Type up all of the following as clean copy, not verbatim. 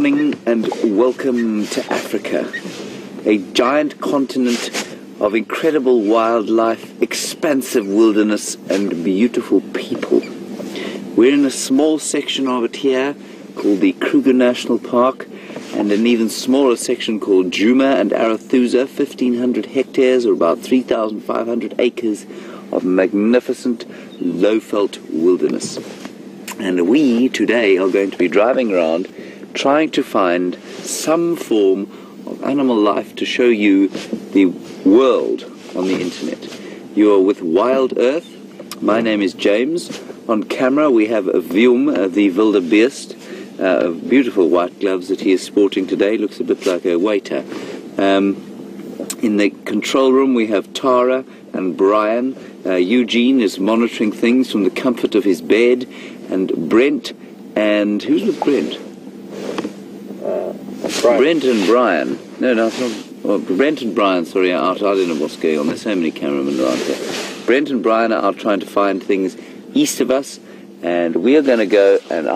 morning and welcome to Africa, a giant continent of incredible wildlife, expansive wilderness and beautiful people. We're in a small section of it here called the Kruger National Park, and an even smaller section called Juma and Arathusa, 1,500 hectares or about 3,500 acres of magnificent low-veld wilderness. And we today are going to be driving around trying to find some form of animal life to show you the world on the internet. You are with WildEarth. My name is James. On camera we have a Wium, the wildebeest, beautiful white gloves that he is sporting today. Looks a bit like a waiter. In the control room we have Tara and Bryan. Eugene is monitoring things from the comfort of his bed, and Brent, and who's with Brent? Brent and Bryan. No, it's not. Well, Brent and Bryan, sorry, are out. I don't know what's going on. There's so many cameramen around here. Brent and Bryan are out trying to find things east of us, and we are going to go and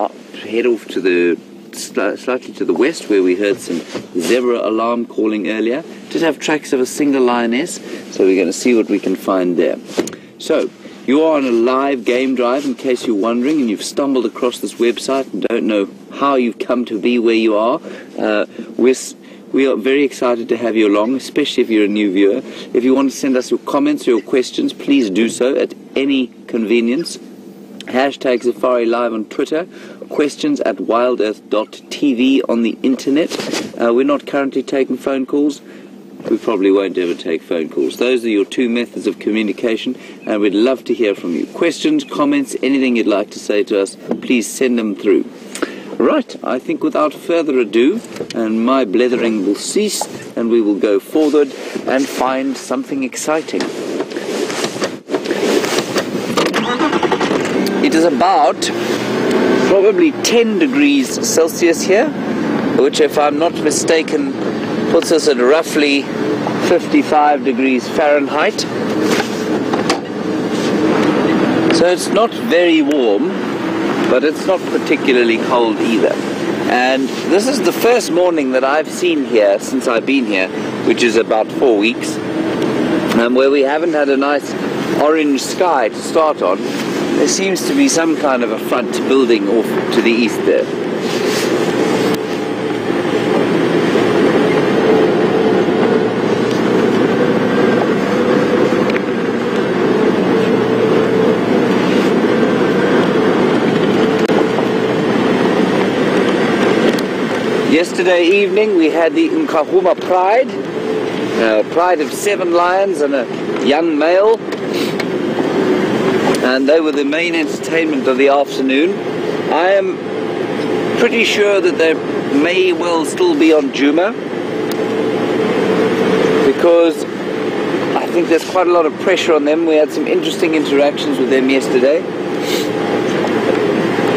head off to the slightly to the west, where we heard some zebra alarm calling earlier. Did have tracks of a single lioness, so we're going to see what we can find there. So, you are on a live game drive, in case you're wondering, and you've stumbled across this website and don't know how you've come to be where you are. We are very excited to have you along, especially if you're a new viewer. If you want to send us your comments or your questions, please do so at any convenience. Hashtag Safari Live on Twitter, questions at wildearth.tv on the internet. We're not currently taking phone calls. We probably won't ever take phone calls. Those are your two methods of communication, and we'd love to hear from you. Questions, comments, anything you'd like to say to us, please send them through. Right, I think without further ado, and my blethering will cease, and we will go forward and find something exciting. It is about probably 10 degrees Celsius here, which, if I'm not mistaken, puts us at roughly 55 degrees Fahrenheit. So it's not very warm, but it's not particularly cold either. And this is the first morning that I've seen here since I've been here, which is about 4 weeks, where we haven't had a nice orange sky to start on. There seems to be some kind of a front building off to the east there. Yesterday evening we had the Nkuhumas pride of 7 lions and a young male, and they were the main entertainment of the afternoon. I am pretty sure that they may well still be on Juma, because I think there's quite a lot of pressure on them. We had some interesting interactions with them yesterday.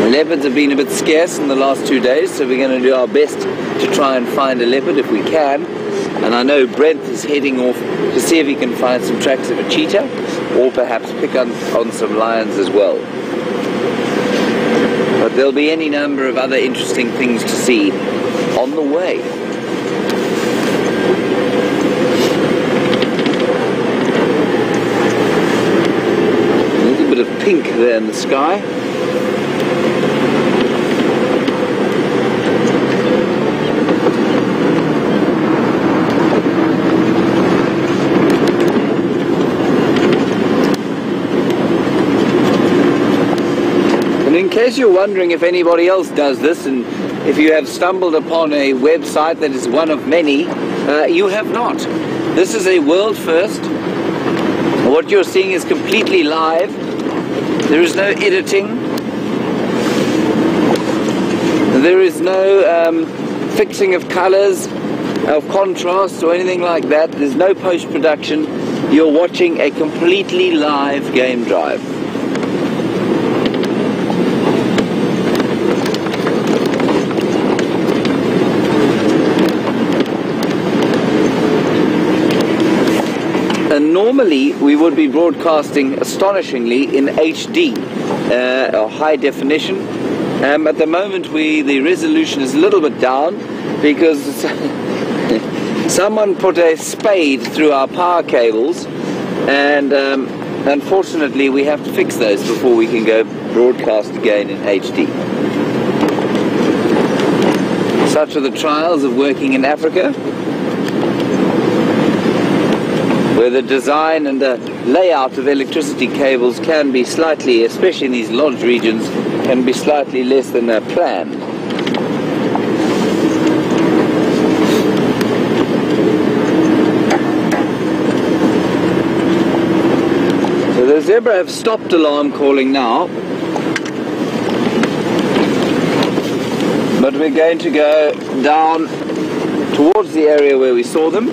Leopards have been a bit scarce in the last 2 days, so we're going to do our best to try and find a leopard if we can. And I know Brent is heading off to see if he can find some tracks of a cheetah, or perhaps pick on some lions as well. But there'll be any number of other interesting things to see on the way. A little bit of pink there in the sky. In case you're wondering if anybody else does this, and if you have stumbled upon a website that is one of many, you have not. This is a world first. What you're seeing is completely live. There is no editing. There is no fixing of colors, of contrast or anything like that. There's no post-production. You're watching a completely live game drive. And normally we would be broadcasting astonishingly in HD, or high definition, At the moment the resolution is a little bit down because someone put a spade through our power cables, and unfortunately we have to fix those before we can go broadcast again in HD. Such are the trials of working in Africa, where the design and the layout of electricity cables can be slightly, especially in these lodge regions, can be slightly less than planned. So the zebra have stopped alarm calling now, but we're going to go down towards the area where we saw them.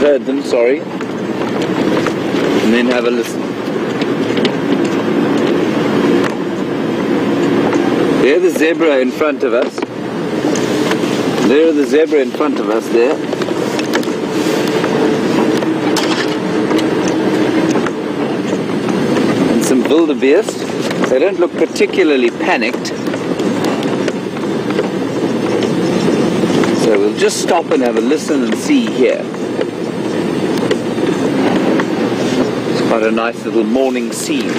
Heard them, sorry, and then have a listen. There's the zebra in front of us. There are the zebra in front of us there. And some wildebeest. They don't look particularly panicked. So we'll just stop and have a listen and see here. Quite a nice little morning scene.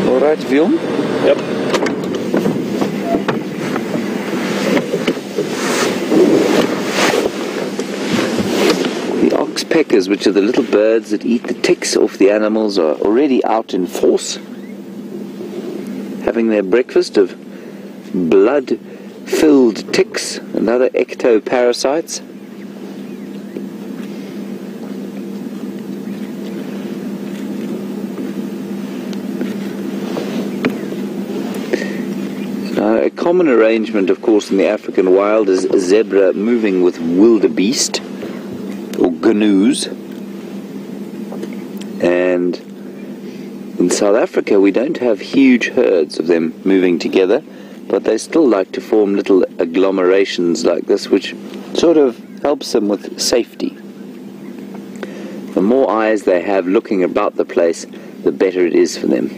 All right, Wium? Yep. The oxpeckers, which are the little birds that eat the ticks off the animals, are already out in force, having their breakfast of blood-filled ticks and other ectoparasites. Now, a common arrangement, of course, in the African wild is zebra moving with wildebeest or gnus, and in South Africa we don't have huge herds of them moving together, but they still like to form little agglomerations like this, which sort of helps them with safety. The more eyes they have looking about the place, the better it is for them.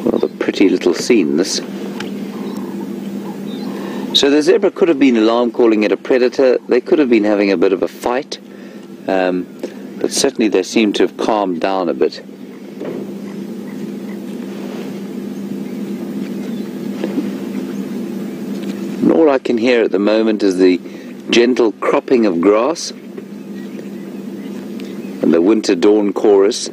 Rather pretty little scene, this. So the zebra could have been alarm calling at a predator. They could have been having a bit of a fight. But certainly they seem to have calmed down a bit. And all I can hear at the moment is the gentle cropping of grass and the winter dawn chorus.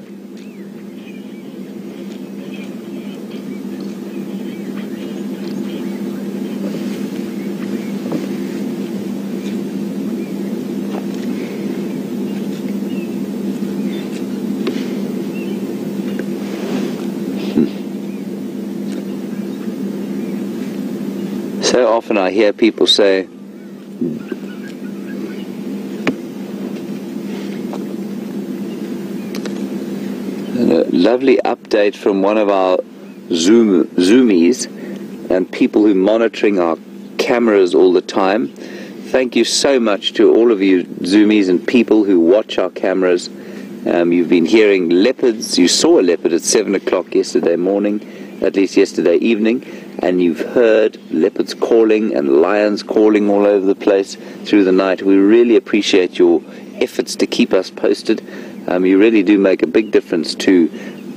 So often I hear people say, a lovely update from one of our zoomies and people who are monitoring our cameras all the time. Thank you so much to all of you zoomies and people who watch our cameras. You've been hearing leopards. You saw a leopard at 7 o'clock yesterday morning, at least yesterday evening, and you've heard leopards calling and lions calling all over the place through the night. We really appreciate your efforts to keep us posted. You really do make a big difference to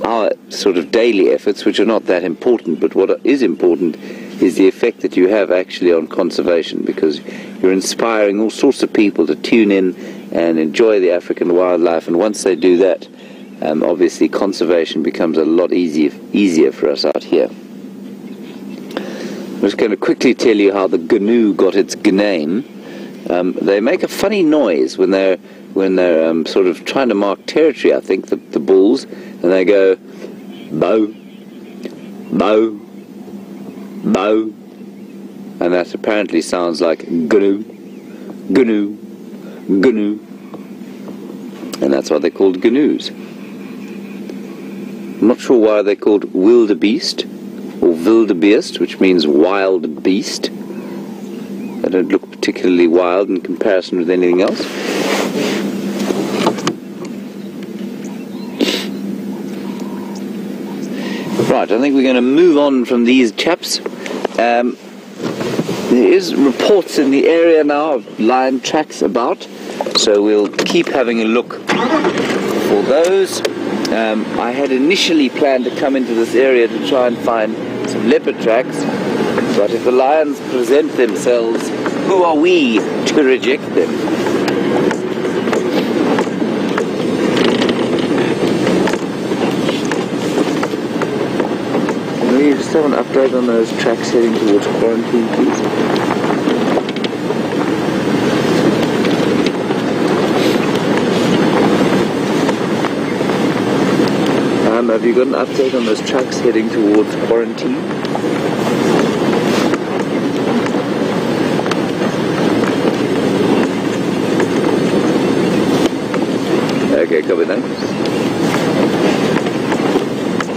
our sort of daily efforts, which are not that important, but what is important is the effect that you have actually on conservation, because you're inspiring all sorts of people to tune in and enjoy the African wildlife, and once they do that, obviously conservation becomes a lot easier for us out here. I'm just going to quickly tell you how the gnu got its name. They make a funny noise when they're sort of trying to mark territory, I think, the bulls, and they go bow, bow, bow, and that apparently sounds like gnu, gnu, gnu, and that's why they're called gnus. I'm not sure why they're called wildebeest or wildebeest, which means wild beast. They don't look particularly wild in comparison with anything else. Right, I think we're going to move on from these chaps. There is reports in the area now of lion tracks about, so we'll keep having a look for those. I had initially planned to come into this area to try and find some leopard tracks, but if the lions present themselves, who are we to reject them? Can we just have an update on those tracks heading towards quarantine, please? Have you got an update on those tracks heading towards quarantine? Okay, copy that.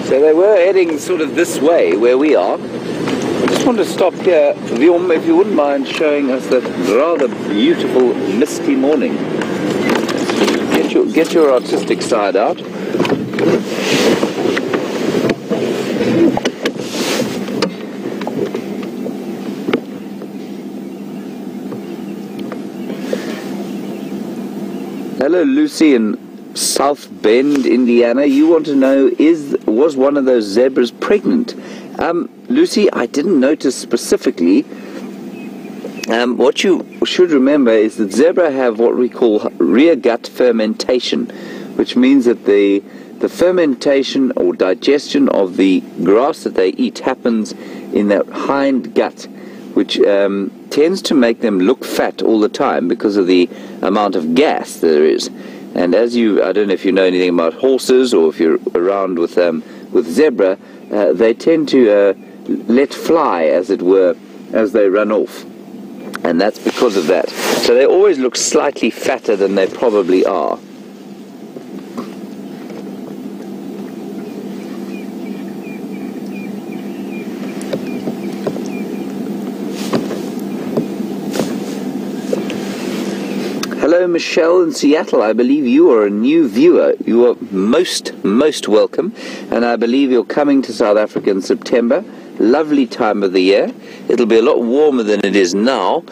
So they were heading sort of this way, where we are. I just want to stop here, Wium, if you wouldn't mind showing us that rather beautiful misty morning. Get your artistic side out. Hello, Lucy in South Bend, Indiana. You want to know, was one of those zebras pregnant? Lucy, I didn't notice specifically. What you should remember is that zebra have what we call rear gut fermentation, which means that the fermentation or digestion of the grass that they eat happens in their hind gut, which tends to make them look fat all the time because of the amount of gas there is. And I don't know if you know anything about horses, or if you're around with zebra, they tend to let fly, as it were, as they run off. And that's because of that. So they always look slightly fatter than they probably are. Hello, Michelle in Seattle. I believe you are a new viewer. You are most welcome. And I believe you're coming to South Africa in September. Lovely time of the year. It'll be a lot warmer than it is now,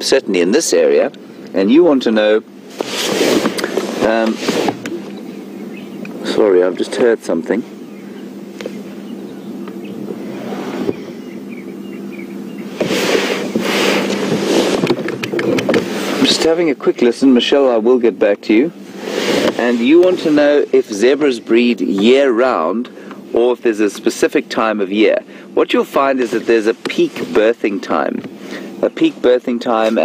certainly in this area. And you want to know... sorry, I've just heard something. Just having a quick listen. Michelle, I will get back to you. And you want to know if zebras breed year-round or if there's a specific time of year. What you'll find is that there's a peak birthing time. A peak birthing time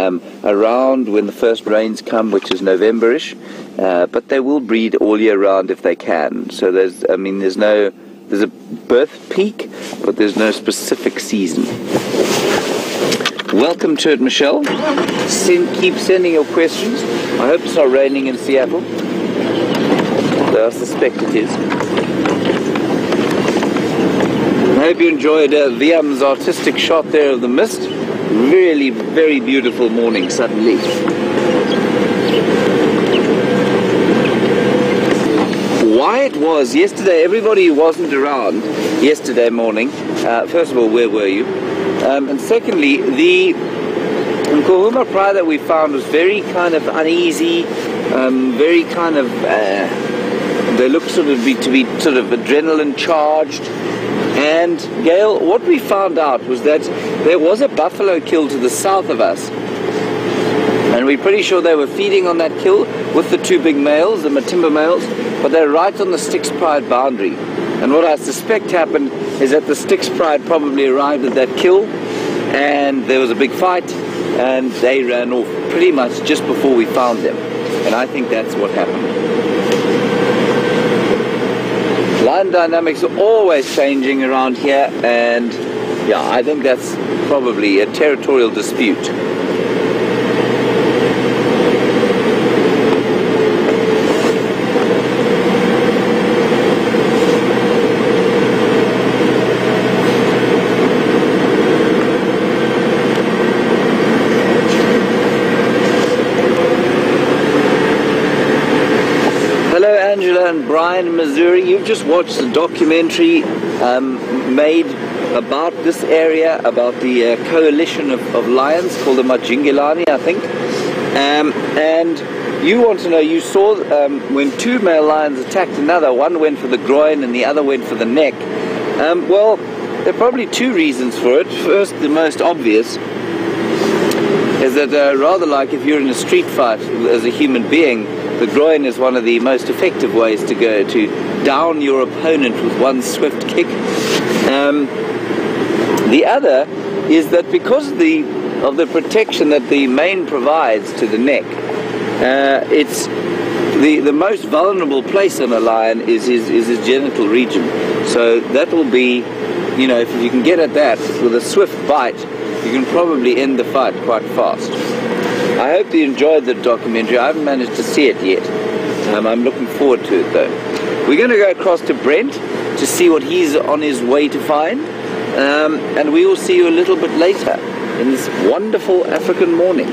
around when the first rains come, which is November-ish. But they will breed all year round if they can. So there's a birth peak, but there's no specific season. Welcome to it, Michelle. Keep sending your questions. I hope it's not raining in Seattle, though I suspect it is. I hope you enjoyed Wium's artistic shot there of the mist. Really very beautiful morning suddenly. Why it was yesterday, everybody who wasn't around yesterday morning, first of all, where were you? And secondly, the Nkuhumas pride that we found was very kind of uneasy, very kind of, they looked to be sort of adrenaline charged. And Gail, what we found out was that there was a buffalo kill to the south of us, and we're pretty sure they were feeding on that kill with the two big males, the Matimba males, but they're right on the Styx Pride boundary. And what I suspect happened is that the Styx Pride probably arrived at that kill, and there was a big fight, and they ran off pretty much just before we found them. And I think that's what happened. Lion dynamics are always changing around here, and yeah, I think that's probably a territorial dispute. Bryan, Missouri. You've just watched a documentary made about this area, about the coalition of lions called the Majingilani, I think. And you want to know, you saw when two male lions attacked another, one went for the groin and the other went for the neck. Well, there are probably two reasons for it. First, the most obvious, is that rather like if you're in a street fight as a human being, the groin is one of the most effective ways to go to down your opponent with one swift kick. The other is that because of the protection that the mane provides to the neck, it's the most vulnerable place on a lion is his genital region. So that will be, you know, if you can get at that with a swift bite, you can probably end the fight quite fast. I hope you enjoyed the documentary. I haven't managed to see it yet. I'm looking forward to it though. We're going to go across to Brent to see what he's on his way to find, and we will see you a little bit later in this wonderful African morning.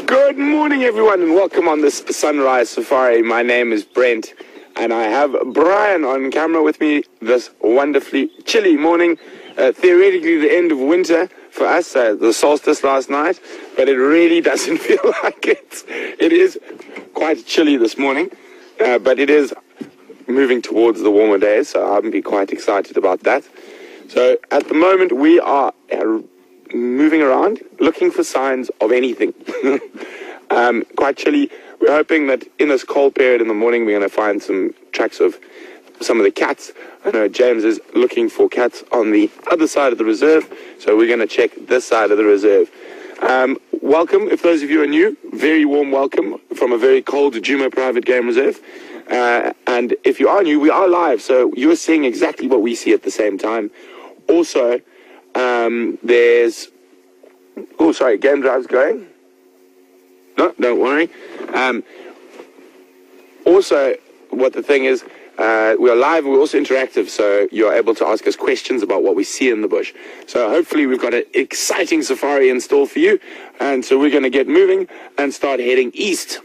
Good morning, everyone, and welcome on this sunrise safari. My name is Brent, and I have Bryan on camera with me this wonderfully chilly morning. Theoretically, the end of winter for us, the solstice last night, but it really doesn't feel like it. It is quite chilly this morning, but it is moving towards the warmer days, so I'll be quite excited about that. So at the moment, we are moving around, looking for signs of anything. Quite chilly. We're hoping that in this cold period in the morning, we're going to find some tracks of some of the cats. I know James is looking for cats on the other side of the reserve, so we're going to check this side of the reserve. Welcome, if those of you are new, very warm welcome from a very cold Juma private game reserve. And if you are new, we are live, so you're seeing exactly what we see at the same time. Also, there's... Oh, sorry, game drive's going. No, don't worry. Also, what the thing is, we are live, we're also interactive, so you're able to ask us questions about what we see in the bush. So hopefully we've got an exciting safari in store for you, and so we're going to get moving and start heading east.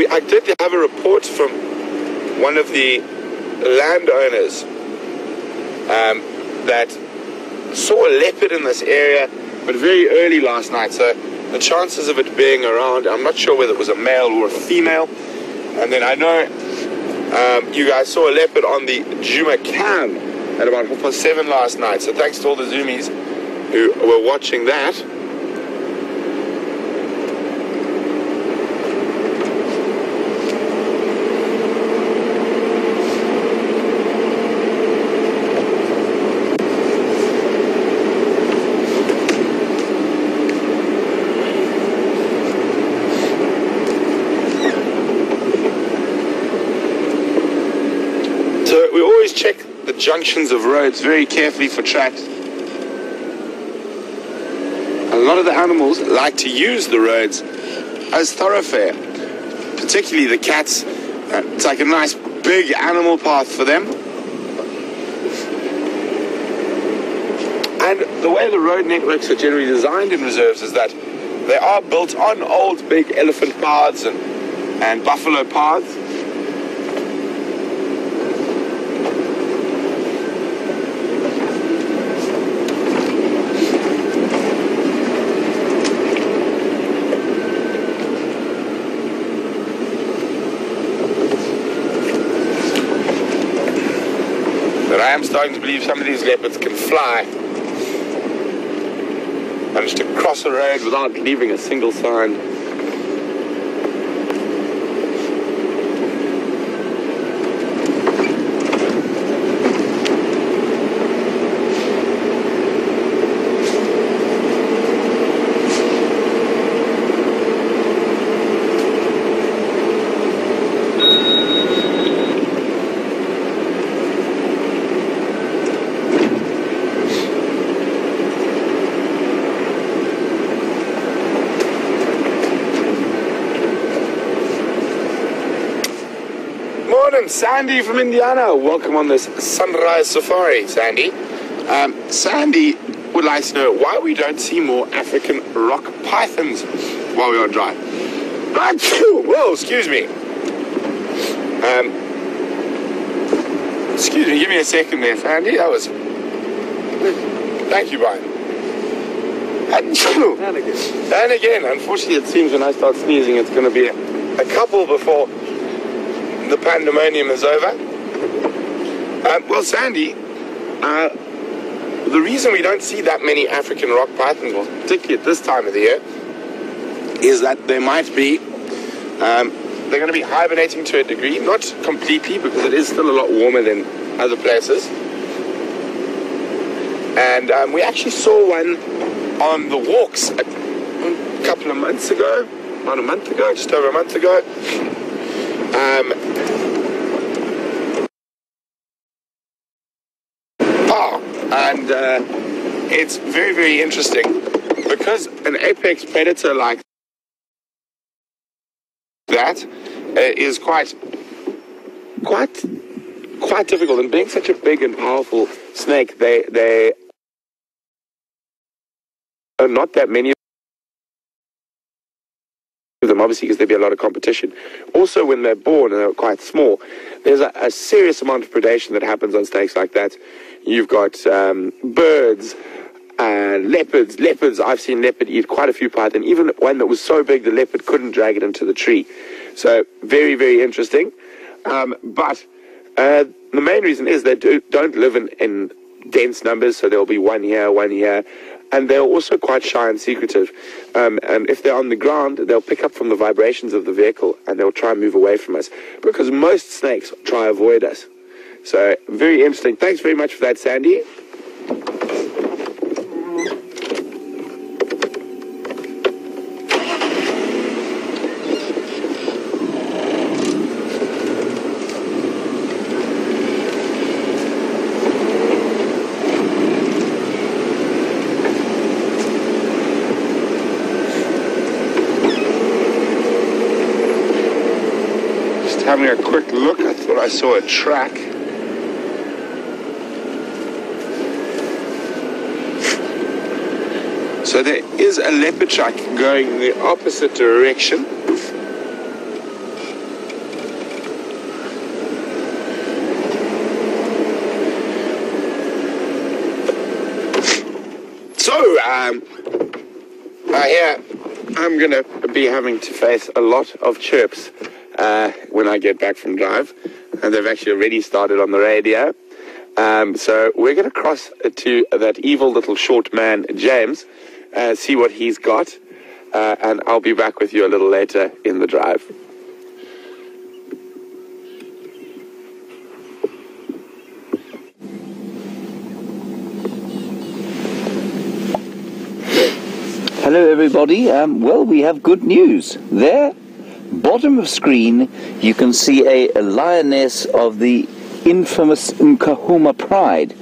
I did have a report from one of the landowners that saw a leopard in this area, but very early last night. So the chances of it being around, I'm not sure whether it was a male or a female. And then I know you guys saw a leopard on the Juma cam at about 7:30 last night. So thanks to all the zoomies who were watching that. Check the junctions of roads very carefully for tracks. A lot of the animals like to use the roads as thoroughfare, particularly the cats. It's like a nice big animal path for them. And the way the road networks are generally designed in reserves is that they are built on old big elephant paths and buffalo paths. I'm starting to believe some of these leopards can fly. Managed to cross a road without leaving a single sign. morning, Sandy from Indiana. Welcome on this sunrise safari, Sandy. Sandy would like to know why we don't see more African rock pythons while we're on drive. Whoa, excuse me. Excuse me, give me a second there, Sandy. That was... Thank you, Bryan. And again, unfortunately, it seems when I start sneezing, it's going to be a couple before the pandemonium is over. Well, Sandy, the reason we don't see that many African rock pythons, well, particularly at this time of the year, is that they might be, they're going to be hibernating to a degree, not completely, because it is still a lot warmer than other places. And we actually saw one on the walks a couple of months ago, about a month ago, just over a month ago. And it's very, very interesting because an apex predator like that is quite difficult. And being such a big and powerful snake, they are not that many of them, obviously, because there'd be a lot of competition. Also, when they're born and they're quite small, there's a serious amount of predation that happens on snakes like that. You've got birds, leopards. I've seen leopard eat quite a few python. Even one that was so big the leopard couldn't drag it into the tree. So very, very interesting. But the main reason is they don't live in dense numbers, so there'll be one here. And they're also quite shy and secretive. And if they're on the ground, they'll pick up from the vibrations of the vehicle and they'll try and move away from us, because most snakes try to avoid us. So, very interesting. Thanks very much for that, Sandy. Just having a quick look, I thought I saw a track. So there is a leopard track going in the opposite direction. So, here I'm going to be having to face a lot of chirps when I get back from drive. And they've actually already started on the radio. So we're going to cross to that evil little short man, James, see what he's got, and I'll be back with you a little later in the drive. Hello everybody, well, we have good news. There, bottom of screen, you can see a lioness of the infamous Nkuhumas pride.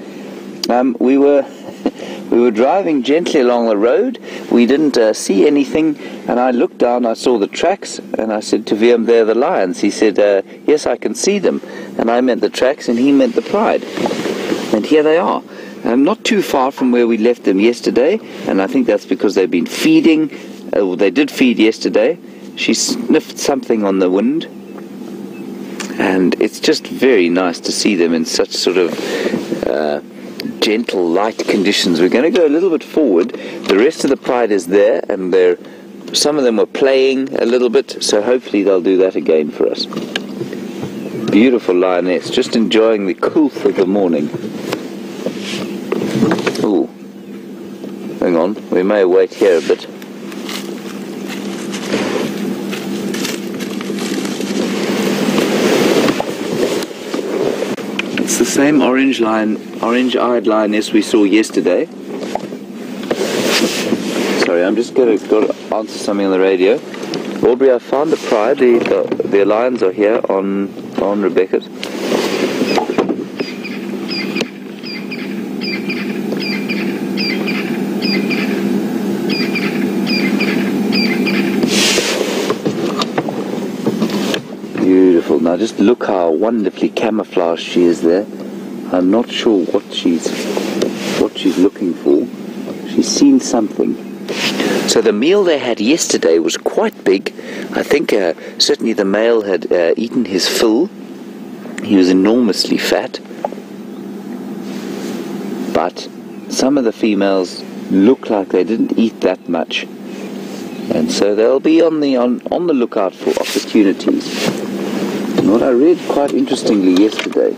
We were driving gently along the road. We didn't see anything, and I looked down, I saw the tracks, and I said to Wium, "They're the lions." He said, "Yes, I can see them." And I meant the tracks, and he meant the pride. And here they are. Not too far from where we left them yesterday, and I think that's because they've been feeding. They did feed yesterday. She sniffed something on the wind, and it's just very nice to see them in such sort of gentle, light conditions. We're going to go a little bit forward. The rest of the pride is there, and some of them were playing a little bit, so hopefully they'll do that again for us. Beautiful lioness, just enjoying the coolth of the morning. Ooh, hang on, we may wait here a bit. It's the same orange-eyed lioness we saw yesterday. Sorry, I'm just got to answer something on the radio. Aubrey, I found the pride. The lions are here on Rebecca's. Beautiful. Now just look how wonderfully camouflaged she is there. I'm not sure what she's looking for. She's seen something. So the meal they had yesterday was quite big. I think certainly the male had eaten his fill. He was enormously fat. But some of the females look like they didn't eat that much. And so they'll be on the lookout for opportunities. And what I read quite interestingly yesterday,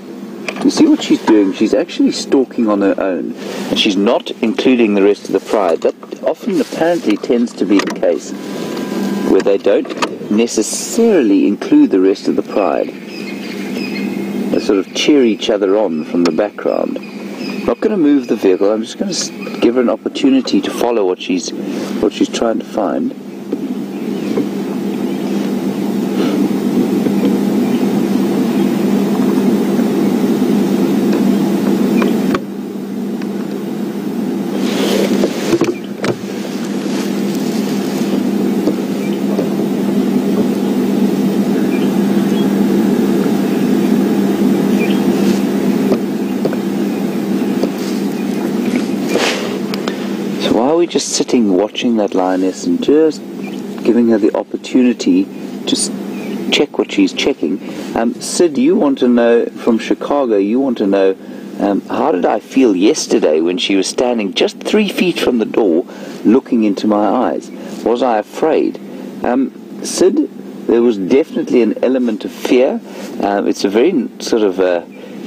you see what she's doing? She's actually stalking on her own, and she's not including the rest of the pride. That often apparently tends to be the case, where they don't necessarily include the rest of the pride. They sort of cheer each other on from the background. I'm not going to move the vehicle. I'm just going to give her an opportunity to follow what she's trying to find. Just sitting watching that lioness and just giving her the opportunity to check what she's checking. Sid, you want to know, from Chicago, you want to know, how did I feel yesterday when she was standing just 3 feet from the door looking into my eyes? Was I afraid? Sid, there was definitely an element of fear. It's a very sort of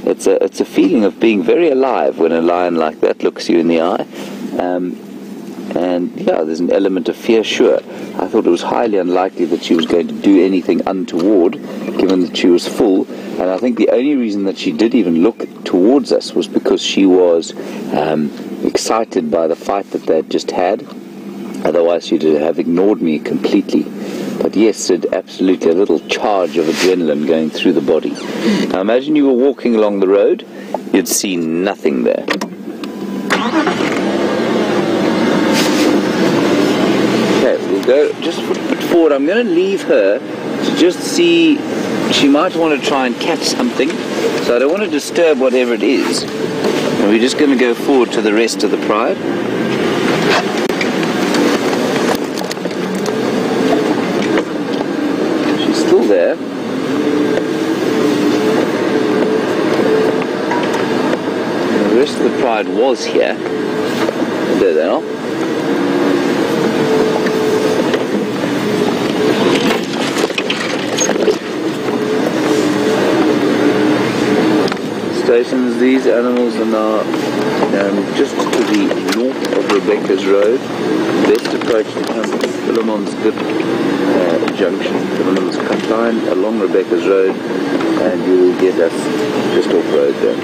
it's a feeling of being very alive when a lion like that looks you in the eye. And yeah, there's an element of fear, sure. I thought it was highly unlikely that she was going to do anything untoward, given that she was full. And I think the only reason that she did even look towards us was because she was excited by the fight that they'd just had. Otherwise, she'd have ignored me completely. But yes, it absolutely a little charge of adrenaline going through the body. Now imagine you were walking along the road, you'd see nothing there. Go just a bit forward. I'm going to leave her to just see. She might want to try and catch something, so I don't want to disturb whatever it is. And we're just going to go forward to the rest of the pride. She's still there. And the rest of the pride was here. There they are. Stations. These animals are now just to the north of Rebecca's Road. Best approach to come to Philemon's Dip junction, Philemon's cut line along Rebecca's Road, and you will get us just off road there.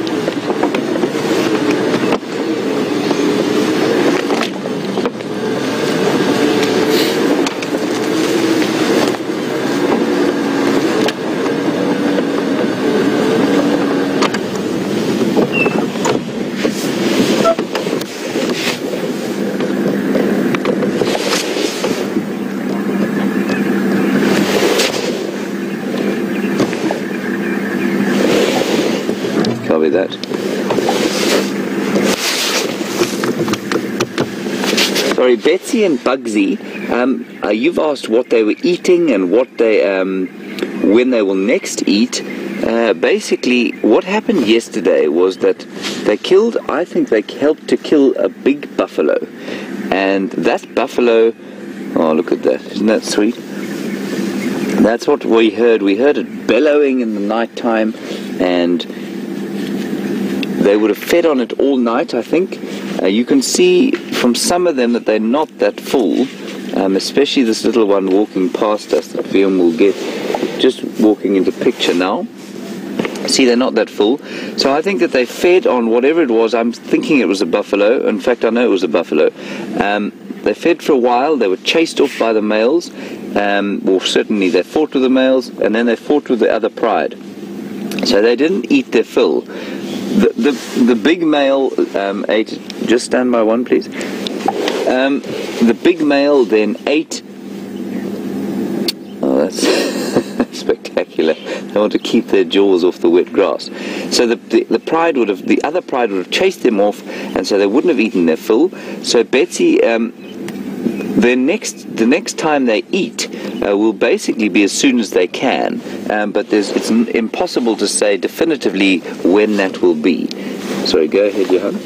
That. Sorry, Betsy and Bugsy, you've asked what they were eating and what they, when they will next eat. Basically, what happened yesterday was that they killed, I think they helped to kill a big buffalo. And that buffalo, oh look at that, isn't that sweet? That's what we heard. We heard it bellowing in the night time, and they would have fed on it all night, I think. You can see from some of them that they're not that full, especially this little one walking past us that Wium will get, just walking into picture now. See, they're not that full. So I think that they fed on whatever it was. I'm thinking it was a buffalo. In fact, I know it was a buffalo. They fed for a while. They were chased off by the males. Well, certainly they fought with the males, and then they fought with the other pride. So they didn't eat their fill. The big male ate, just stand by one please, the big male then ate, oh that's spectacular. spectacular. They want to keep their jaws off the wet grass. So the other pride would have chased them off, and so they wouldn't have eaten their fill. So Betsy, the next time they eat will basically be as soon as they can, but it's impossible to say definitively when that will be. Sorry, go ahead, Johan.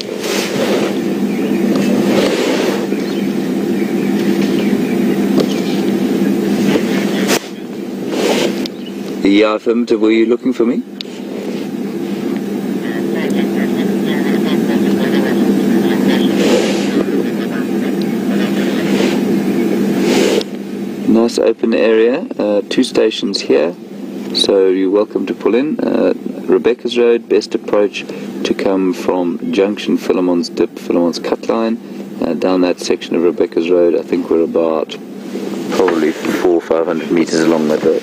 Yeah, affirmative. Were you looking for me? Nice open area, 2 stations here, so you're welcome to pull in. Rebecca's Road, best approach to come from Junction, Philemon's Dip, Philemon's Cut Line, down that section of Rebecca's Road. I think we're about probably 400 or 500 meters along that road.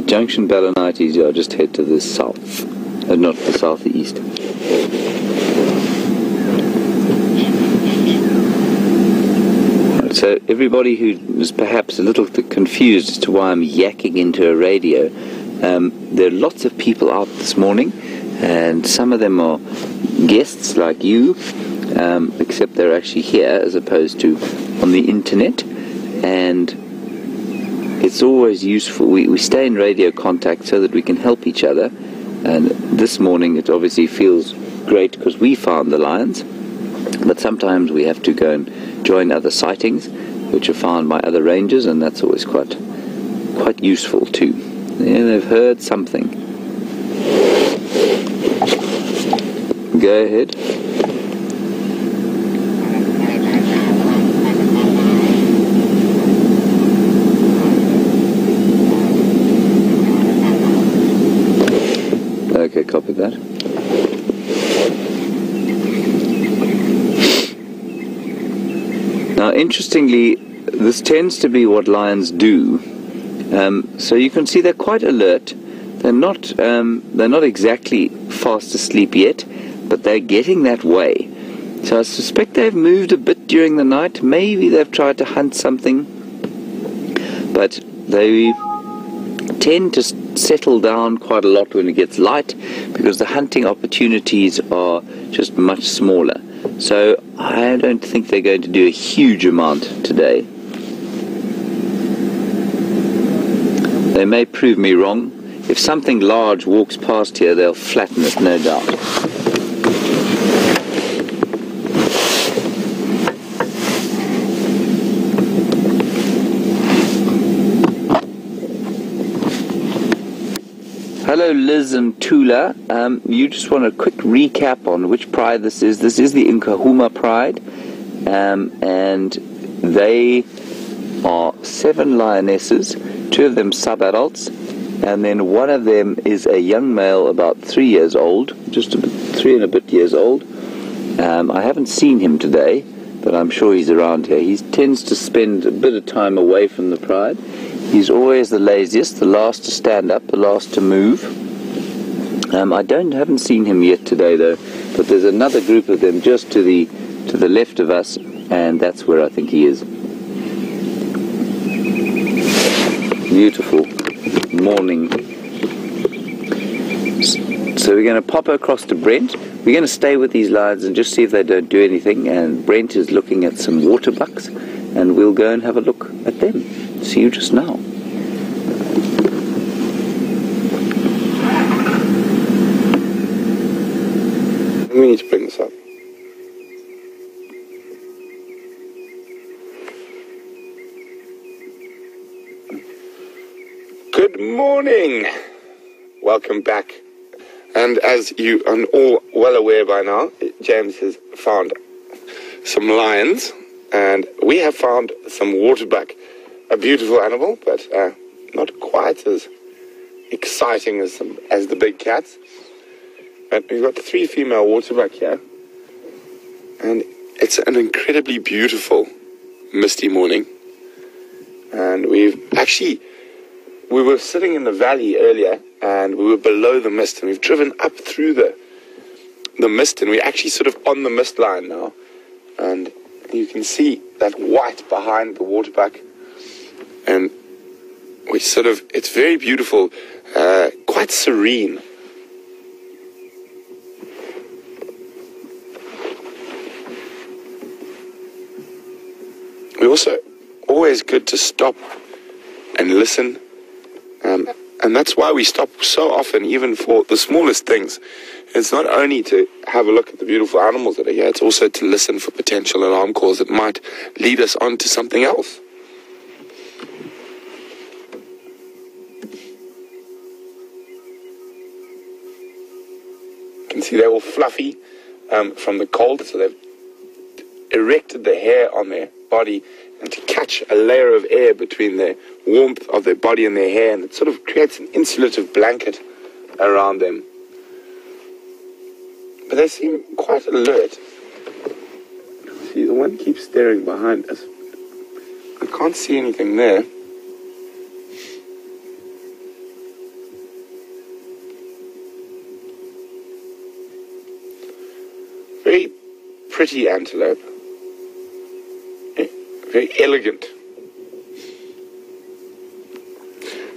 Junction Balanites, yeah, just head to the south, not the southeast. So everybody who is perhaps a little confused as to why I'm yakking into a radio, there are lots of people out this morning, and some of them are guests like you, except they're actually here as opposed to on the internet, and it's always useful. We stay in radio contact so that we can help each other, and this morning it obviously feels great because we found the lions, but sometimes we have to go and join other sightings which are found by other rangers, and that's always quite useful too. Yeah, they've heard something. Go ahead. Okay, copy that. Now, interestingly, this tends to be what lions do. So you can see they're quite alert. They're not exactly fast asleep yet, but they're getting that way. So I suspect they've moved a bit during the night. Maybe they've tried to hunt something, but they tend to settle down quite a lot when it gets light, because the hunting opportunities are just much smaller. So I don't think they're going to do a huge amount today. They may prove me wrong. If something large walks past here, they'll flatten it, no doubt. Hello, Liz and Tula. You just want a quick recap on which pride this is. This is the Nkuhumas pride, and they are 7 lionesses, 2 of them sub-adults, and then one of them is a young male about 3 years old, just 3 and a bit years old. I haven't seen him today, but I'm sure he's around here. He tends to spend a bit of time away from the pride. He's always the laziest, the last to stand up, the last to move. I haven't seen him yet today though, but there's another group of them just to the left of us, and that's where I think he is. Beautiful morning. So we're going to pop across to Brent. We're going to stay with these lions and just see if they don't do anything, and Brent is looking at some waterbucks, and we'll go and have a look at them. See you just now. We need to bring this up. Good morning. Welcome back. And as you are all well aware by now, James has found some lions, and we have found some waterbuck. A beautiful animal, but not quite as exciting as the big cats. But we've got 3 female waterbuck here, and it's an incredibly beautiful misty morning. And we were sitting in the valley earlier, and we were below the mist, and we've driven up through the mist, and we're actually sort of on the mist line now. And you can see that white behind the waterbuck. And we sort of, it's very beautiful, quite serene. We're also always good to stop and listen. And that's why we stop so often, even for the smallest things. It's not only to have a look at the beautiful animals that are here, it's also to listen for potential alarm calls that might lead us on to something else. You can see they're all fluffy from the cold, so they've erected the hair on their body and to catch a layer of air between the warmth of their body and their hair, and it sort of creates an insulative blanket around them. But they seem quite alert. See, the one keeps staring behind us. I can't see anything there. Very pretty antelope. Very elegant.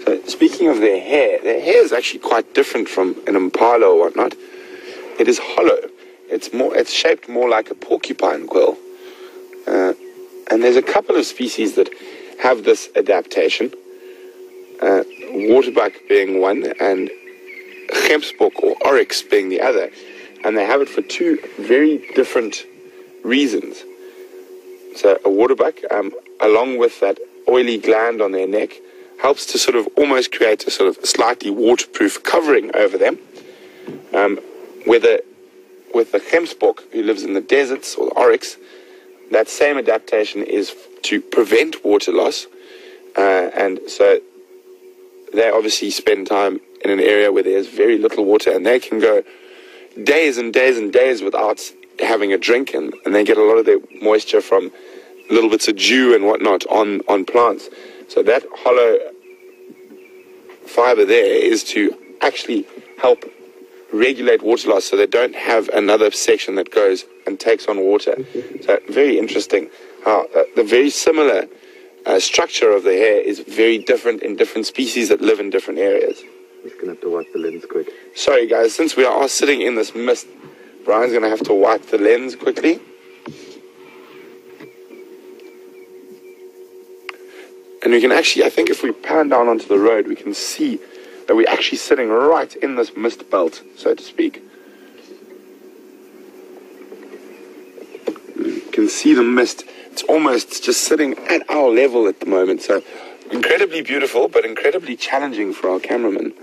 So speaking of their hair is actually quite different from an impala or whatnot. It is hollow. It's shaped more like a porcupine quill. And there's a couple of species that have this adaptation. Waterbuck being one, and gemsbok or oryx being the other. And they have it for two very different reasons. So a waterbuck, along with that oily gland on their neck, helps to sort of almost create a sort of slightly waterproof covering over them. Whether with the gemsbok, who lives in the deserts, or the oryx, that same adaptation is to prevent water loss. And so they obviously spend time in an area where there's very little water, and they can go days and days and days without having a drink, and they get a lot of their moisture from little bits of dew and whatnot on plants. So that hollow fiber there is to actually help regulate water loss, so they don't have another section that goes and takes on water. So very interesting how the very similar structure of the hair is very different in different species that live in different areas. I'm just going to have to wipe the lens quick. Sorry guys, since we are sitting in this mist, Bryan's going to have to wipe the lens quickly. And we can actually, I think if we pan down onto the road, we can see that we're actually sitting right in this mist belt, so to speak. You can see the mist. It's almost just sitting at our level at the moment. So incredibly beautiful, but incredibly challenging for our cameraman.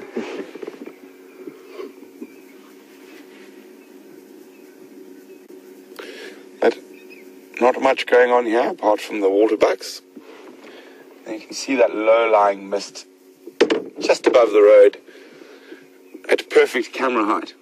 But not much going on here apart from the waterbucks. And you can see that low-lying mist just above the road at perfect camera height.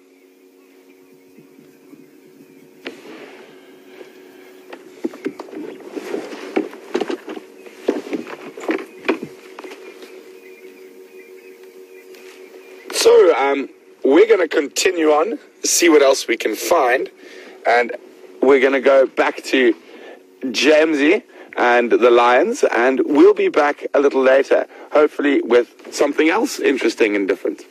So we're going to continue on, see what else we can find, and we're going to go back to Jamesy and the lions, and we'll be back a little later, hopefully with something else interesting and different.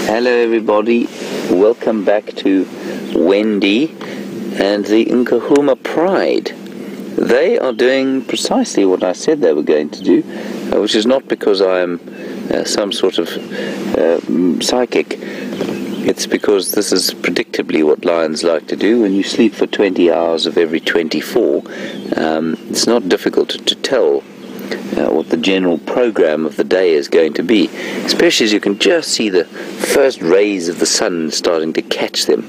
Hello everybody, welcome back to Wendy and the Nkuhumas Pride. They are doing precisely what I said they were going to do, which is not because I am some sort of psychic. It's because this is predictably what lions like to do. When you sleep for 20 hours of every 24, it's not difficult to tell what the general program of the day is going to be, especially as you can just see the first rays of the sun starting to catch them,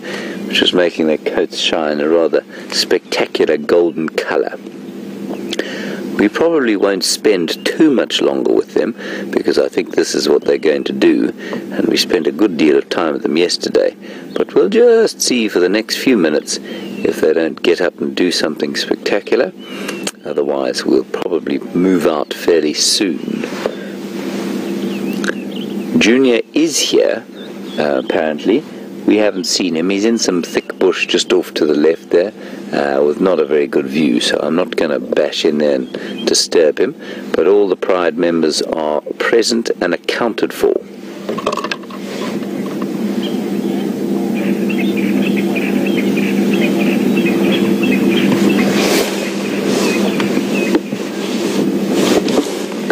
which is making their coats shine a rather spectacular golden color. We probably won't spend too much longer with them, because I think this is what they're going to do, and we spent a good deal of time with them yesterday. But we'll just see for the next few minutes if they don't get up and do something spectacular. Otherwise, we'll probably move out fairly soon. Junior is here, apparently. We haven't seen him. He's in some thick bush just off to the left there, with not a very good view, so I'm not going to bash in there and disturb him. But all the Pride members are present and accounted for.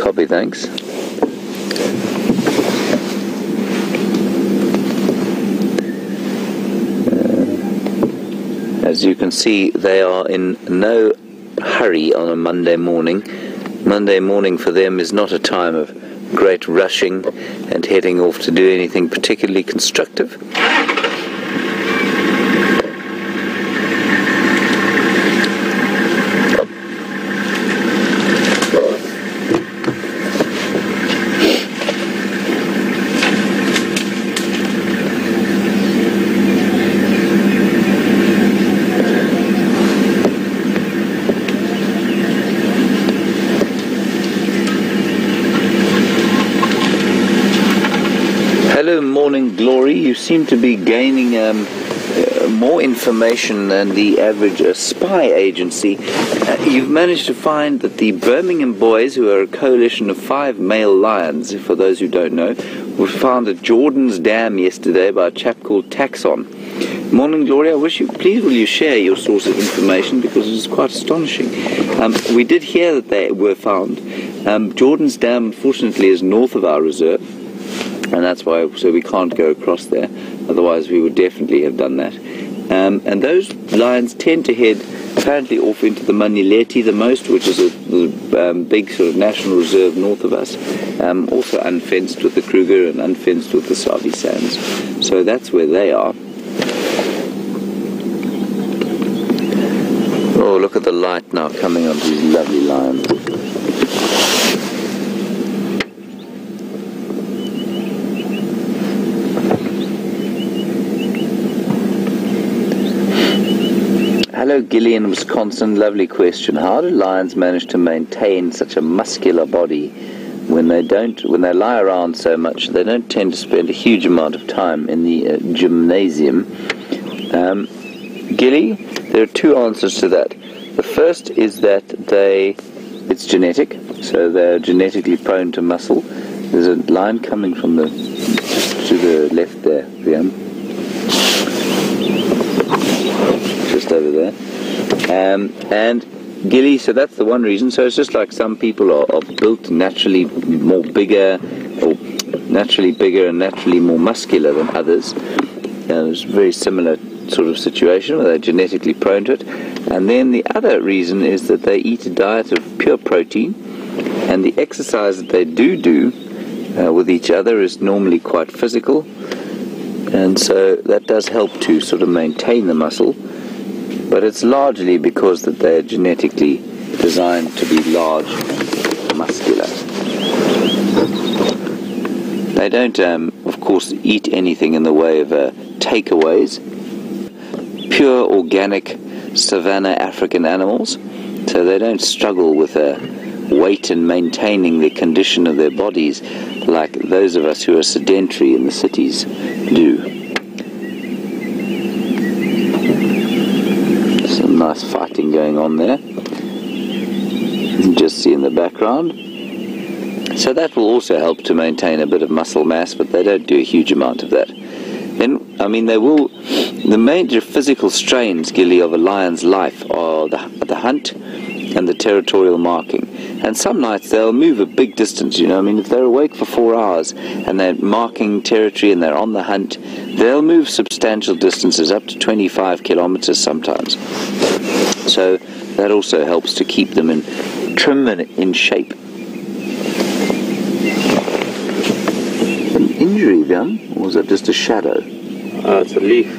Copy, thanks. As you can see, they are in no hurry on a Monday morning. Monday morning for them is not a time of great rushing and heading off to do anything particularly constructive. Hello, Morning Glory. You seem to be gaining more information than the average spy agency. You've managed to find that the Birmingham Boys, who are a coalition of 5 male lions, for those who don't know, were found at Jordan's Dam yesterday by a chap called Taxon. Morning Glory, please will you share your source of information, because it is quite astonishing. We did hear that they were found. Jordan's Dam, unfortunately, is north of our reserve, and that's why, so we can't go across there. Otherwise we would definitely have done that. And those lions tend to head apparently off into the Manileti the most, which is a big sort of national reserve north of us, also unfenced with the Kruger and unfenced with the Savi Sands. So that's where they are. Oh, look at the light now coming onto these lovely lions. Hello, Gillian, Wisconsin. Lovely question. How do lions manage to maintain such a muscular body when they lie around so much? They don't tend to spend a huge amount of time in the gymnasium. Gilly, there are 2 answers to that. The first is that it's genetic, so they're genetically prone to muscle. There's a line coming from to the left there, Wium. Just over there. And Gilly, so that's the one reason. So it's just like some people are built naturally bigger and naturally more muscular than others. It's a very similar sort of situation where they're genetically prone to it. And then the other reason is that they eat a diet of pure protein, and the exercise that they do with each other is normally quite physical, and so that does help to sort of maintain the muscle. But it's largely because that they're genetically designed to be large, muscular. They don't, of course, eat anything in the way of takeaways. Pure organic savanna African animals, so they don't struggle with weight and maintaining the condition of their bodies like those of us who are sedentary in the cities do. Some nice fighting going on there. You can just see in the background. So that will also help to maintain a bit of muscle mass, but they don't do a huge amount of that. Then, I mean, the major physical strains, Gilly, of a lion's life are the hunt and the territorial marking. And some nights they'll move a big distance, I mean, if they're awake for 4 hours and they're marking territory and they're on the hunt, they'll move substantial distances, up to 25 kilometers sometimes. So that also helps to keep them in trim and in shape. An injury, Wium, or was that just a shadow? It's a leaf.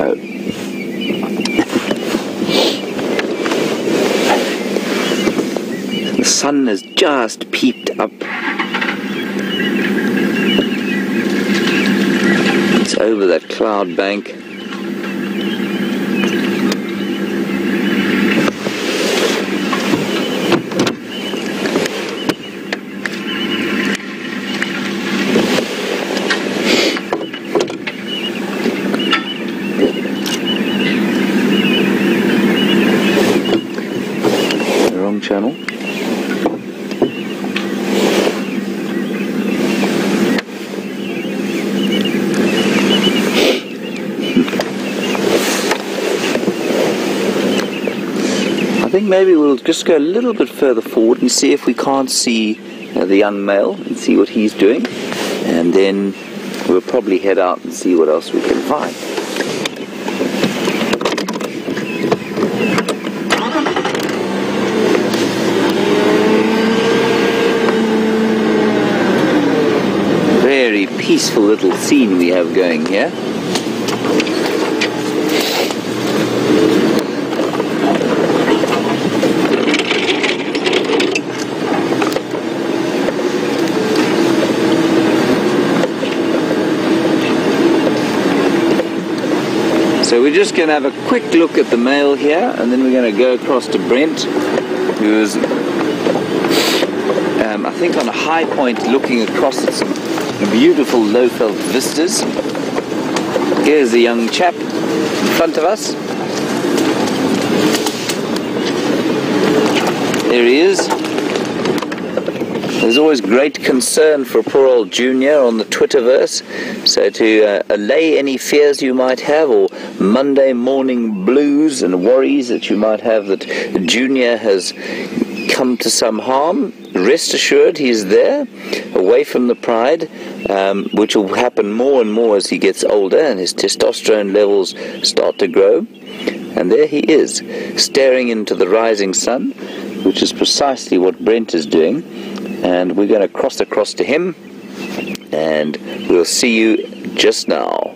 Oh. sun has just peeped up. It's over that cloud bank. Channel. I think maybe we'll just go a little bit further forward and see if we can't see the young male and see what he's doing, and then we'll probably head out and see what else we can find. Peaceful little scene we have going here. So we're just going to have a quick look at the male here, and then we're going to go across to Brent, who is I think on a high point looking across at some beautiful low-felt vistas. Here's the young chap in front of us. There he is. There's always great concern for poor old Junior on the Twitterverse, so to allay any fears you might have, or Monday morning blues and worries that you might have that Junior has come to some harm, rest assured he is there, away from the pride, which will happen more and more as he gets older and his testosterone levels start to grow. And there he is, staring into the rising sun, which is precisely what Brent is doing. And we're going to cross across to him, and we'll see you just now.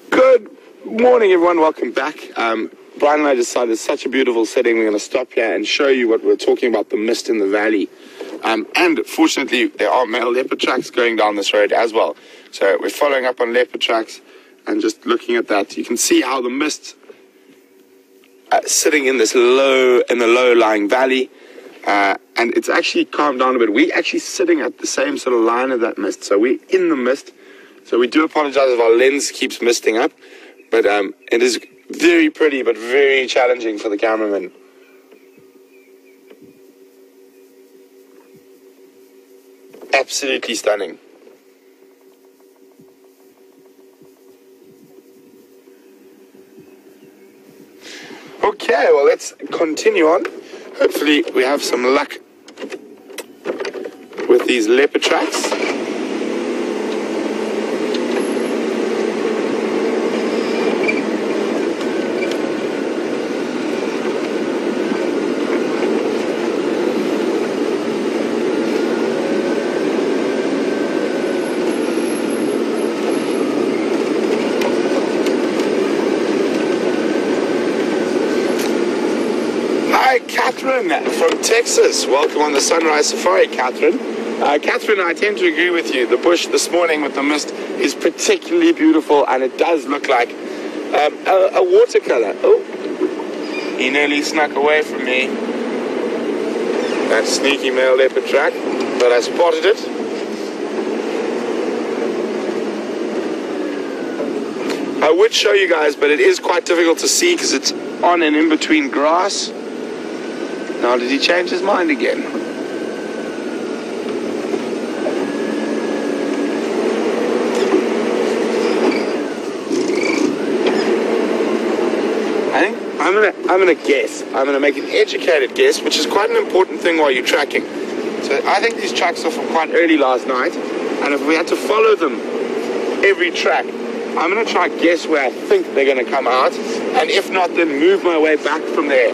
Good morning, everyone. Welcome back. Bryan and I decided it's such a beautiful setting. We're going to stop here and show you what we're talking about, the mist in the valley. And fortunately, there are male leopard tracks going down this road as well. So we're following up on leopard tracks and just looking at that. You can see how the mist sitting in this low-lying valley, and it's actually calmed down a bit. We're actually sitting at the same sort of line of that mist, so we're in the mist. So we do apologize if our lens keeps misting up, but it is very pretty but very challenging for the cameraman. Absolutely stunning. Okay, well, let's continue on. Hopefully we have some luck with these leopard tracks. Catherine from Texas. Welcome on the Sunrise Safari, Catherine. Catherine, I tend to agree with you. The bush this morning with the mist is particularly beautiful, and it does look like a watercolor. Oh, he nearly snuck away from me. That sneaky male leopard track, but I spotted it. I would show you guys, but it is quite difficult to see because it's on and in between grass. Now, did he change his mind again? I think I'm gonna guess. I'm gonna make an educated guess, which is quite an important thing while you're tracking. So I think these tracks are from quite early last night, and if we had to follow them every track, I'm going to try and guess where I think they're going to come out, and if not, then move my way back from there.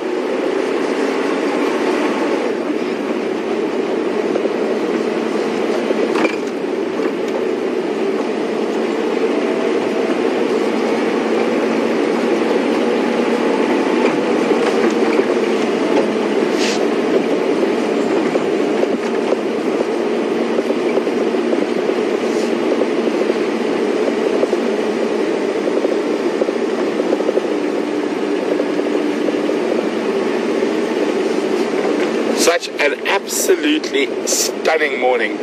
Such an absolutely stunning morning.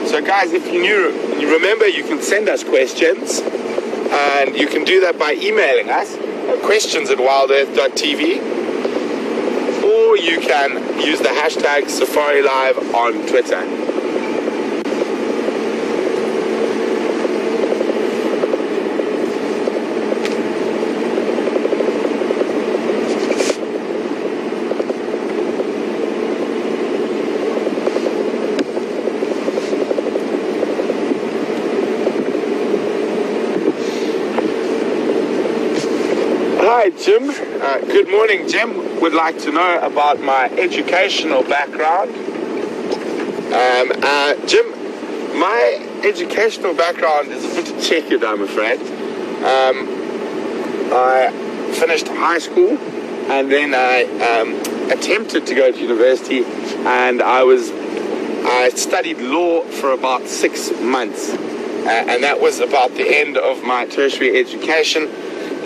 So guys, if you remember, you can send us questions, and you can do that by emailing us at questions@wildearth.tv, or you can use the hashtag SafariLive on Twitter. Hi Jim, good morning Jim. Would like to know about my educational background. Jim, my educational background is a bit checkered, I'm afraid. I finished high school, and then I attempted to go to university, and I studied law for about 6 months, and that was about the end of my tertiary education.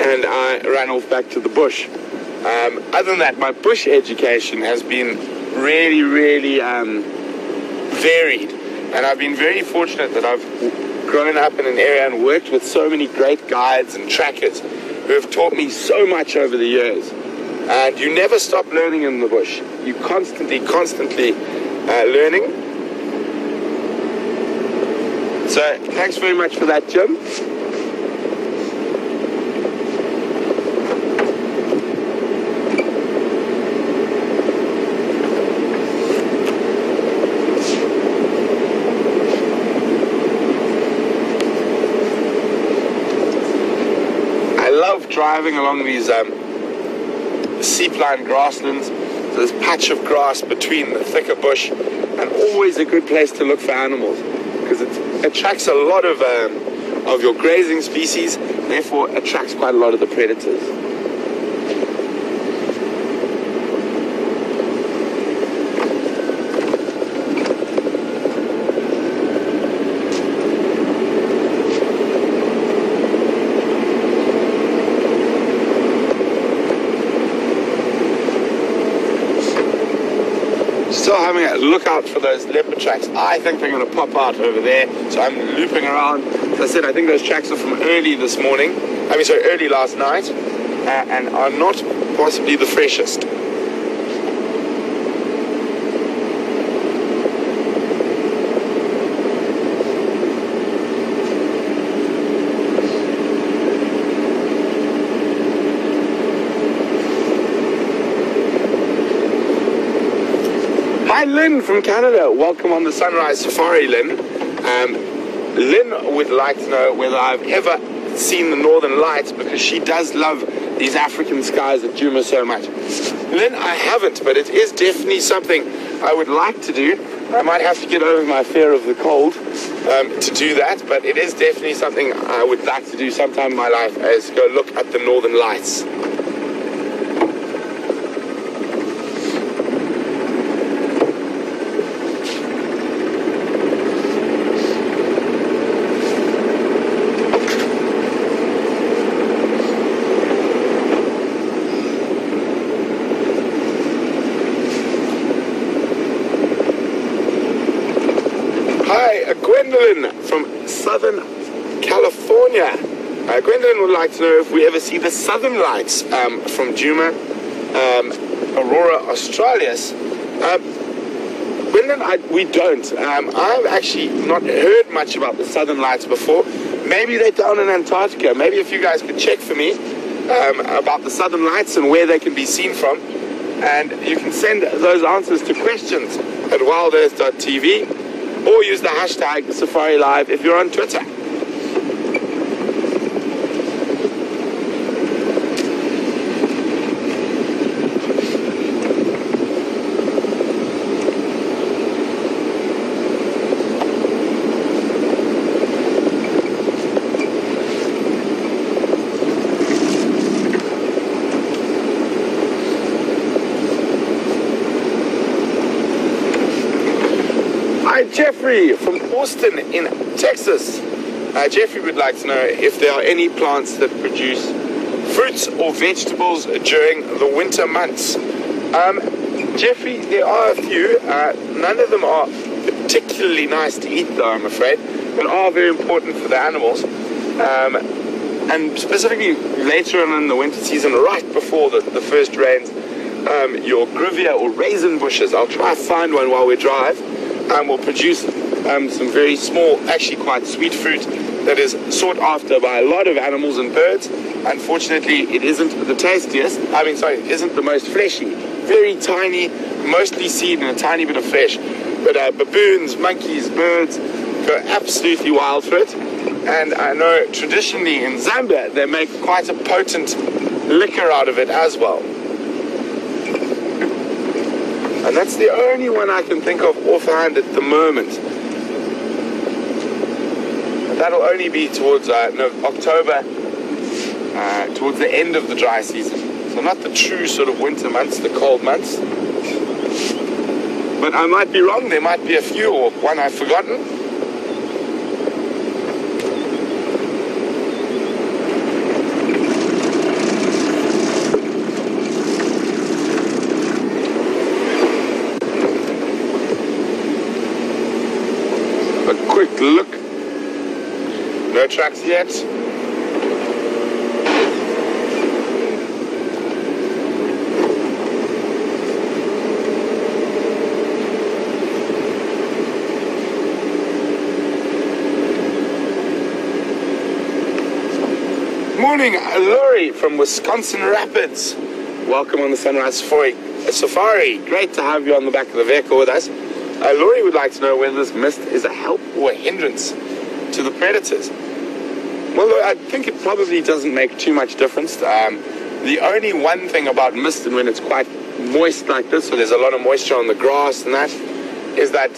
And I ran off back to the bush. Other than that, my bush education has been really, really varied. And I've been very fortunate that I've grown up in an area and worked with so many great guides and trackers who have taught me so much over the years. And you never stop learning in the bush. You constantly learning. So thanks very much for that, Jim. Driving along these seep-lined grasslands, so this patch of grass between the thicker bush, and always a good place to look for animals, because it attracts a lot of your grazing species, therefore attracts quite a lot of the predators. Still having a look out for those leopard tracks. I think they're going to pop out over there, so I'm looping around. As I said, I think those tracks are from early this morning, early last night, and are not possibly the freshest. Hi Lynn from Canada, welcome on the Sunrise Safari, Lynn. Lynn would like to know whether I've ever seen the Northern Lights, because she does love these African skies at Juma so much. Lynn, I haven't, but it is definitely something I would like to do. I might have to get over my fear of the cold to do that, but it is definitely something I would like to do sometime in my life, is go look at the Northern Lights. Gwendolyn from Southern California. Gwendolyn would like to know if we ever see the Southern Lights from Juma, Aurora Australis. Gwendolyn, we don't. I've actually not heard much about the Southern Lights before. Maybe they're down in Antarctica. Maybe if you guys could check for me about the Southern Lights and where they can be seen from. And you can send those answers to questions at wildearth.tv, or use the hashtag Safari Live if you're on Twitter. Jeffrey from Austin in Texas. Jeffrey would like to know if there are any plants that produce fruits or vegetables during the winter months. Jeffrey, there are a few. None of them are particularly nice to eat though, I'm afraid, but are very important for the animals. And specifically later on in the winter season, right before the first rains, your grivia or raisin bushes, I'll try to find one while we drive, will produce some very small, actually quite sweet fruit that is sought after by a lot of animals and birds. Unfortunately, it isn't the tastiest. It isn't the most fleshy. Very tiny, mostly seed and a tiny bit of flesh. But baboons, monkeys, birds go absolutely wild for it. And I know traditionally in Zambia, they make quite a potent liquor out of it as well. And that's the only one I can think of offhand at the moment. That'll only be towards October, towards the end of the dry season. So not the true sort of winter months, the cold months. But I might be wrong, there might be a few or one I've forgotten. Quick look. No tracks yet. Morning, Lori from Wisconsin Rapids. Welcome on the Sunrise Safari. Great to have you on the back of the vehicle with us. Laurie would like to know whether this mist is a help or a hindrance to the predators. Well, I think it probably doesn't make too much difference. The only one thing about mist, and when it's quite moist like this, so there's a lot of moisture on the grass and that, is that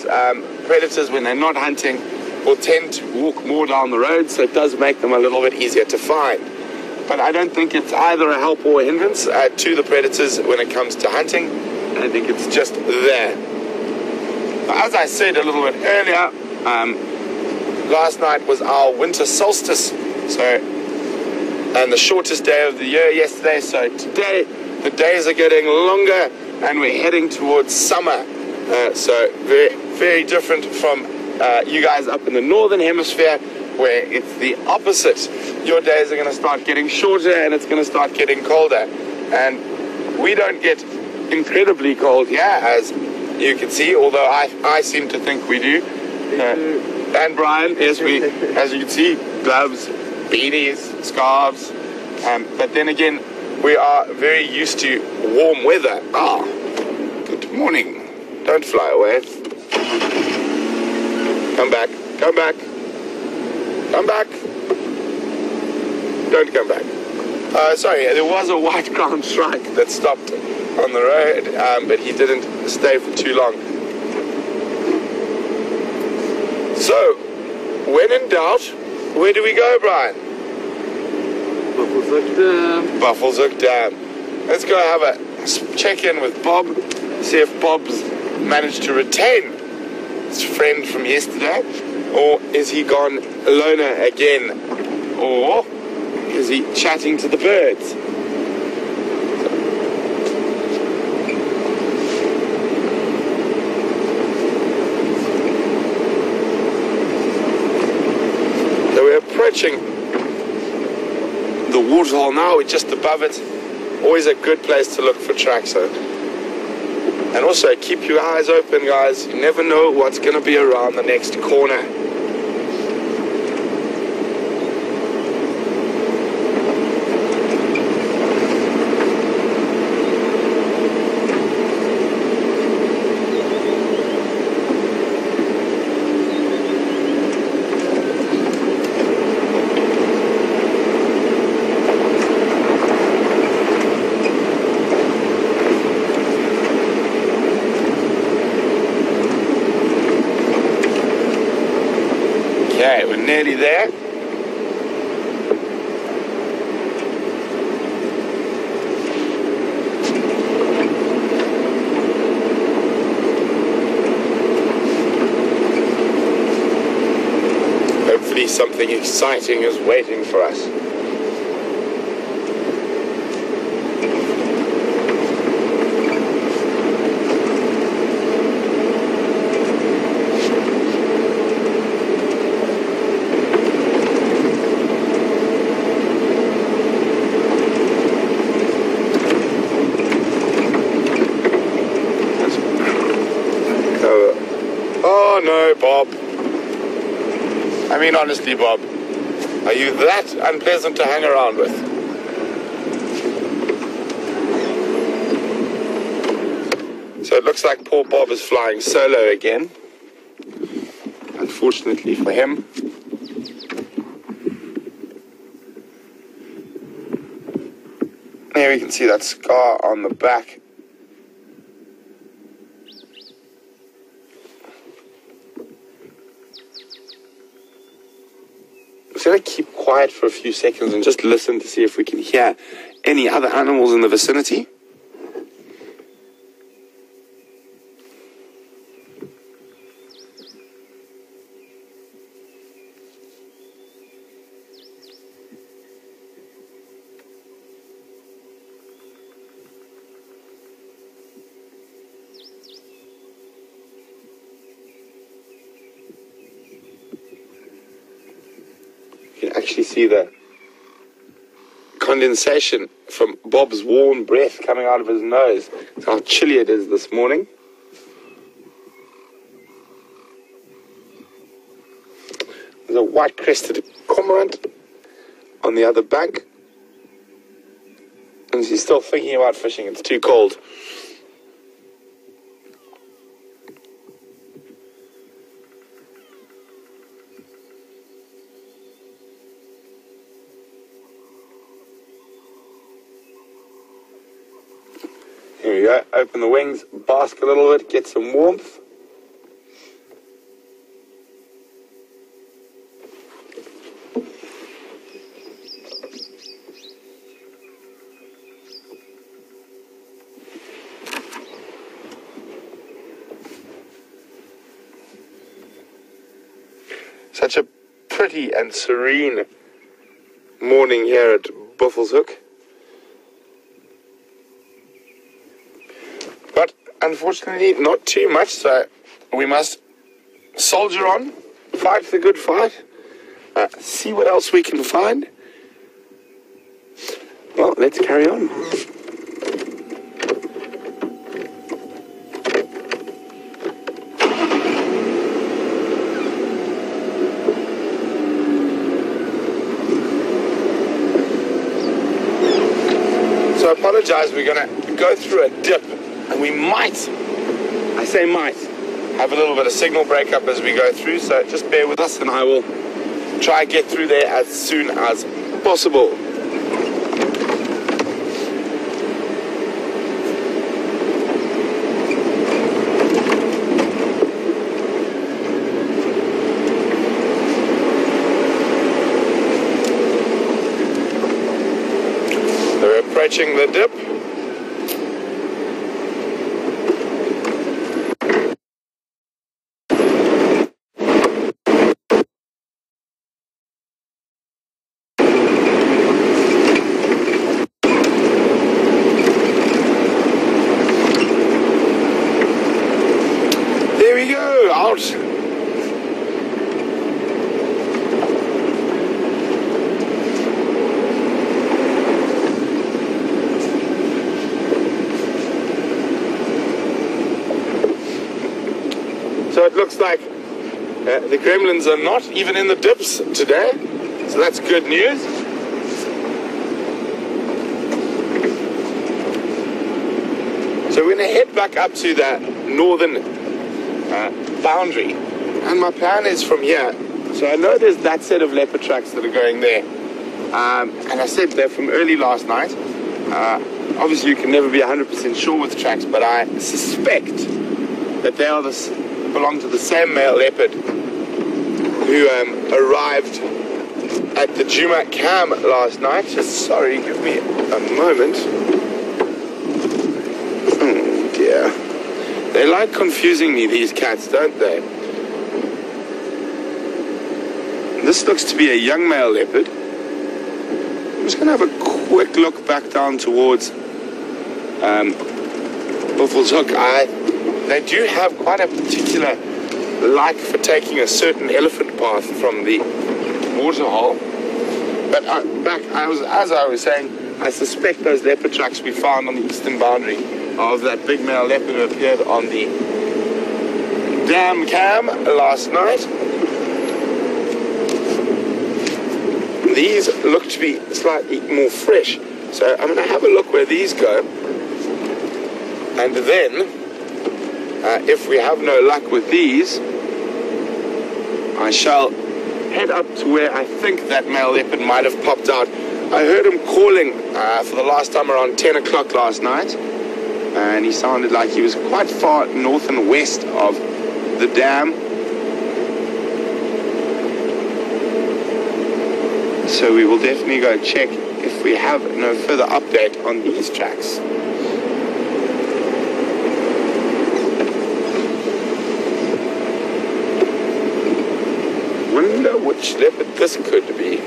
predators, when they're not hunting, will tend to walk more down the road, so it does make them a little bit easier to find. But I don't think it's either a help or a hindrance to the predators when it comes to hunting. I think it's just there. As I said a little bit earlier, last night was our winter solstice, and the shortest day of the year yesterday. So today the days are getting longer, and we're heading towards summer. So very, very different from you guys up in the northern hemisphere, where it's the opposite. Your days are going to start getting shorter, and it's going to start getting colder. And we don't get incredibly cold here, as you can see, although I seem to think we do. And Bryan, yes, we, as you can see, gloves, beanies, scarves. But then again, we are very used to warm weather. Good morning. Don't fly away. Come back. Come back. Come back. Don't come back. Sorry, there was a white crown shrike that stopped on the road, but he didn't stay for too long. So, when in doubt, where do we go, Bryan? Buffelshoek Dam. Buffelshoek Dam. Let's go have a check-in with Bob, see if Bob's managed to retain his friend from yesterday, or is he gone loner again, or is he chatting to the birds? Approaching the waterhole now, we're just above it. Always a good place to look for tracks. And also keep your eyes open, guys. You never know what's going to be around the next corner. Okay, we're nearly there. Hopefully something exciting is waiting for us. Oh no, Bob. I mean, honestly, Bob, are you that unpleasant to hang around with? So it looks like poor Bob is flying solo again. Unfortunately for him. There we can see that scar on the back. I'm going to keep quiet for a few seconds and just listen to see if we can hear any other animals in the vicinity. You can actually see the condensation from Bob's warm breath coming out of his nose. That's how chilly it is this morning. There's a white-crested cormorant on the other bank. And he's still thinking about fishing. It's too cold. Here we go, open the wings, bask a little bit, get some warmth. Such a pretty and serene morning here at Buffelshoek. But unfortunately, not too much, so we must soldier on, fight the good fight, see what else we can find. Well, let's carry on. So I apologize, we're going to go through a dip. And we might, I say might, have a little bit of signal breakup as we go through, so just bear with us and I will try and get through there as soon as possible. So we're approaching the dip. So it looks like the gremlins are not even in the dips today, so that's good news. So we're going to head back up to the northern boundary, and my plan is from here. So I know there's that set of leopard tracks that are going there, and I said they're from early last night. Obviously you can never be 100% sure with tracks, but I suspect that they are belong to the same male leopard who arrived at the Juma Cam last night. Sorry, give me a moment. Oh dear. They like confusing me, these cats, don't they? This looks to be a young male leopard. I'm just going to have a quick look back down towards Buffelshoek. They do have quite a particular like for taking a certain elephant path from the waterhole. But as I was saying, I suspect those leopard tracks we found on the eastern boundary of that big male leopard who appeared on the dam cam last night. These look to be slightly more fresh, so I'm going to have a look where these go, and then if we have no luck with these, I shall head up to where I think that male leopard might have popped out. I heard him calling for the last time around 10 o'clock last night, and he sounded like he was quite far north and west of the dam. So we will definitely go check if we have no further update on these tracks. Wonder which leopard this could be.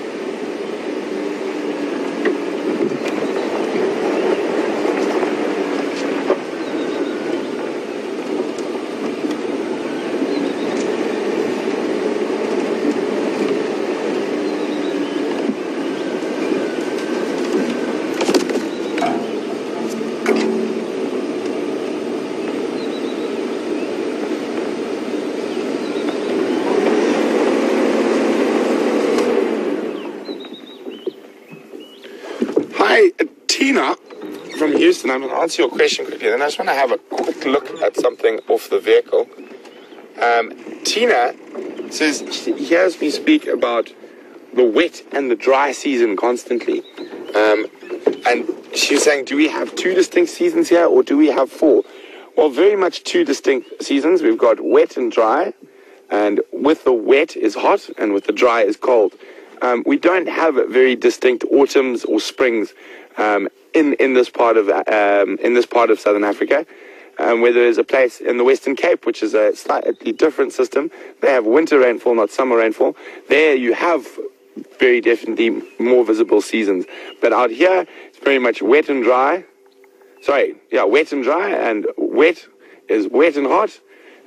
Hi, Tina from Houston. I'm going to answer your question quickly. Then I just want to have a quick look at something off the vehicle. Tina says she hears me speak about the wet and the dry season constantly. And she's saying, do we have two distinct seasons here or do we have four? Well, very much two distinct seasons. We've got wet and dry. And with the wet is hot and with the dry is cold. We don't have very distinct autumns or springs in this part of Southern Africa. Where there is a place in the Western Cape, which is a slightly different system. They have winter rainfall, not summer rainfall. There you have very definitely more visible seasons. But out here, it's very much wet and dry. Wet and dry, and wet is wet and hot,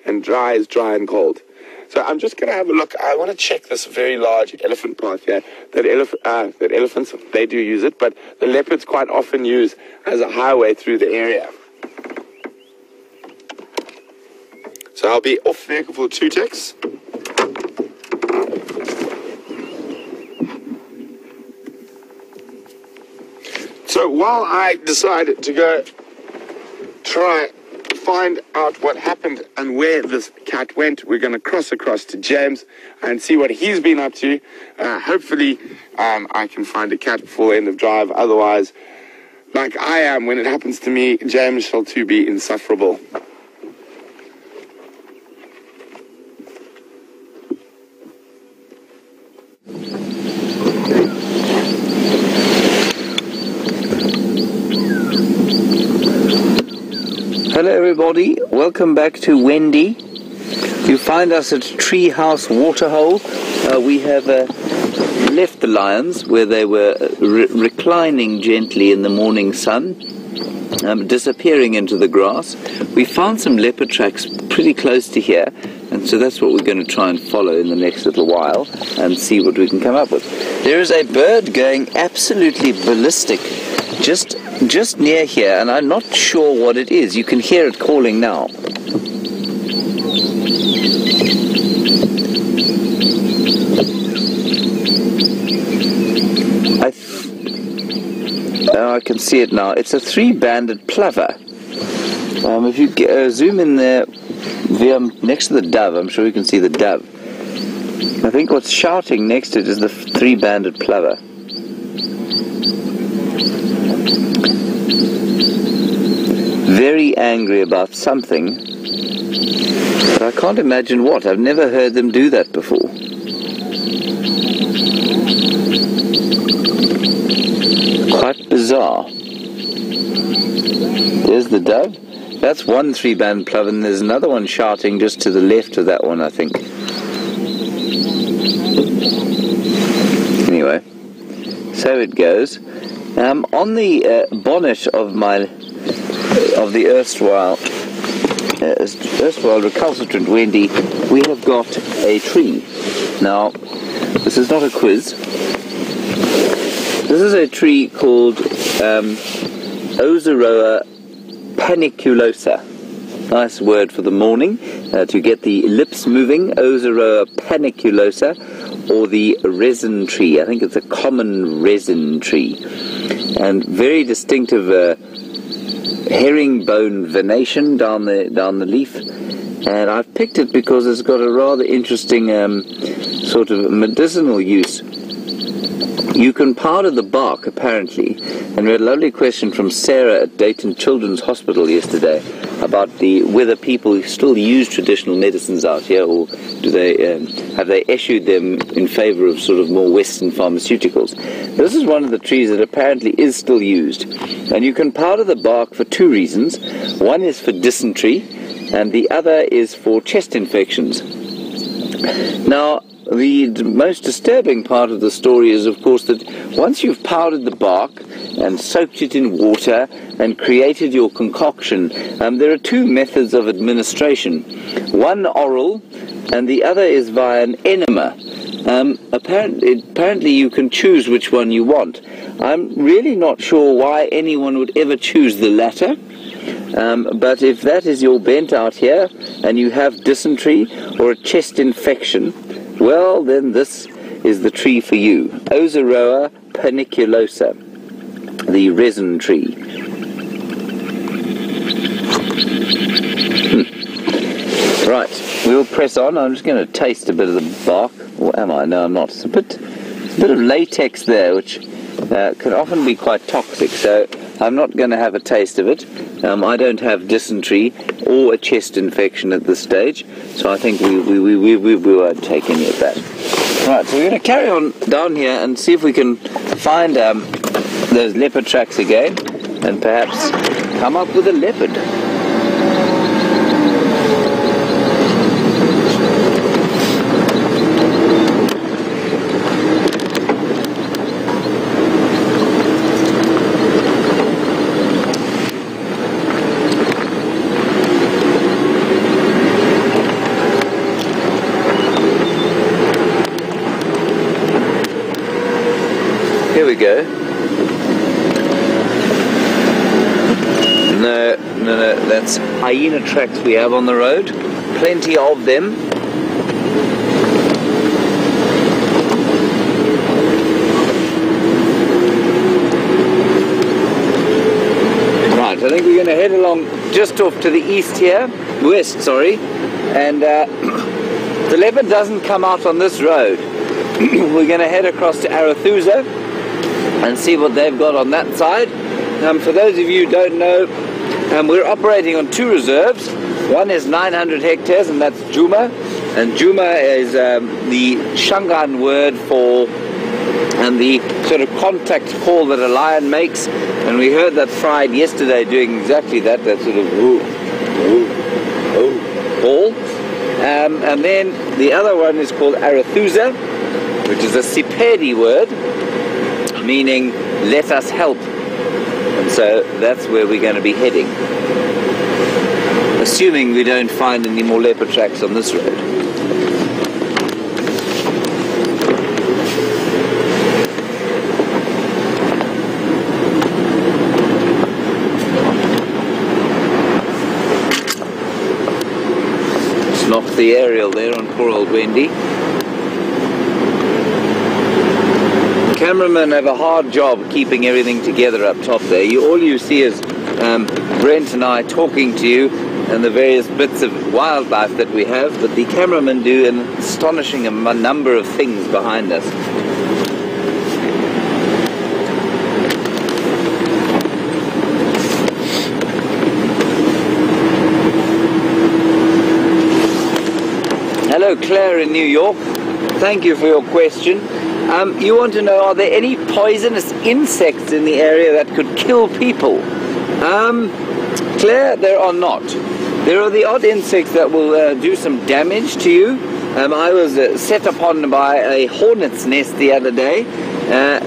and dry is dry and cold. So I'm just going to have a look. I want to check this very large elephant path here. That elephants, they do use it, but the leopards quite often use as a highway through the area. So I'll be off vehicle for 2 ticks. So while I decided to go try find out what happened and where this cat went, we're going to cross across to James and see what he's been up to. Hopefully I can find a cat before the end of drive. Otherwise, like I am when it happens to me, James shall too be insufferable. Hello everybody, welcome back to Wendy. You find us at Treehouse Waterhole. We have left the lions where they were reclining gently in the morning sun, disappearing into the grass. We found some leopard tracks pretty close to here, and so that's what we're going to try and follow in the next little while and see what we can come up with. There is a bird going absolutely ballistic just near here, and I'm not sure what it is. You can hear it calling now. I can see it now. It's a 3-banded plover. If you zoom in there, next to the dove, I'm sure you can see the dove. I think what's shouting next to it is the 3-banded plover. Very angry about something, but I can't imagine what. I've never heard them do that before. Quite bizarre. There's the dove. That's one three-band plover, and there's another one shouting just to the left of that one, I think. Anyway, so it goes. On the bonnet of the erstwhile recalcitrant Wendy, we have got a tree. Now, this is not a quiz. This is a tree called Ozeroa paniculosa. Nice word for the morning, to get the lips moving. Ozeroa paniculosa, or the resin tree. I think it's a common resin tree. And very distinctive herringbone venation down the leaf. And I've picked it because it's got a rather interesting sort of medicinal use. You can powder the bark, apparently, and we had a lovely question from Sarah at Dayton Children's Hospital yesterday about whether people still use traditional medicines out here, or do they have they issued them in favor of sort of more Western pharmaceuticals. This is one of the trees that apparently is still used, and you can powder the bark for two reasons. One is for dysentery, and the other is for chest infections. Now, the most disturbing part of the story is, of course, that once you've powdered the bark and soaked it in water and created your concoction, there are two methods of administration. One oral, and the other is via an enema. Apparently you can choose which one you want. I'm really not sure why anyone would ever choose the latter. But if that is your bent out here, and you have dysentery or a chest infection, well, then this is the tree for you. Ozeroa paniculosa, the resin tree. Right, we'll press on. I'm just going to taste a bit of the bark. Or am I? No, I'm not. It's a bit of latex there, which can often be quite toxic, so I'm not going to have a taste of it. I don't have dysentery or a chest infection at this stage, so I think we won't take any of that. Right, so we're going to carry on down here and see if we can find those leopard tracks again, and perhaps come up with a leopard. Here we go. No, that's hyena tracks we have on the road. Plenty of them. Right, I think we're going to head along just off to the east here, west, sorry, and the leopard doesn't come out on this road. We're going to head across to Arathusa and see what they've got on that side. For those of you who don't know, we're operating on two reserves. One is 900 hectares, and that's Juma. And Juma is the Shangaan word for the sort of contact call that a lion makes. And we heard that fried yesterday doing exactly that sort of woo, woo, woo call. And then the other one is called Arathusa, which is a Sepedi word, meaning let us help. And so that's where we're going to be heading, assuming we don't find any more leopard tracks on this road. Just knocked the aerial there on poor old Wendy. Cameramen have a hard job keeping everything together up top there. All you see is Brent and I talking to you and the various bits of wildlife that we have, but the cameramen do an astonishing number of things behind us. hello Claire in New York. Thank you for your question. You want to know, are there any poisonous insects in the area that could kill people? Claire, there are not. There are the odd insects that will do some damage to you. I was set upon by a hornet's nest the other day,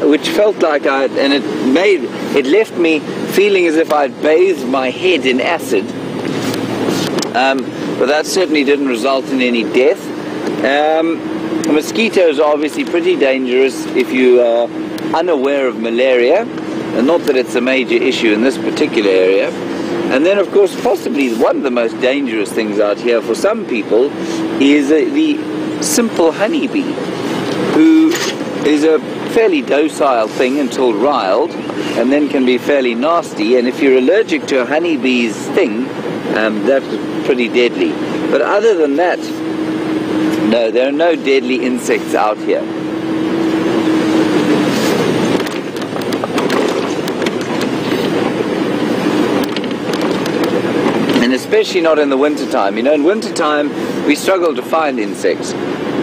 which felt like it left me feeling as if I'd bathed my head in acid. But that certainly didn't result in any death. Mosquitoes are obviously pretty dangerous if you are unaware of malaria, and not that it's a major issue in this particular area. And then, of course, possibly one of the most dangerous things out here for some people is the simple honeybee, who is a fairly docile thing until riled, and then can be fairly nasty. And if you're allergic to a honeybee's sting, that's pretty deadly. But other than that, no, there are no deadly insects out here. And especially not in the wintertime. You know, in wintertime we struggle to find insects.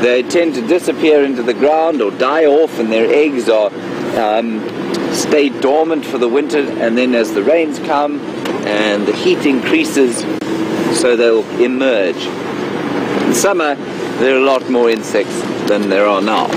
They tend to disappear into the ground or die off, and their eggs are stay dormant for the winter, and then as the rains come and the heat increases, so they'll emerge. In summer there are a lot more insects than there are now.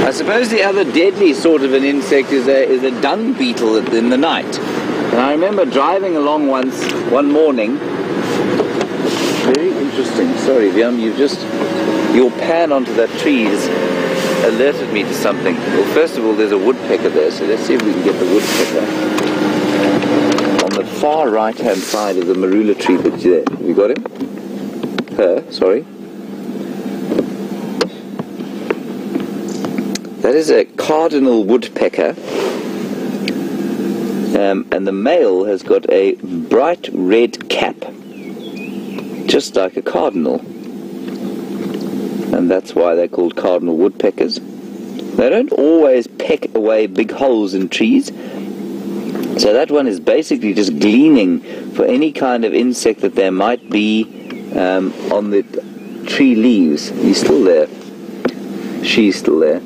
I suppose the other deadly sort of an insect is a dung beetle in the night. And I remember driving along one morning. Very interesting. Sorry, Wium, your pan onto that tree has alerted me to something. Well, first of all, there's a woodpecker there, so let's see if we can get the woodpecker. On the far right-hand side of the marula tree that's there. Have you got him? Her, sorry. That is a cardinal woodpecker, and the male has got a bright red cap, just like a cardinal, and that's why they're called cardinal woodpeckers. They don't always peck away big holes in trees, so that one is basically just gleaning for any kind of insect that there might be on the tree leaves. He's still there. She's still there.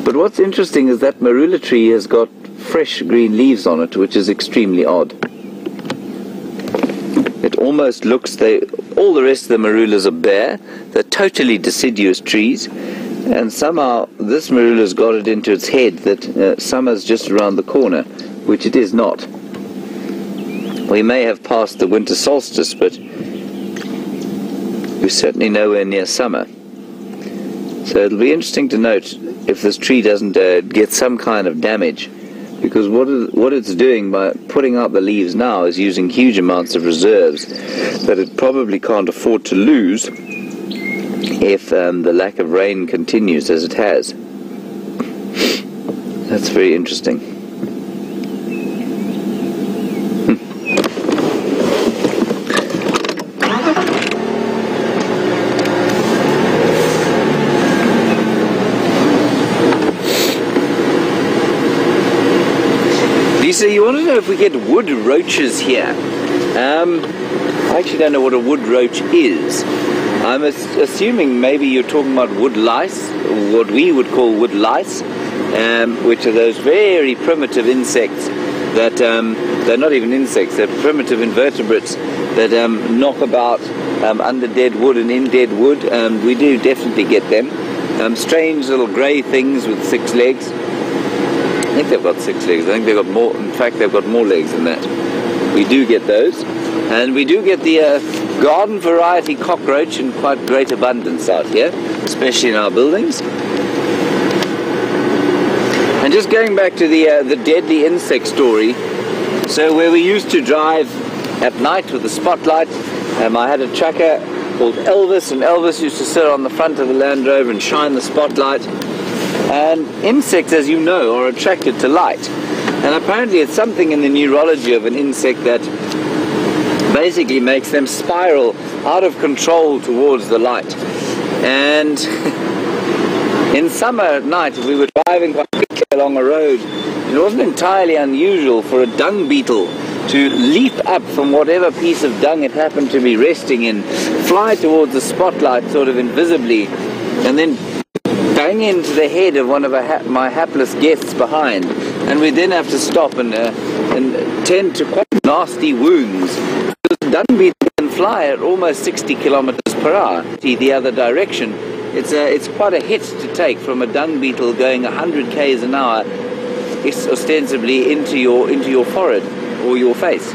But what's interesting is that marula tree has got fresh green leaves on it, which is extremely odd. It almost looks, all the rest of the marulas are bare. They're totally deciduous trees, and somehow this marula's got it into its head that summer's just around the corner, which it is not. We may have passed the winter solstice, but we're certainly nowhere near summer. So it'll be interesting to note if this tree doesn't get some kind of damage, because what it's doing by putting out the leaves now is using huge amounts of reserves that it probably can't afford to lose if the lack of rain continues as it has. That's very interesting. So you want to know if we get wood roaches here? I actually don't know what a wood roach is. I'm assuming maybe you're talking about wood lice, or what we would call wood lice, which are those very primitive insects that, they're not even insects, they're primitive invertebrates that knock about under dead wood and in dead wood. We do definitely get them. Strange little grey things with 6 legs. I think they've got 6 legs. I think they've got more. In fact, they've got more legs than that. We do get those, and we do get the garden variety cockroach in quite great abundance out here, especially in our buildings. And just going back to the deadly insect story. So where we used to drive at night with the spotlight, I had a tracker called Elvis, and Elvis used to sit on the front of the Land Rover and shine the spotlight. And insects, as you know, are attracted to light. And apparently it's something in the neurology of an insect that basically makes them spiral out of control towards the light. And in summer at night, if we were driving quite quickly along a road it wasn't entirely unusual for a dung beetle to leap up from whatever piece of dung it happened to be resting in, fly towards the spotlight sort of invisibly, and then bang into the head of one of my hapless guests behind. And we then have to stop and tend to quite nasty wounds. The dung beetle can fly at almost 60 kilometers per hour the other direction. It's quite a hit to take from a dung beetle going 100 k's an hour, ostensibly into your forehead or your face.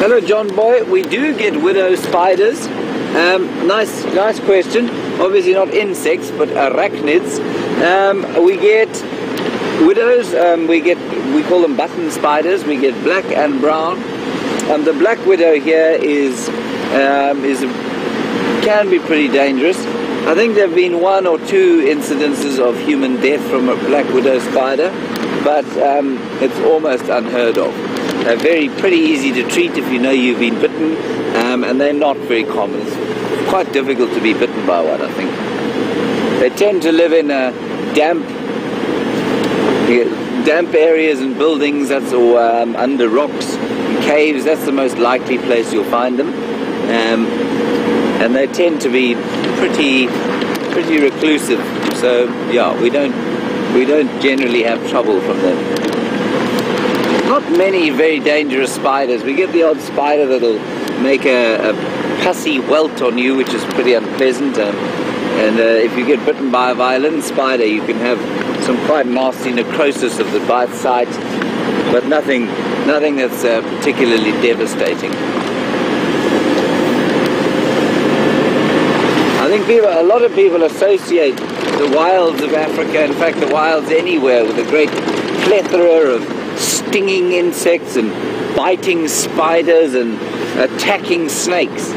Hello, John Boy. We do get widow spiders. Nice question. Obviously not insects, but arachnids. We get widows. We call them button spiders. We get black and brown. The black widow here can be pretty dangerous. I think there have been 1 or 2 incidences of human death from a black widow spider, but it's almost unheard of. They're pretty easy to treat if you know you've been bitten, and they're not very common. It's quite difficult to be bitten by one, I think. They tend to live in damp areas and buildings, or under rocks and caves. That's the most likely place you'll find them. And they tend to be pretty reclusive. So yeah, we don't generally have trouble from them. Not many very dangerous spiders. We get the odd spider that'll make a pussy welt on you, which is pretty unpleasant. And if you get bitten by a violin spider, you can have some quite nasty necrosis of the bite site, but nothing that's particularly devastating. I think a lot of people associate the wilds of Africa, in fact the wilds anywhere, with a great plethora of stinging insects and biting spiders and attacking snakes.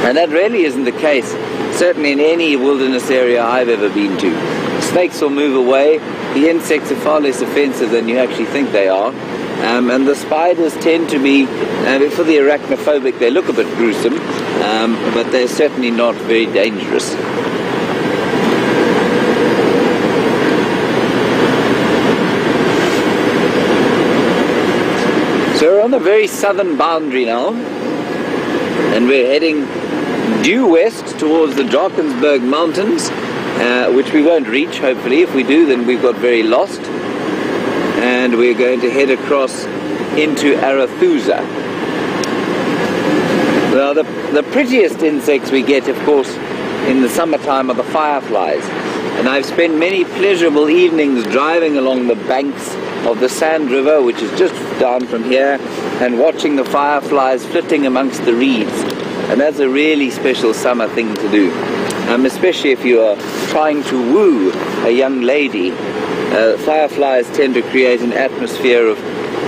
And that really isn't the case, certainly in any wilderness area I've ever been to. Snakes will move away. The insects are far less offensive than you actually think they are. And the spiders tend to be, for the arachnophobic, they look a bit gruesome, but they're certainly not very dangerous. So we're on the very southern boundary now, and we're heading due west towards the Drakensberg Mountains, which we won't reach, hopefully. If we do, then we've got very lost. And we're going to head across into Arathusa. Now, the prettiest insects we get, of course, in the summertime are the fireflies. And I've spent many pleasurable evenings driving along the banks of the Sand River, which is just down from here, and watching the fireflies flitting amongst the reeds. And that's a really special summer thing to do, especially if you are trying to woo a young lady. Fireflies tend to create an atmosphere of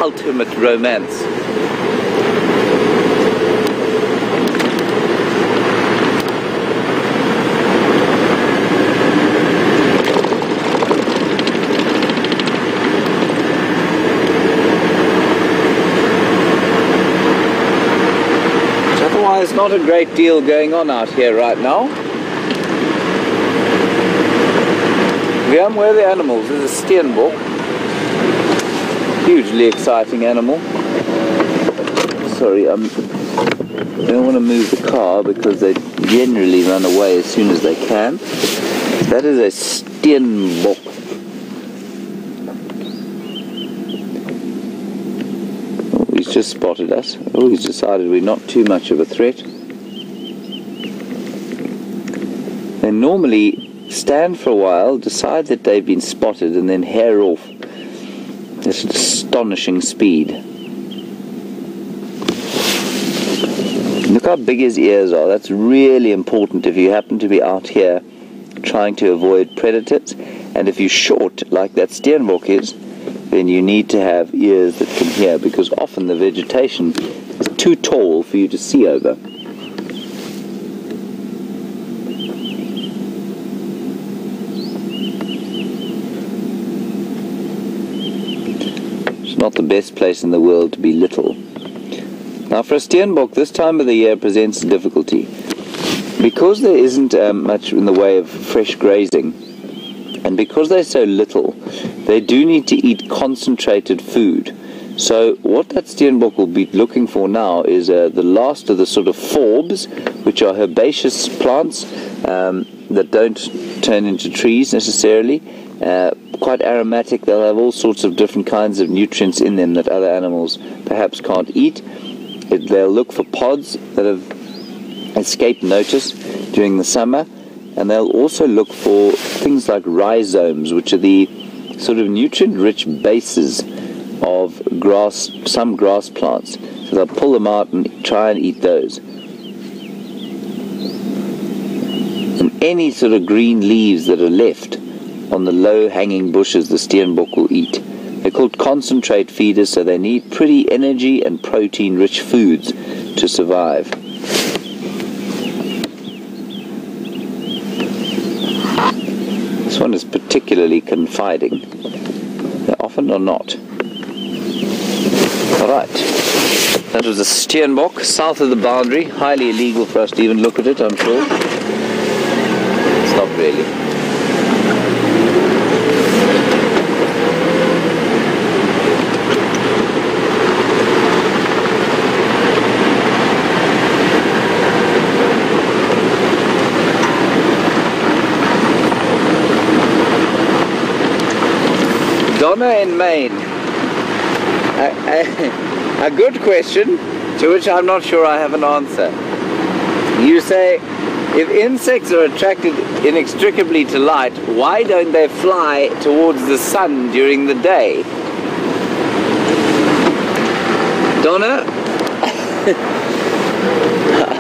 ultimate romance. There's not a great deal going on out here right now. Wium, where are the animals? There's a steenbok. Hugely exciting animal. Sorry, I don't want to move the car because they generally run away as soon as they can. That is a steenbok. He's just spotted us. Oh, he's decided we're not too much of a threat. They normally stand for a while, decide that they've been spotted, and then hare off. It's an astonishing speed. Look how big his ears are. That's really important if you happen to be out here trying to avoid predators. And if you're short, like that steenbok is, then you need to have ears that can hear, because often the vegetation is too tall for you to see over. It's not the best place in the world to be little. Now for a steenbok, this time of the year presents a difficulty. Because there isn't much in the way of fresh grazing, and because they're so little, they do need to eat concentrated food. So what that steenbok will be looking for now is the last of the sort of forbs, which are herbaceous plants that don't turn into trees necessarily. Quite aromatic. They'll have all sorts of different kinds of nutrients in them that other animals perhaps can't eat. They'll look for pods that have escaped notice during the summer, and they'll also look for things like rhizomes, which are the sort of nutrient-rich bases of grass, some grass plants. So they'll pull them out and try and eat those. And any sort of green leaves that are left on the low-hanging bushes, the steenbok will eat. They're called concentrate feeders, so they need pretty energy and protein-rich foods to survive. This one is particularly confiding. They often are not. Alright. That was a steenbok south of the boundary. Highly illegal for us to even look at it, I'm sure. It's not really. Donna in Maine. A good question to which I'm not sure I have an answer. You say, if insects are attracted inextricably to light, why don't they fly towards the sun during the day? Donna?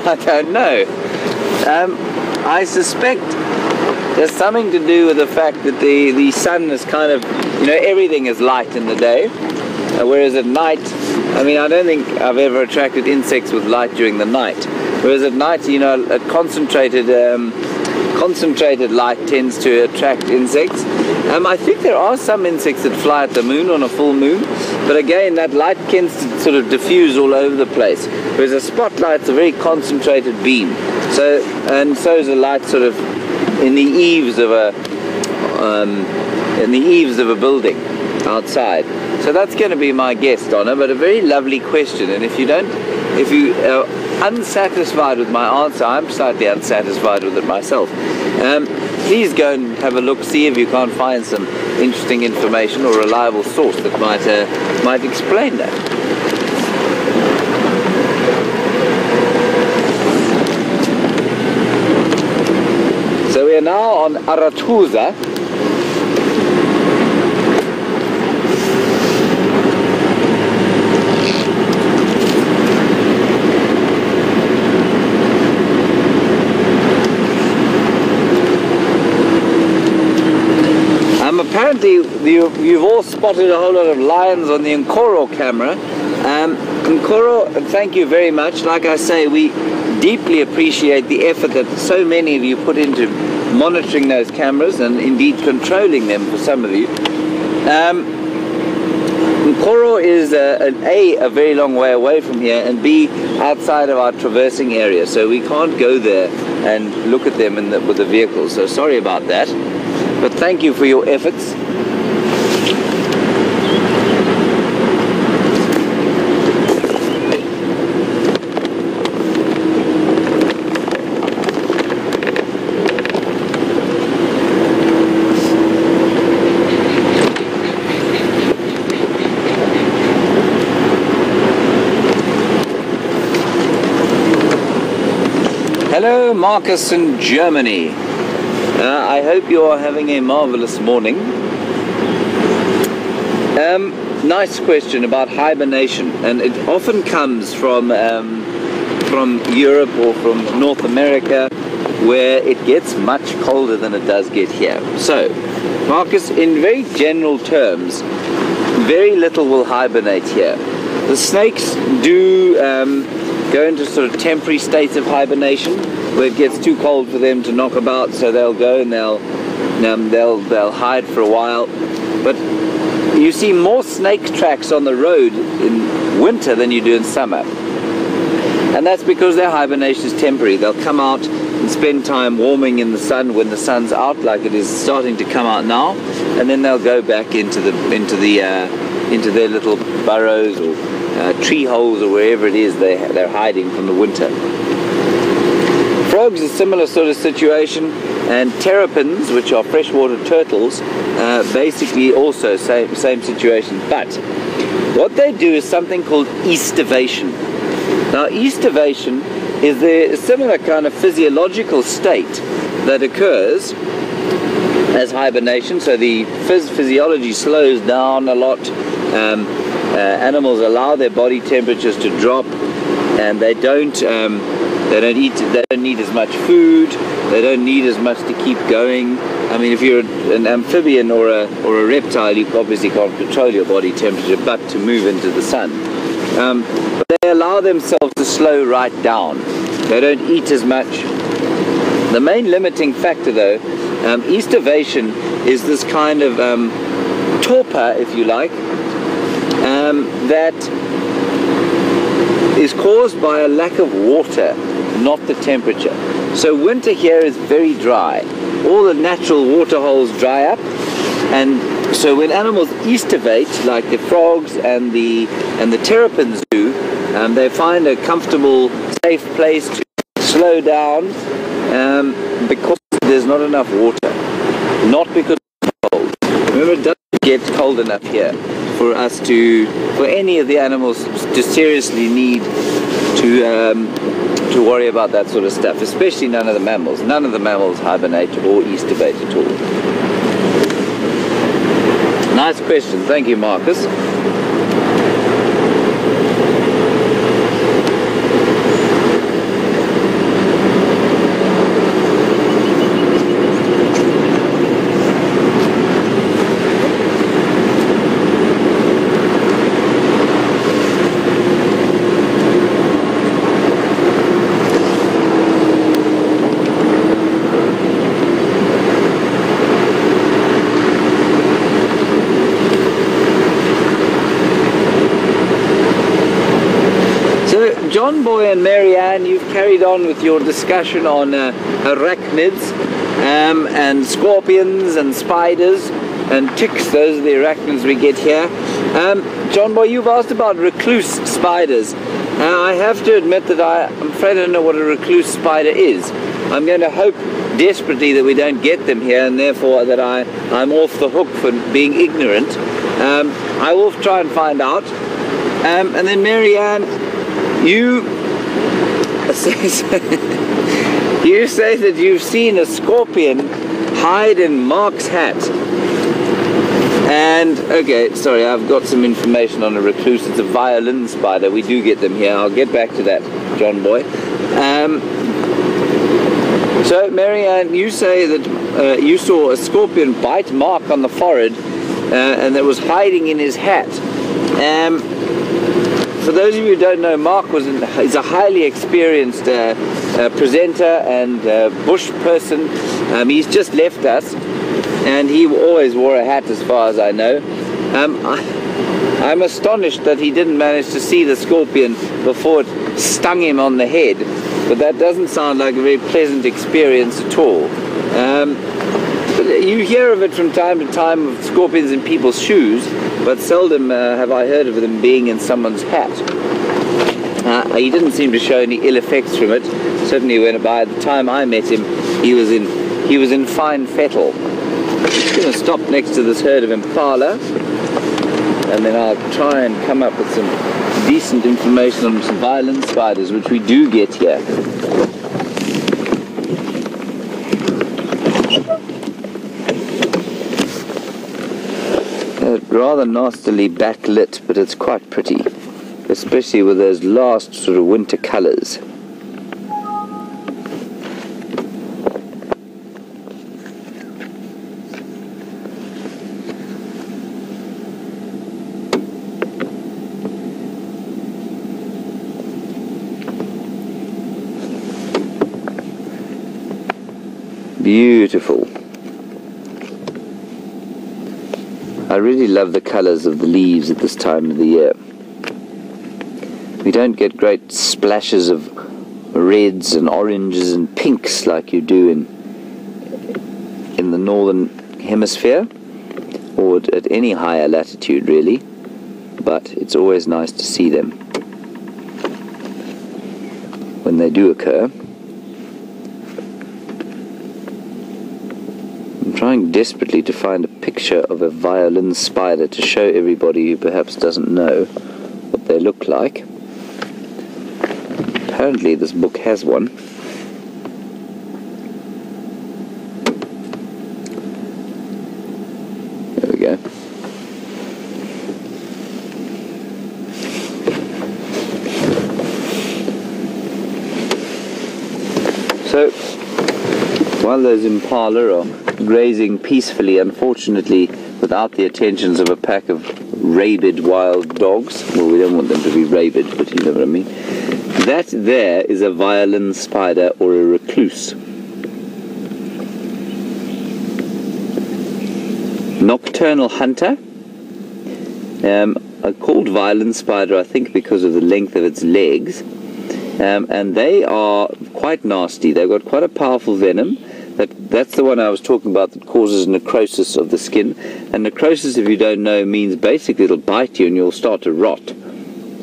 I don't know. I suspect there's something to do with the fact that the sun is kind of, you know, everything is light in the day, whereas at night, I mean, I don't think I've ever attracted insects with light during the night. Whereas at night, you know, a concentrated light tends to attract insects. I think there are some insects that fly at the moon on a full moon, but again, that light tends to sort of diffuse all over the place. Whereas a spotlight's a very concentrated beam. So is a light sort of in the eaves of a building outside. So that's going to be my guess, Donna, but a very lovely question. And if you are unsatisfied with my answer, I'm slightly unsatisfied with it myself. Please go and have a look, see if you can't find some interesting information or reliable source that might explain that. So we are now on Arathusa. Apparently you've all spotted a whole lot of lions on the Nkoro camera. Nkoro, thank you very much. Like I say, we deeply appreciate the effort that so many of you put into monitoring those cameras and indeed controlling them for some of you. Nkoro is a very long way away from here, and B, outside of our traversing area, so we can't go there and look at them with the vehicles, so sorry about that. But thank you for your efforts. Hello, Marcus in Germany. I hope you are having a marvelous morning. Nice question about hibernation, and it often comes from Europe or from North America, where it gets much colder than it does get here. So, Marcus, in very general terms, very little will hibernate here. The snakes do go into sort of temporary states of hibernation, where it gets too cold for them to knock about, so they'll go and they'll hide for a while. But you see more snake tracks on the road in winter than you do in summer. And that's because their hibernation is temporary. They'll come out and spend time warming in the sun when the sun's out, like it is starting to come out now, and then they'll go back into their little burrows or tree holes or wherever it is they're hiding from the winter. Frogs, a similar sort of situation, and terrapins, which are freshwater turtles, basically also same situation. But what they do is something called estivation. Now, estivation is a similar kind of physiological state that occurs as hibernation. So the physiology slows down a lot. Animals allow their body temperatures to drop, and they don't need as much food. They don't need as much to keep going. I mean, if you're an amphibian or a reptile, you obviously can't control your body temperature but to move into the sun. But they allow themselves to slow right down. They don't eat as much. The main limiting factor, though, estivation is this kind of torpor, if you like, that is caused by a lack of water, not the temperature. So winter here is very dry. All the natural water holes dry up, and so when animals estivate, like the frogs and the terrapins do, they find a comfortable, safe place to slow down because there's not enough water, not because it's cold. Remember, it doesn't get cold enough here for any of the animals to seriously need to worry about that sort of stuff, especially none of the mammals. None of the mammals hibernate or estivate at all. Nice question. Thank you, Marcus. John Boy and Marianne, you've carried on with your discussion on arachnids and scorpions and spiders and ticks. Those are the arachnids we get here. John Boy, you've asked about recluse spiders. I have to admit that I'm afraid I don't know what a recluse spider is. I'm going to hope desperately that we don't get them here, and therefore that I'm off the hook for being ignorant. I will try and find out. And then Marianne, you say that you've seen a scorpion hide in Mark's hat. And, okay, sorry, I've got some information on a recluse. It's a violin spider. We do get them here. I'll get back to that, John Boy. So, Marianne, you say that you saw a scorpion bite Mark on the forehead and that was hiding in his hat. For those of you who don't know, Mark is a highly experienced presenter and bush person. He's just left us, and he always wore a hat as far as I know. I'm astonished that he didn't manage to see the scorpion before it stung him on the head, but that doesn't sound like a very pleasant experience at all. You hear of it from time to time, of scorpions in people's shoes, but seldom have I heard of them being in someone's hat. He didn't seem to show any ill effects from it. Certainly when by the time I met him, he was in fine fettle. I'm just going to stop next to this herd of impala, and then I'll try and come up with some decent information on some violin spiders, which we do get here. Rather nastily backlit, but it's quite pretty, especially with those last sort of winter colours. Beautiful. I really love the colours of the leaves at this time of the year. We don't get great splashes of reds and oranges and pinks like you do in the northern hemisphere, or at any higher latitude really, but it's always nice to see them when they do occur. I'm trying desperately to find a picture of a violin spider to show everybody who perhaps doesn't know what they look like. Apparently this book has one. There we go. So, while those impala are grazing peacefully, unfortunately without the attentions of a pack of rabid wild dogs, well, we don't want them to be rabid, but you know what I mean. That there is a violin spider or a recluse. Nocturnal hunter. Called violin spider, I think, because of the length of its legs. And they are quite nasty. They've got quite a powerful venom. That's the one I was talking about that causes necrosis of the skin. And necrosis, if you don't know, means basically it'll bite you and you'll start to rot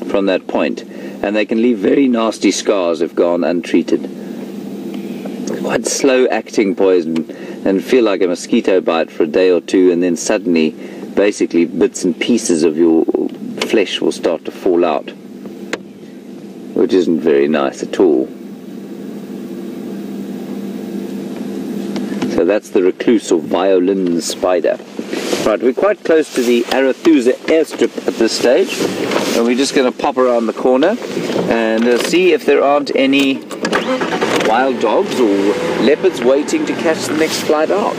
from that point. And they can leave very nasty scars if gone untreated. Quite slow-acting poison, and feel like a mosquito bite for a day or two, and then suddenly, basically, bits and pieces of your flesh will start to fall out, which isn't very nice at all. So that's the recluse or violin spider. Right, we're quite close to the Arathusa airstrip at this stage, and we're just going to pop around the corner and see if there aren't any wild dogs or leopards waiting to catch the next flight out.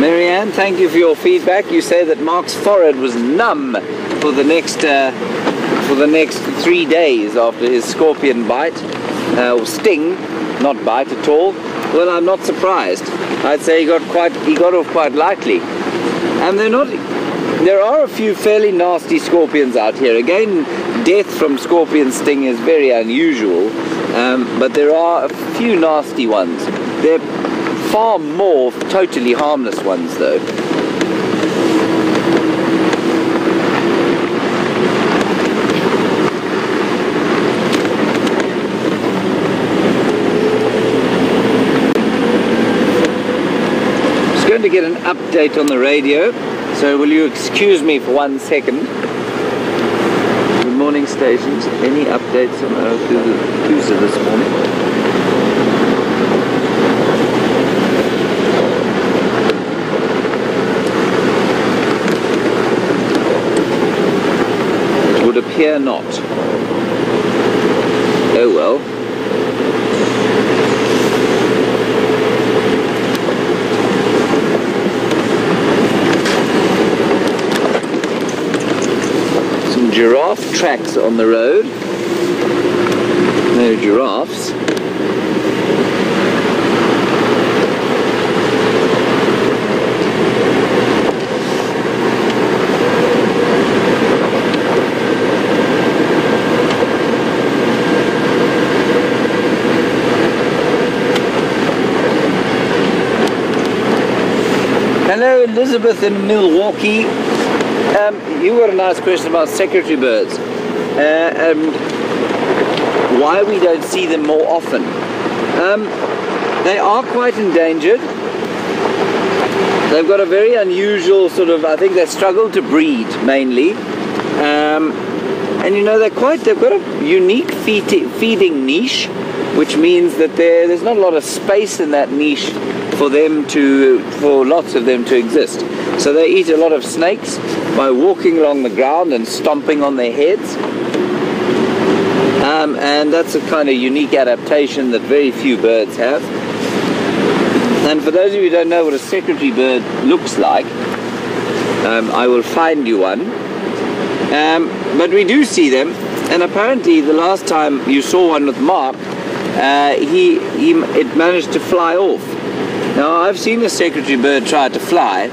Marianne, thank you for your feedback. You say that Mark's forehead was numb for the next 3 days after his scorpion bite, or sting, not bite at all. Well, I'm not surprised. I'd say he got off quite lightly. And there are a few fairly nasty scorpions out here. Again, death from scorpion sting is very unusual, but there are a few nasty ones. There are far more totally harmless ones though. To get an update on the radio, so will you excuse me for 1 second? Good morning, stations. Any updates on Arathusa this morning? It would appear not. Oh well. Giraffe tracks on the road. No giraffes. Hello, Elizabeth in Milwaukee. You got a nice question about secretary birds and why we don't see them more often. They are quite endangered. They've got a very unusual sort of, I think they struggle to breed mainly. And you know, they've got a unique feeding niche, which means that there's not a lot of space in that niche for lots of them to exist. So they eat a lot of snakes by walking along the ground and stomping on their heads. And that's a kind of unique adaptation that very few birds have. And for those of you who don't know what a secretary bird looks like, I will find you one. But we do see them. And apparently the last time you saw one with Mark, it managed to fly off. Now I've seen a secretary bird try to fly,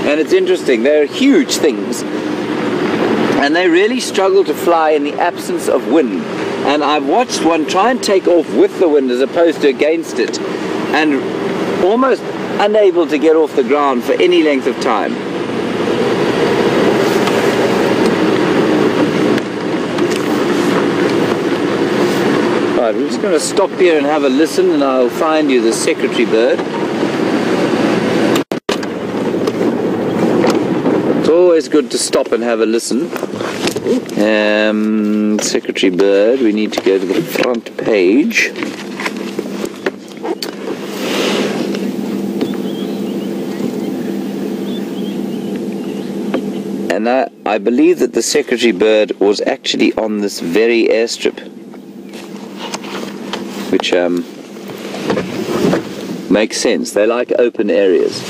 and it's interesting. They're huge things, and they really struggle to fly in the absence of wind. And I've watched one try and take off with the wind as opposed to against it, and almost unable to get off the ground for any length of time. Right, we're just going to stop here and have a listen, and I'll find you the secretary bird. It's always good to stop and have a listen. Secretary bird, we need to go to the front page. And I believe that the secretary bird was actually on this very airstrip, which makes sense. They like open areas.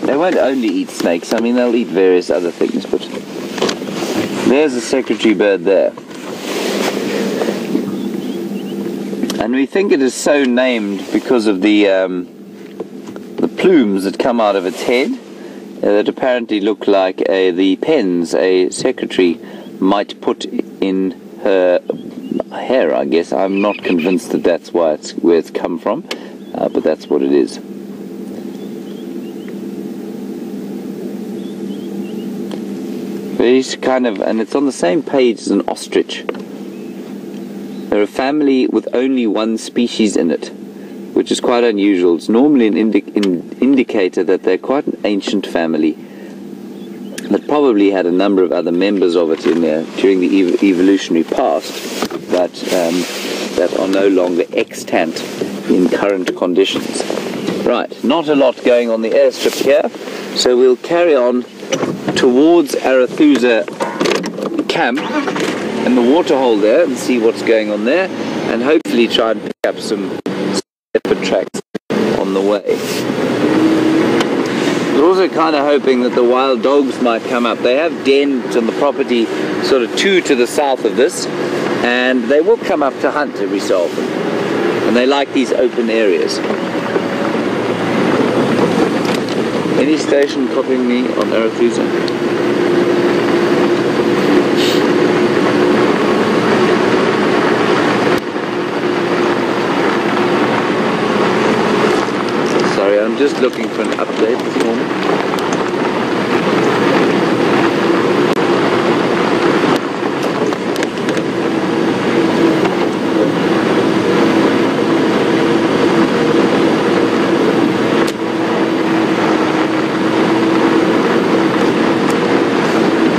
They won't only eat snakes, I mean they'll eat various other things, but there's a secretary bird there. And we think it is so named because of the plumes that come out of its head that apparently look like the pens a secretary might put in her hair, I guess. I'm not convinced that that's where it's come from, but that's what it is. These kind of, and it's on the same page as an ostrich. They're a family with only one species in it, which is quite unusual. It's normally an indicator that they're quite an ancient family that probably had a number of other members of it in there during the evolutionary past, but that are no longer extant in current conditions. Right, not a lot going on the airstrip here, so we'll carry on towards Arathusa camp and the waterhole there and see what's going on there, and hopefully try and pick up some leopard tracks on the way. We're also kind of hoping that the wild dogs might come up. They have dens on the property sort of to the south of this, and they will come up to hunt every so often, and they like these open areas. Any station copying me on Arathusa? Sorry, I'm just looking for an update this morning.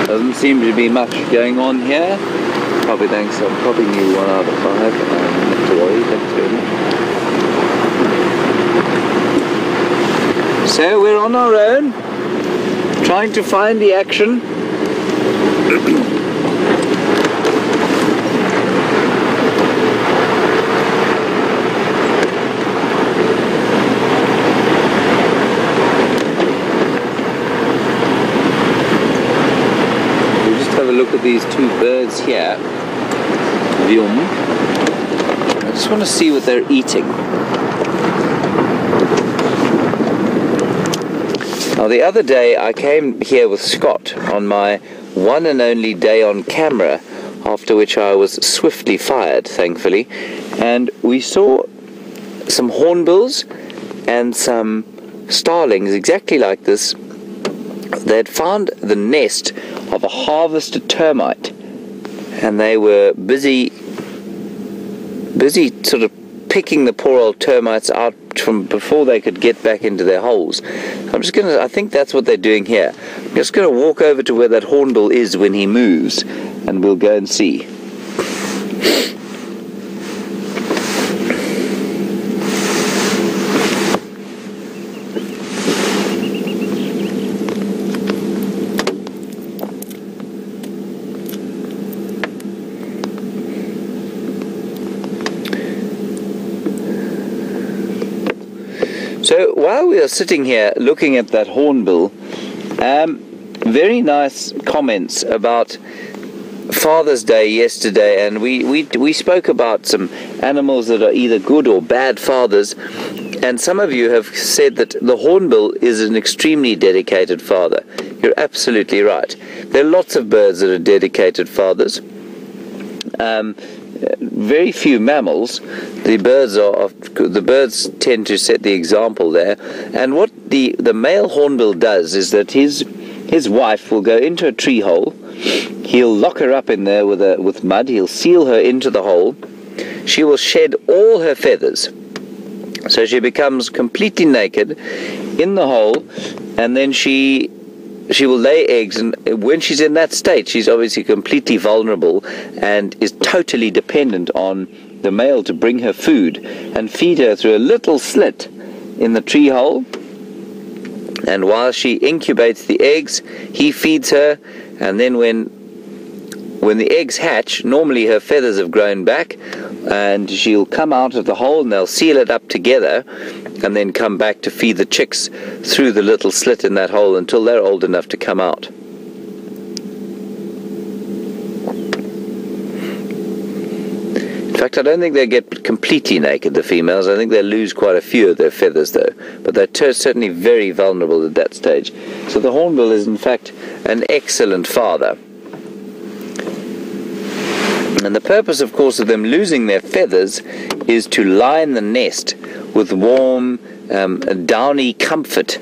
Doesn't seem to be much going on here. Probably thanks, I'm copying you 1 out of 5. Not to worry, thanks very much. So we're on our own, trying to find the action. We'll just have a look at these two birds here. Wium. I just want to see what they're eating. Now the other day I came here with Scott on my one and only day on camera, after which I was swiftly fired, thankfully, and we saw some hornbills and some starlings exactly like this. They had found the nest of a harvested termite, and they were busy sort of picking the poor old termites out from before they could get back into their holes. I think that's what they're doing here. I'm just going to walk over to where that hornbill is when he moves, and we'll go and see. So while we are sitting here looking at that hornbill, very nice comments about Father's Day yesterday, and we spoke about some animals that are either good or bad fathers, and some of you have said that the hornbill is an extremely dedicated father. You're absolutely right. There are lots of birds that are dedicated fathers. Very few mammals. The birds tend to set the example there. And what the male hornbill does is that his wife will go into a tree hole. He'll lock her up in there with mud. He'll seal her into the hole. She will shed all her feathers, so she becomes completely naked in the hole, and then she will lay eggs, and when she's in that state, she's obviously completely vulnerable and is totally dependent on the male to bring her food and feed her through a little slit in the tree hole. And while she incubates the eggs, he feeds her, and then when the eggs hatch, normally her feathers have grown back, and she'll come out of the hole and they'll seal it up together and then come back to feed the chicks through the little slit in that hole until they're old enough to come out. In fact, I don't think they get completely naked, the females. I think they lose quite a few of their feathers, though. But they're certainly very vulnerable at that stage. So the hornbill is, in fact, an excellent father. And the purpose, of course, of them losing their feathers is to line the nest with warm, downy comfort,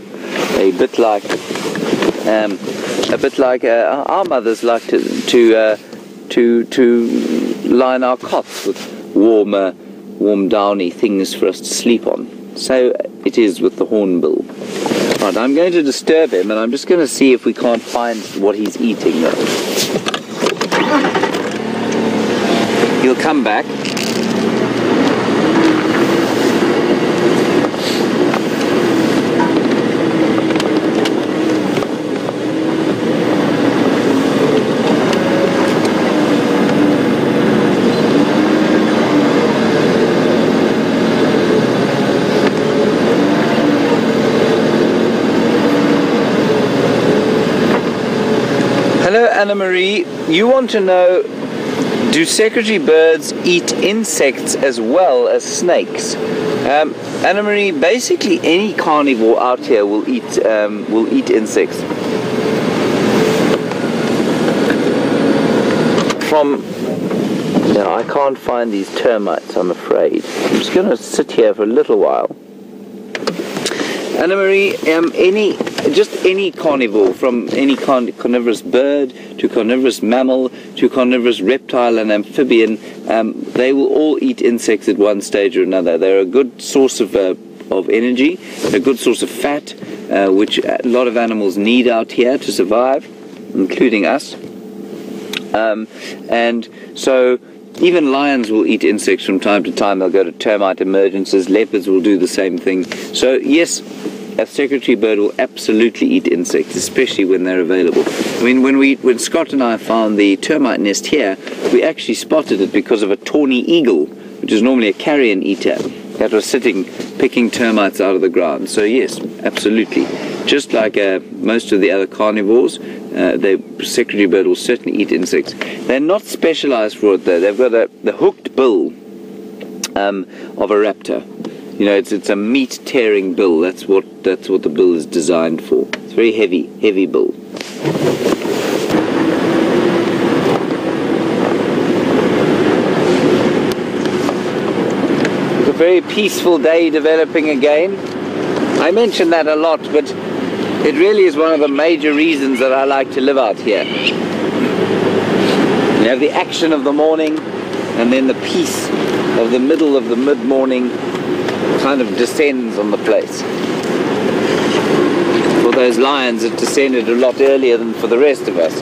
a bit like our mothers like to line our cots with warm, downy things for us to sleep on. So it is with the hornbill. Right, I'm going to disturb him, and I'm just going to see if we can't find what he's eating. He'll come back. Hello, Anna Marie. You want to know, do secretary birds eat insects as well as snakes? Anna Marie, basically any carnivore out here will eat insects. Now I can't find these termites, I'm afraid. I'm just going to sit here for a little while. Anna Marie, any carnivore, from any carnivorous bird to carnivorous mammal to carnivorous reptile and amphibian, they will all eat insects at one stage or another. They're a good source of energy, a good source of fat, which a lot of animals need out here to survive, including us. And so even lions will eat insects from time to time. They'll go to termite emergencies. Leopards will do the same thing. So yes, a secretary bird will absolutely eat insects, especially when they're available. I mean, when Scott and I found the termite nest here, we actually spotted it because of a tawny eagle, which is normally a carrion eater, that was sitting picking termites out of the ground. So yes, absolutely. Just like most of the other carnivores, the secretary bird will certainly eat insects. They're not specialized for it though. They've got the hooked bill of a raptor. You know, it's a meat-tearing bill. That's what the bill is designed for. It's a very heavy bill. It's a very peaceful day developing again. I mention that a lot, but it really is one of the major reasons that I like to live out here. You have the action of the morning, and then the peace of the middle of the mid-morning kind of descends on the place. For those lions, it descended a lot earlier than for the rest of us.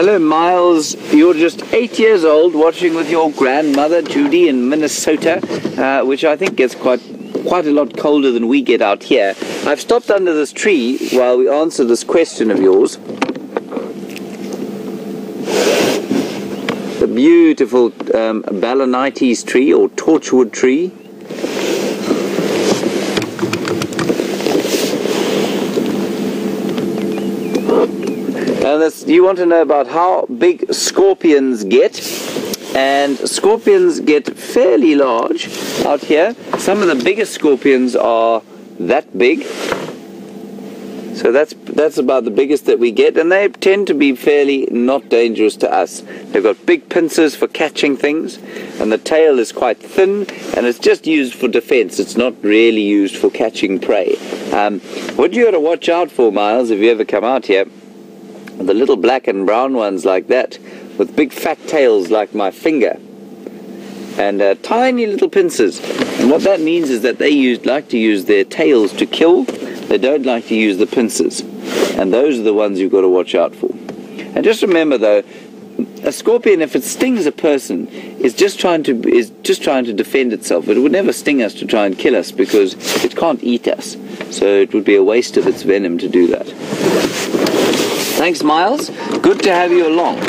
Hello, Miles. You're just 8 years old, watching with your grandmother, Judy, in Minnesota, which I think gets quite a lot colder than we get out here. I've stopped under this tree while we answer this question of yours. The beautiful Balanites tree, or torchwood tree. And you want to know about how big scorpions get, and scorpions get fairly large out here. Some of the biggest scorpions are that big, so that's about the biggest that we get, and they tend to be fairly not dangerous to us. They've got big pincers for catching things, and the tail is quite thin, and it's just used for defense. It's not really used for catching prey. What you got to watch out for, Miles, if you ever come out here, the little black and brown ones like that, with big fat tails like my finger, and tiny little pincers. And what that means is that they like to use their tails to kill. They don't like to use the pincers, and those are the ones you've got to watch out for. And just remember, though, a scorpion, if it stings a person, is just trying to defend itself. It would never sting us to try and kill us, because it can't eat us. So it would be a waste of its venom to do that. Thanks, Miles. Good to have you along.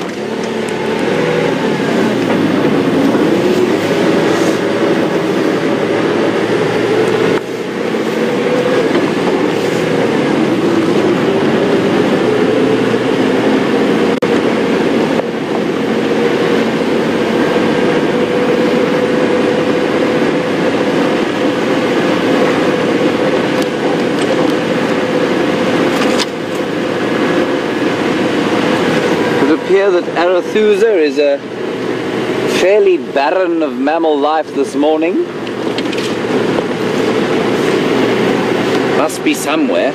That Arathusa is fairly barren of mammal life this morning. Must be somewhere.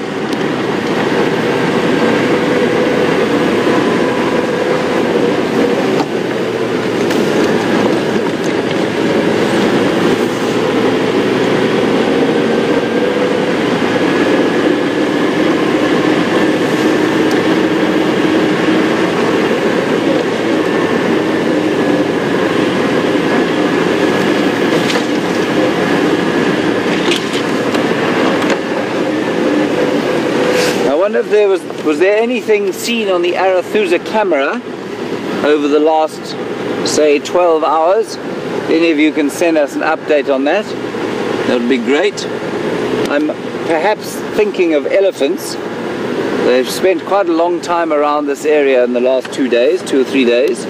If there was there anything seen on the Arathusa camera over the last, say, 12 hours? Any of you can send us an update on that. That would be great. I'm perhaps thinking of elephants. They've spent quite a long time around this area in the last 2 or 3 days.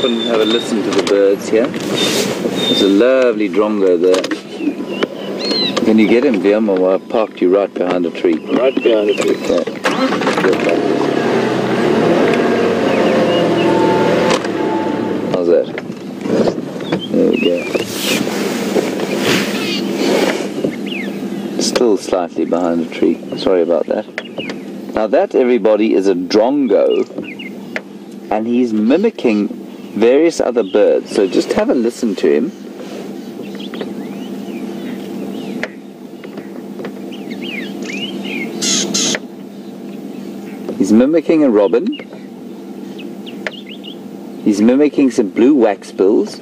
And have a listen to the birds here. There's a lovely drongo there. Can you get him, Wium, or I parked you right behind a tree? Right behind the tree. Yeah. How's that? There we go. Still slightly behind a tree. Sorry about that. Now that, everybody, is a drongo, and he's mimicking various other birds, so just have a listen to him. He's mimicking a robin. He's mimicking some blue waxbills.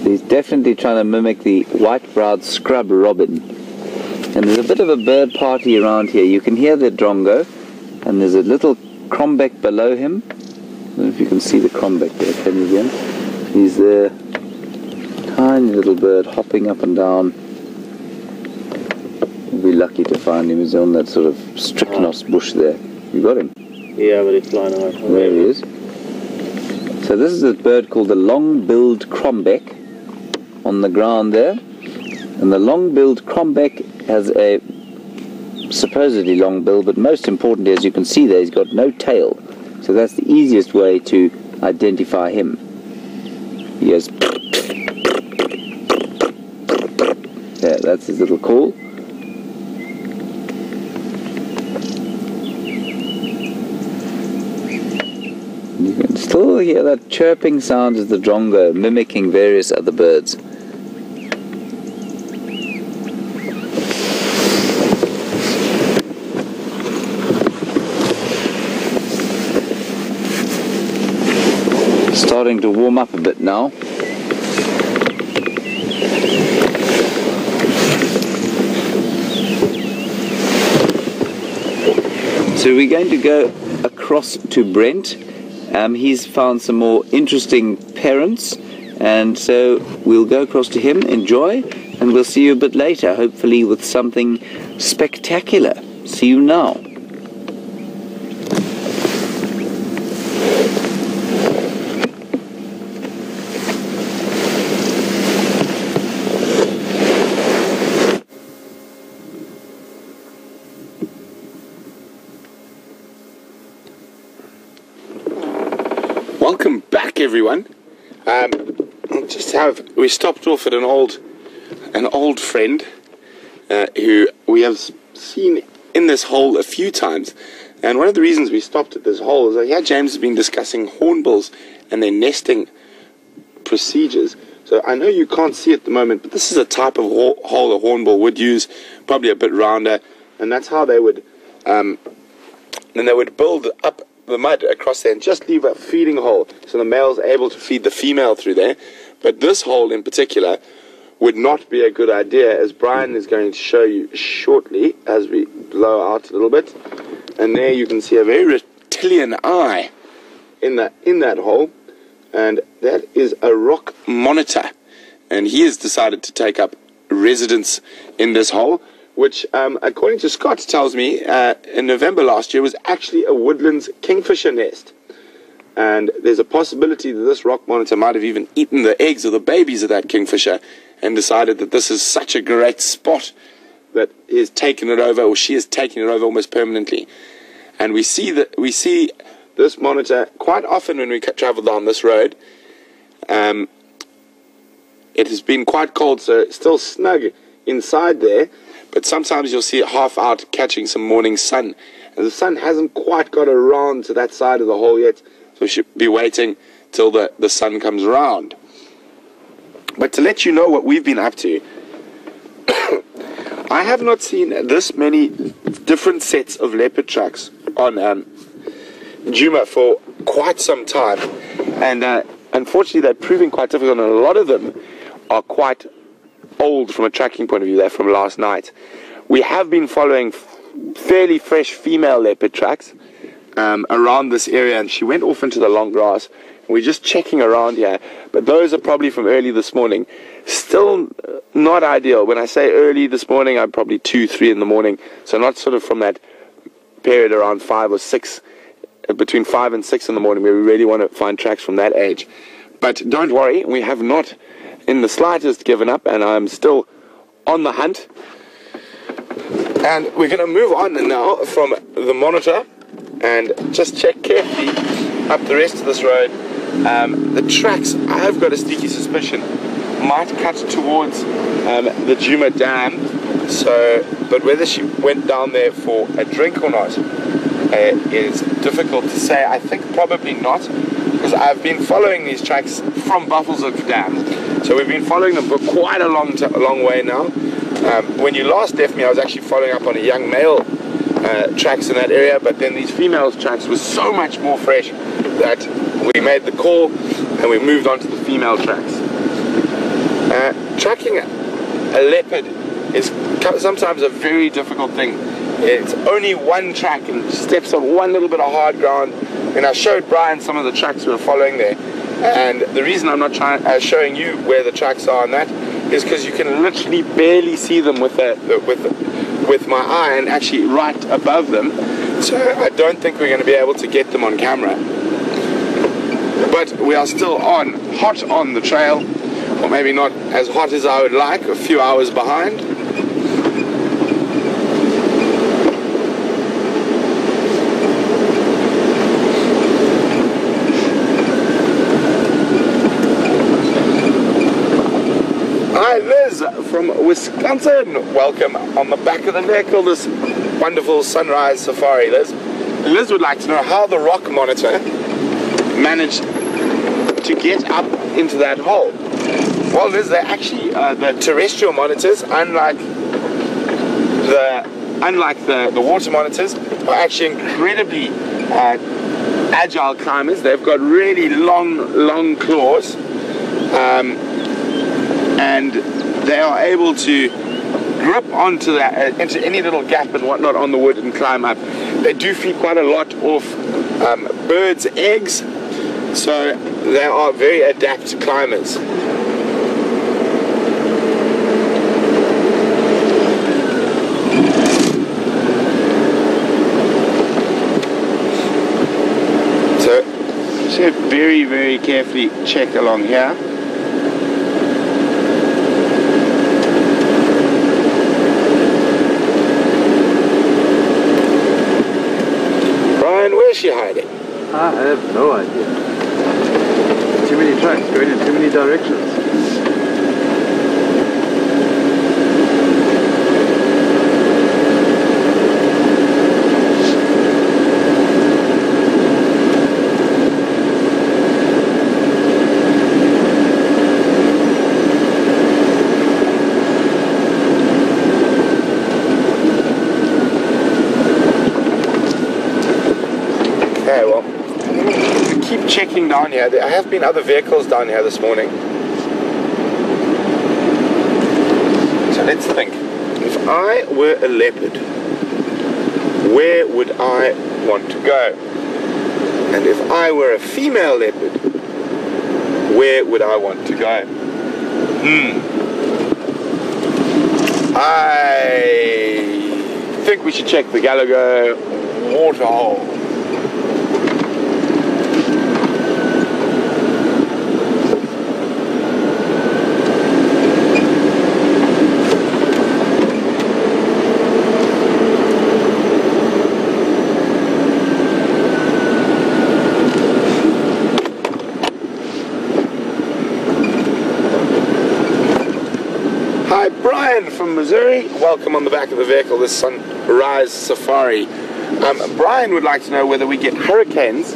He's definitely trying to mimic the white-browed scrub robin. And there's a bit of a bird party around here. You can hear the drongo, and there's a little crombeck below him. I don't know if you can see the crombeck there, can you, again? He's a tiny little bird hopping up and down. You'll be lucky to find him. He's on that sort of strychnos bush there. You got him? Yeah, but he's flying away from there. He is. So this is a bird called the long-billed crombeck on the ground there. And the long-billed crombeck has a supposedly long bill, but most importantly, as you can see there, he's got no tail. So that's the easiest way to identify him. He goes... Yeah, that's his little call. Still hear that chirping sound of the drongo, mimicking various other birds. Starting to warm up a bit now. So we're going to go across to Brent. He's found some more interesting parents, and so we'll go across to him, enjoy, and we'll see you a bit later, hopefully with something spectacular. See you now. Welcome back, everyone. We stopped off at an old friend who we have seen in this hole a few times, and one of the reasons we stopped at this hole is that here James has been discussing hornbills and their nesting procedures. So I know you can't see at the moment, but this is a type of hole a hornbill would use, probably a bit rounder, and that's how they would build up the mud across there and just leave a feeding hole so the male's able to feed the female through there. But this hole in particular would not be a good idea, as Bryan is going to show you shortly as we blow out a little bit. And there you can see a very reptilian eye in that hole, and that is a rock monitor, and he has decided to take up residence in this hole, which, according to Scott, tells me in November last year was actually a woodlands kingfisher nest. And there's a possibility that this rock monitor might have even eaten the eggs or the babies of that kingfisher and decided that this is such a great spot that he has taken it over, or she is taking it over almost permanently. And we see this monitor quite often when we travel down this road. It has been quite cold, so it's still snug inside there. But sometimes you'll see it half out catching some morning sun. And the sun hasn't quite got around to that side of the hole yet, so we should be waiting till the sun comes around. But to let you know what we've been up to, I have not seen this many different sets of leopard tracks on Juma for quite some time. And unfortunately they're proving quite difficult, and a lot of them are quite old from a tracking point of view. They're from last night. We have been following fairly fresh female leopard tracks around this area, and she went off into the long grass. We're just checking around here, but those are probably from early this morning. Still not ideal. When I say early this morning, I'm probably 2-3 in the morning, so not sort of from that period around 5 or 6, between 5 and 6 in the morning, where we really want to find tracks from that age. But don't worry, we have not in the slightest given up, and I'm still on the hunt. And we're going to move on now from the monitor and just check carefully up the rest of this road. The tracks, I've got a sneaky suspicion, might cut towards the Juma Dam. But whether she went down there for a drink or not is difficult to say. I think probably not, because I've been following these tracks from Buffelshoek Dam. So we've been following them for quite a long way now. When you last left me, I was actually following up on a young male tracks in that area, but then these females tracks were so much more fresh that we made the call and we moved on to the female tracks. Tracking a leopard is sometimes a very difficult thing. It's only one track and steps on one little bit of hard ground. And I showed Bryan some of the tracks we were following there. And the reason I'm not showing you where the tracks are on that is because you can literally barely see them with my eye, and actually right above them. So I don't think we're going to be able to get them on camera. But we are still hot on the trail, or maybe not as hot as I would like, a few hours behind. Hi Liz from Wisconsin, welcome on the back of the neck on this wonderful sunrise safari. Liz would like to know how the rock monitor manage to get up into that hole? Well, they're actually the terrestrial monitors, unlike the water monitors, are actually incredibly agile climbers. They've got really long claws, and they are able to grip onto that, into any little gap and whatnot on the wood and climb up. They do feed quite a lot off birds' eggs, so they are very adept climbers. So very, very carefully check along here. Bryan, where's she hiding? I have no idea. Too many tracks going in too many directions. Okay, well, keep checking down here. There have been other vehicles down here this morning. So let's think. If I were a leopard, where would I want to go? And if I were a female leopard, where would I want to go? I think we should check the Gallagher waterhole. Hi, Bryan from Missouri. Welcome on the back of the vehicle, this sunrise safari. Bryan would like to know whether we get hurricanes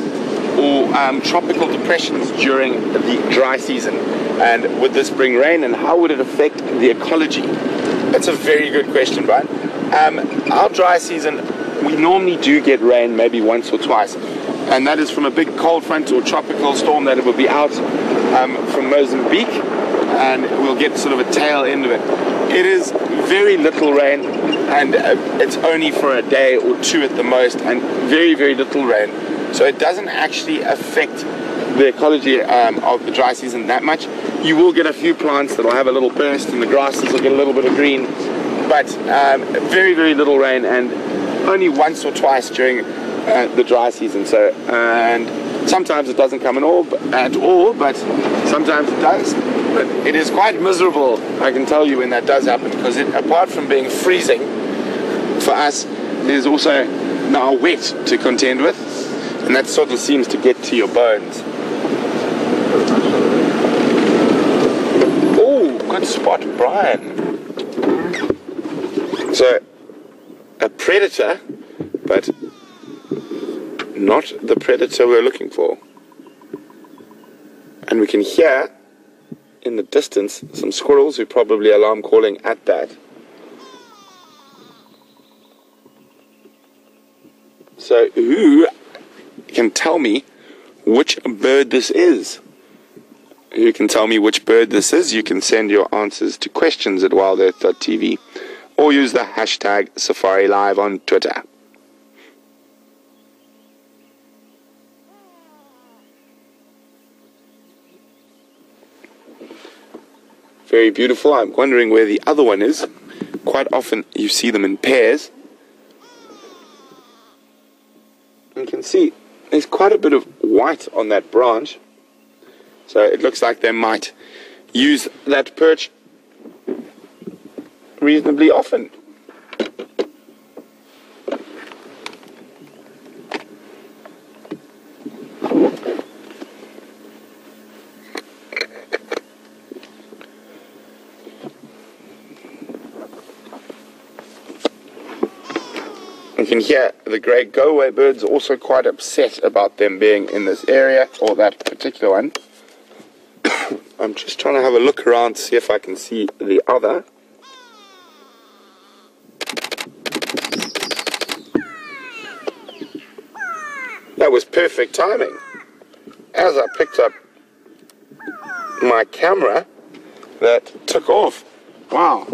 or tropical depressions during the dry season. And would this bring rain, and how would it affect the ecology? That's a very good question, Bryan. Our dry season, we normally do get rain maybe once or twice. And that is from a big cold front or tropical storm that will be out from Mozambique. And we'll get sort of a tail end of it. It is very little rain, and it's only for a day or two at the most, and very, very little rain. So it doesn't actually affect the ecology of the dry season that much. You will get a few plants that will have a little burst, and the grasses will get a little bit of green, but very, very little rain, and only once or twice during the dry season. So, and sometimes it doesn't come at all, but sometimes it does. But it is quite miserable, I can tell you, when that does happen, because apart from being freezing for us, there's also now wet to contend with, and that sort of seems to get to your bones. Oh, good spot, Bryan. So, a predator, but not the predator we're looking for. And we can hear in the distance some squirrels who probably alarm calling at that. So who can tell me which bird this is? Who can tell me which bird this is? You can send your answers to questions@wildearth.tv or use the hashtag #SafariLive on Twitter. Very beautiful. I'm wondering where the other one is. Quite often you see them in pairs. You can see there's quite a bit of white on that branch. So it looks like they might use that perch reasonably often. You can hear the great go-away birds are also quite upset about them being in this area, or that particular one. I'm just trying to have a look around to see if I can see the other. That was perfect timing. As I picked up my camera, that took off. Wow.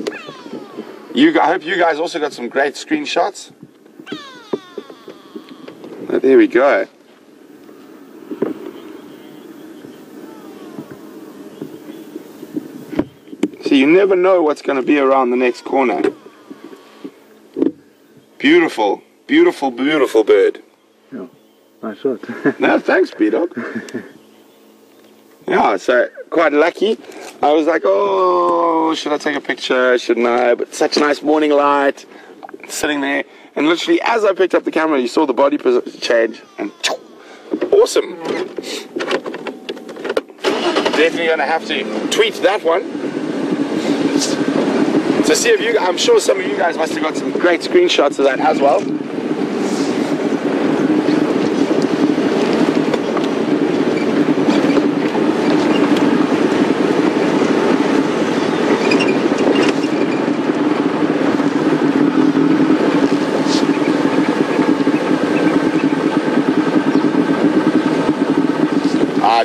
I hope you guys also got some great screenshots. Oh, there we go. So you never know what's going to be around the next corner. Beautiful, beautiful, beautiful bird. Yeah, nice shot. No, thanks, B-Dog. Yeah, so quite lucky. I was like, oh, should I take a picture? Shouldn't I? But such nice morning light, sitting there. And literally, as I picked up the camera, you saw the body position change. And awesome. Definitely going to have to tweet that one. So see if you, I'm sure some of you guys must have got some great screenshots of that as well.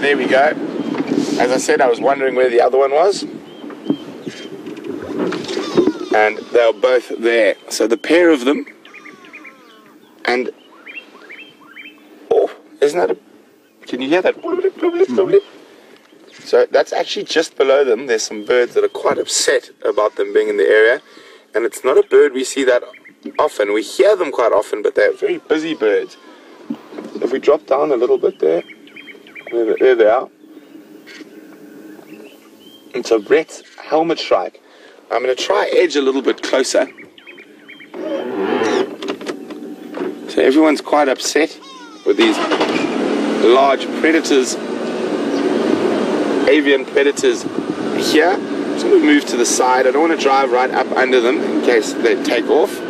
There we go. As I said, I was wondering where the other one was. And they were both there. So the pair of them. And oh, isn't that a, can you hear that? So that's actually just below them. There's some birds that are quite upset about them being in the area. And it's not a bird we see that often. We hear them quite often, but they're very busy birds. So if we drop down a little bit there. There they are. And so Brett's helmet shrike. I'm going to try edge a little bit closer. So everyone's quite upset with these large predators, avian predators here. I'm just going to move to the side. I don't want to drive right up under them in case they take off.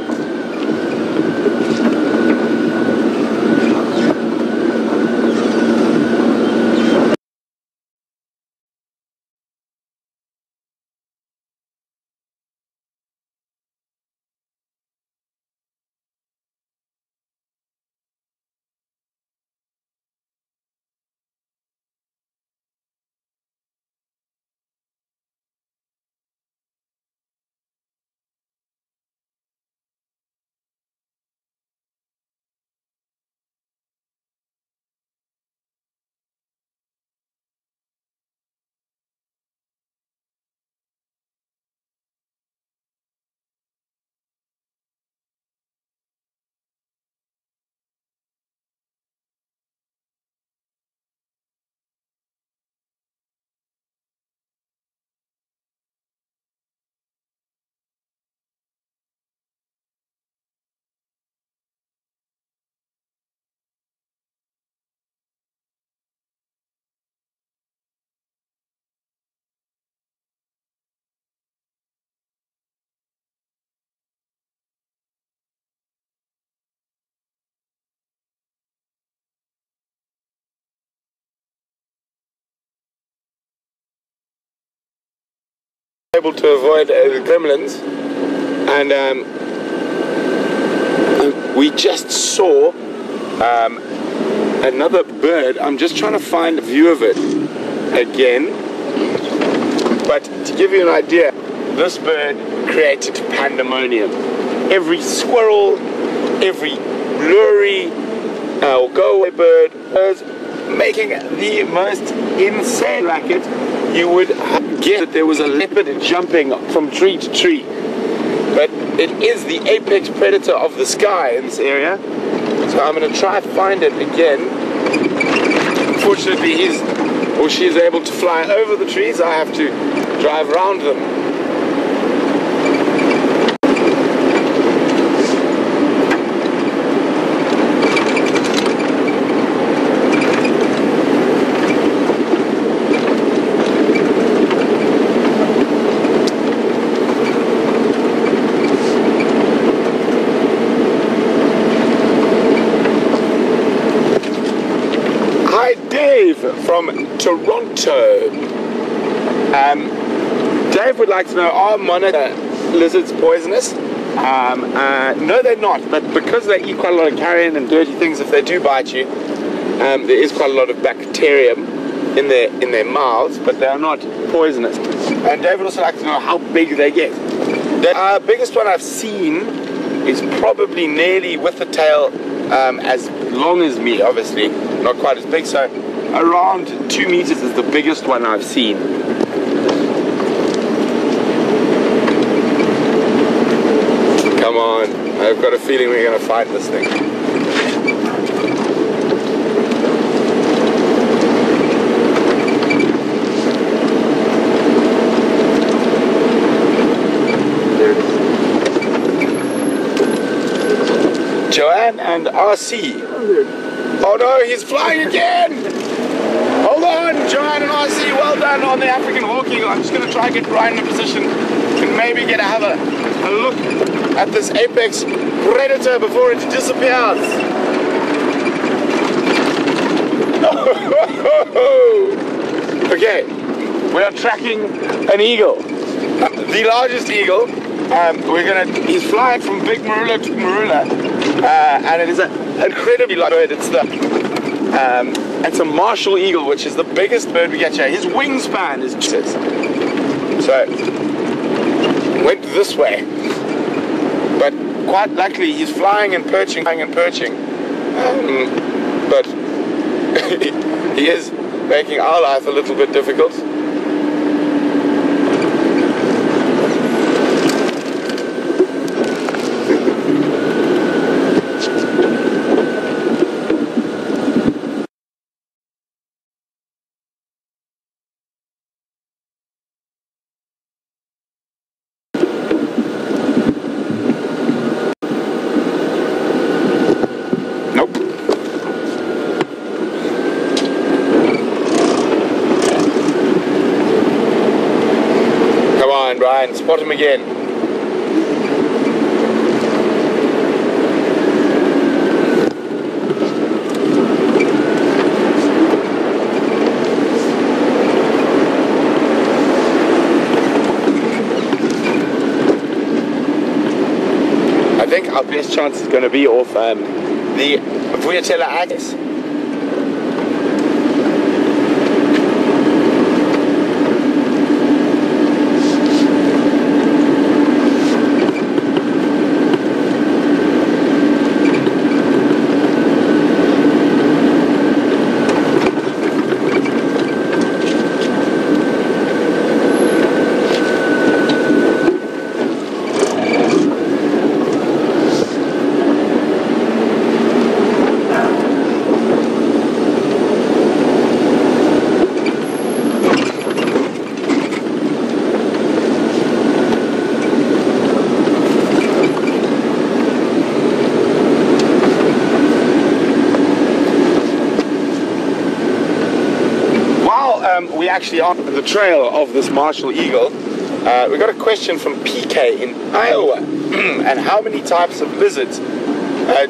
Able to avoid the gremlins, and we just saw another bird. I'm just trying to find a view of it again, but to give you an idea, this bird created pandemonium. Every squirrel, every lurry or go-away bird was making the most insane racket. You would get that there was a leopard jumping from tree to tree. But it is the apex predator of the sky in this area. So I'm going to try to find it again. Fortunately, he's or she's able to fly over the trees. I have to drive around them. Dave from Toronto. Dave would like to know, are monitor lizards poisonous? No, they're not, but because they eat quite a lot of carrion and dirty things, if they do bite you, there is quite a lot of bacterium in their mouths, but they are not poisonous. And Dave would also like to know how big they get. The biggest one I've seen is probably nearly with the tail as long as me, obviously, not quite as big, so around 2 meters is the biggest one I've seen. Come on, I've got a feeling we're going to find this thing. Joanne and RC. Oh no, he's flying again! Hold on, Joanne and RC, well done on the African hawk eagle. I'm just going to try and get Bryan in a position and maybe have a look at this apex predator before it disappears. Okay, we are tracking an eagle, the largest eagle. He's flying from Big Marula to Marula, and it is an incredibly large bird. It's a martial eagle, which is the biggest bird we get here. His wingspan is Jesus. So went this way, but quite luckily he's flying and perching, but he is making our life a little bit difficult. Bryan, spot him again. I think our best chance is going to be off the Voyatella Atis. We actually are on the trail of this martial eagle. We got a question from PK in Iowa. And how many types of lizards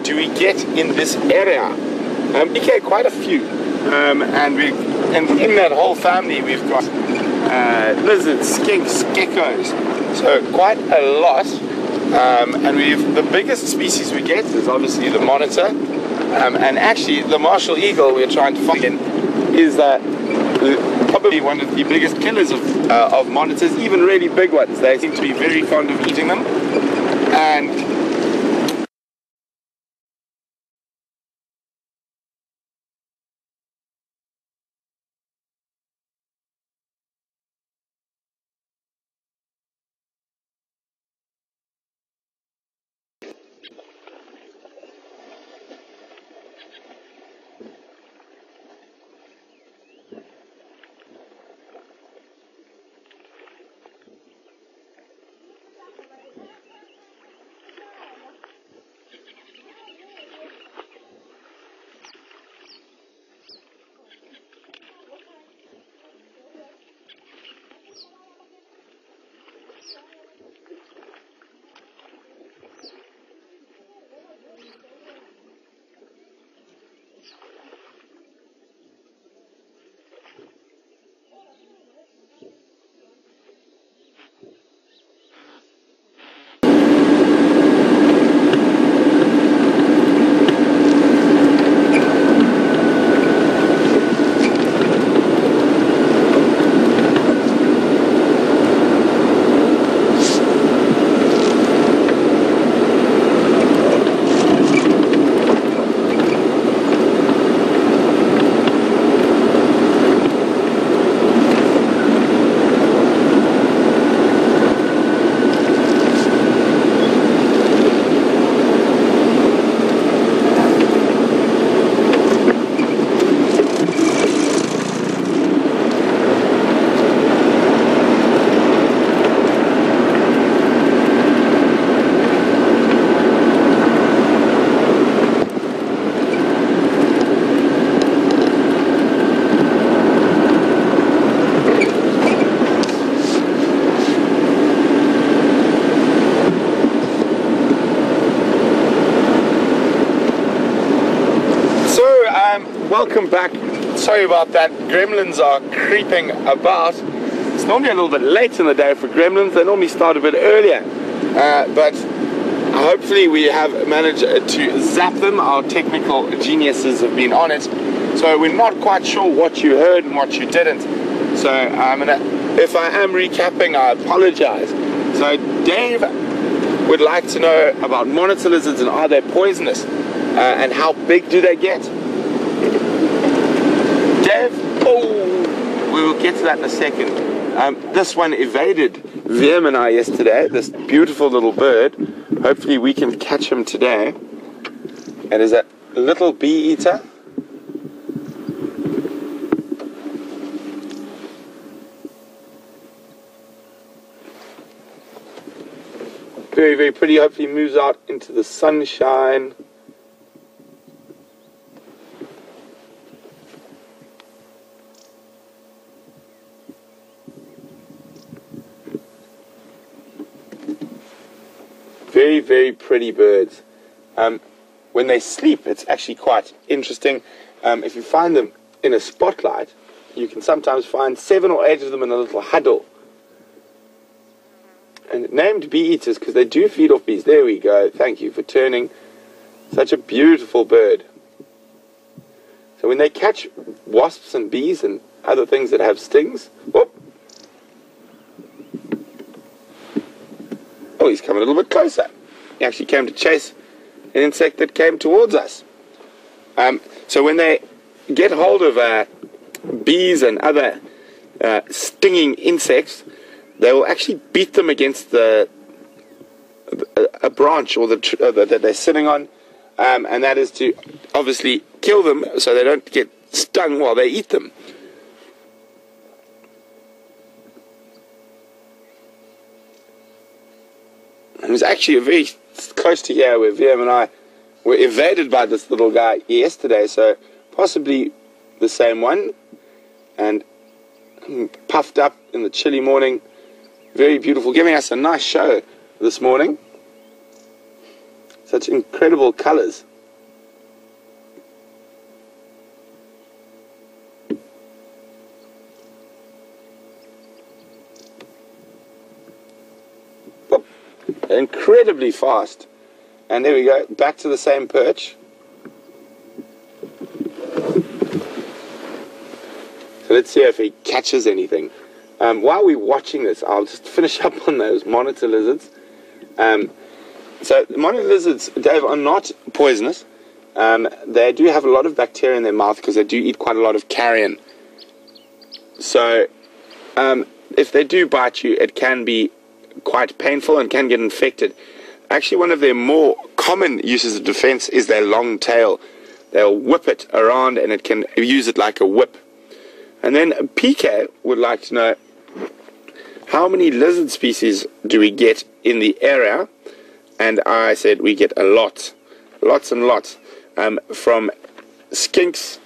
do we get in this area? PK, quite a few. And in that whole family we've got lizards, skinks, geckos. So quite a lot. And the biggest species we get is obviously the monitor. And actually the martial eagle we're trying to find is probably one of the biggest killers of monitors, even really big ones. They seem to be very fond of eating them. And sorry about that. Gremlins are creeping about. It's normally a little bit late in the day for gremlins. They normally start a bit earlier. But hopefully we have managed to zap them. Our technical geniuses have been on it. So we're not quite sure what you heard and what you didn't. So if I am recapping, I apologize. So Dave would like to know about monitor lizards and are they poisonous? And how big do they get? Dave? Oh, we will get to that in a second. This one evaded Wium and I yesterday, this beautiful little bird. Hopefully we can catch him today. It is a little bee eater. Very, very pretty. Hopefully moves out into the sunshine. Very, very pretty birds. When they sleep, it's actually quite interesting. If you find them in a spotlight, you can sometimes find 7 or 8 of them in a little huddle. And named bee eaters because they do feed off bees. There we go. Thank you for turning. Such a beautiful bird. So when they catch wasps and bees and other things that have stings, whoop. Oh, he's coming a little bit closer. He actually came to chase an insect that came towards us. So when they get hold of bees and other stinging insects, they will actually beat them against a branch or that they're sitting on, and that is to obviously kill them so they don't get stung while they eat them. And it was actually very close to here where Wium and I were evaded by this little guy yesterday, so possibly the same one, and puffed up in the chilly morning. Very beautiful, giving us a nice show this morning. Such incredible colors. Whoop. Incredibly fast. And there we go, back to the same perch. So let's see if he catches anything. While we're watching this, I'll just finish up on those monitor lizards. So monitor lizards, Dave, are not poisonous. They do have a lot of bacteria in their mouth because they do eat quite a lot of carrion. So if they do bite you, it can be quite painful and can get infected. Actually, one of their more common uses of defense is their long tail. They'll whip it around and it can use it like a whip. And then PK would like to know, how many lizard species do we get in the area? And I said we get a lot. Lots and lots. From skinks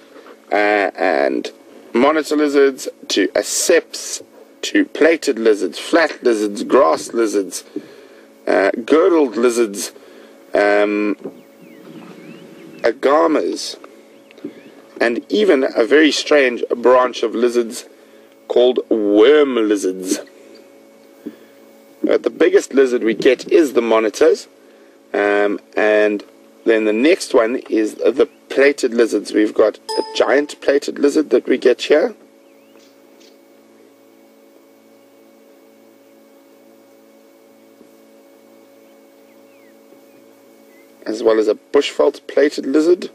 and monitor lizards to aceps to plated lizards, flat lizards, grass lizards, girdled lizards, agamas, and even a very strange branch of lizards called worm lizards. The biggest lizard we get is the monitors, and then the next one is the plated lizards. We've got a giant plated lizard that we get here. As well as a bushveld plated lizard.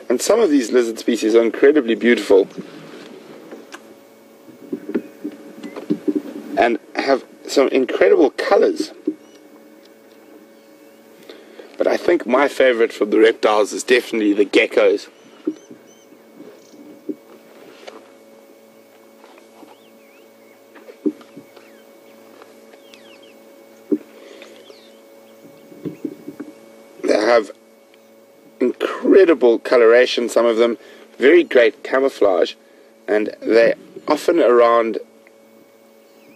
And some of these lizard species are incredibly beautiful and have some incredible colors. But I think my favorite from the reptiles is definitely the geckos. They have incredible coloration, some of them very great camouflage, and they're often around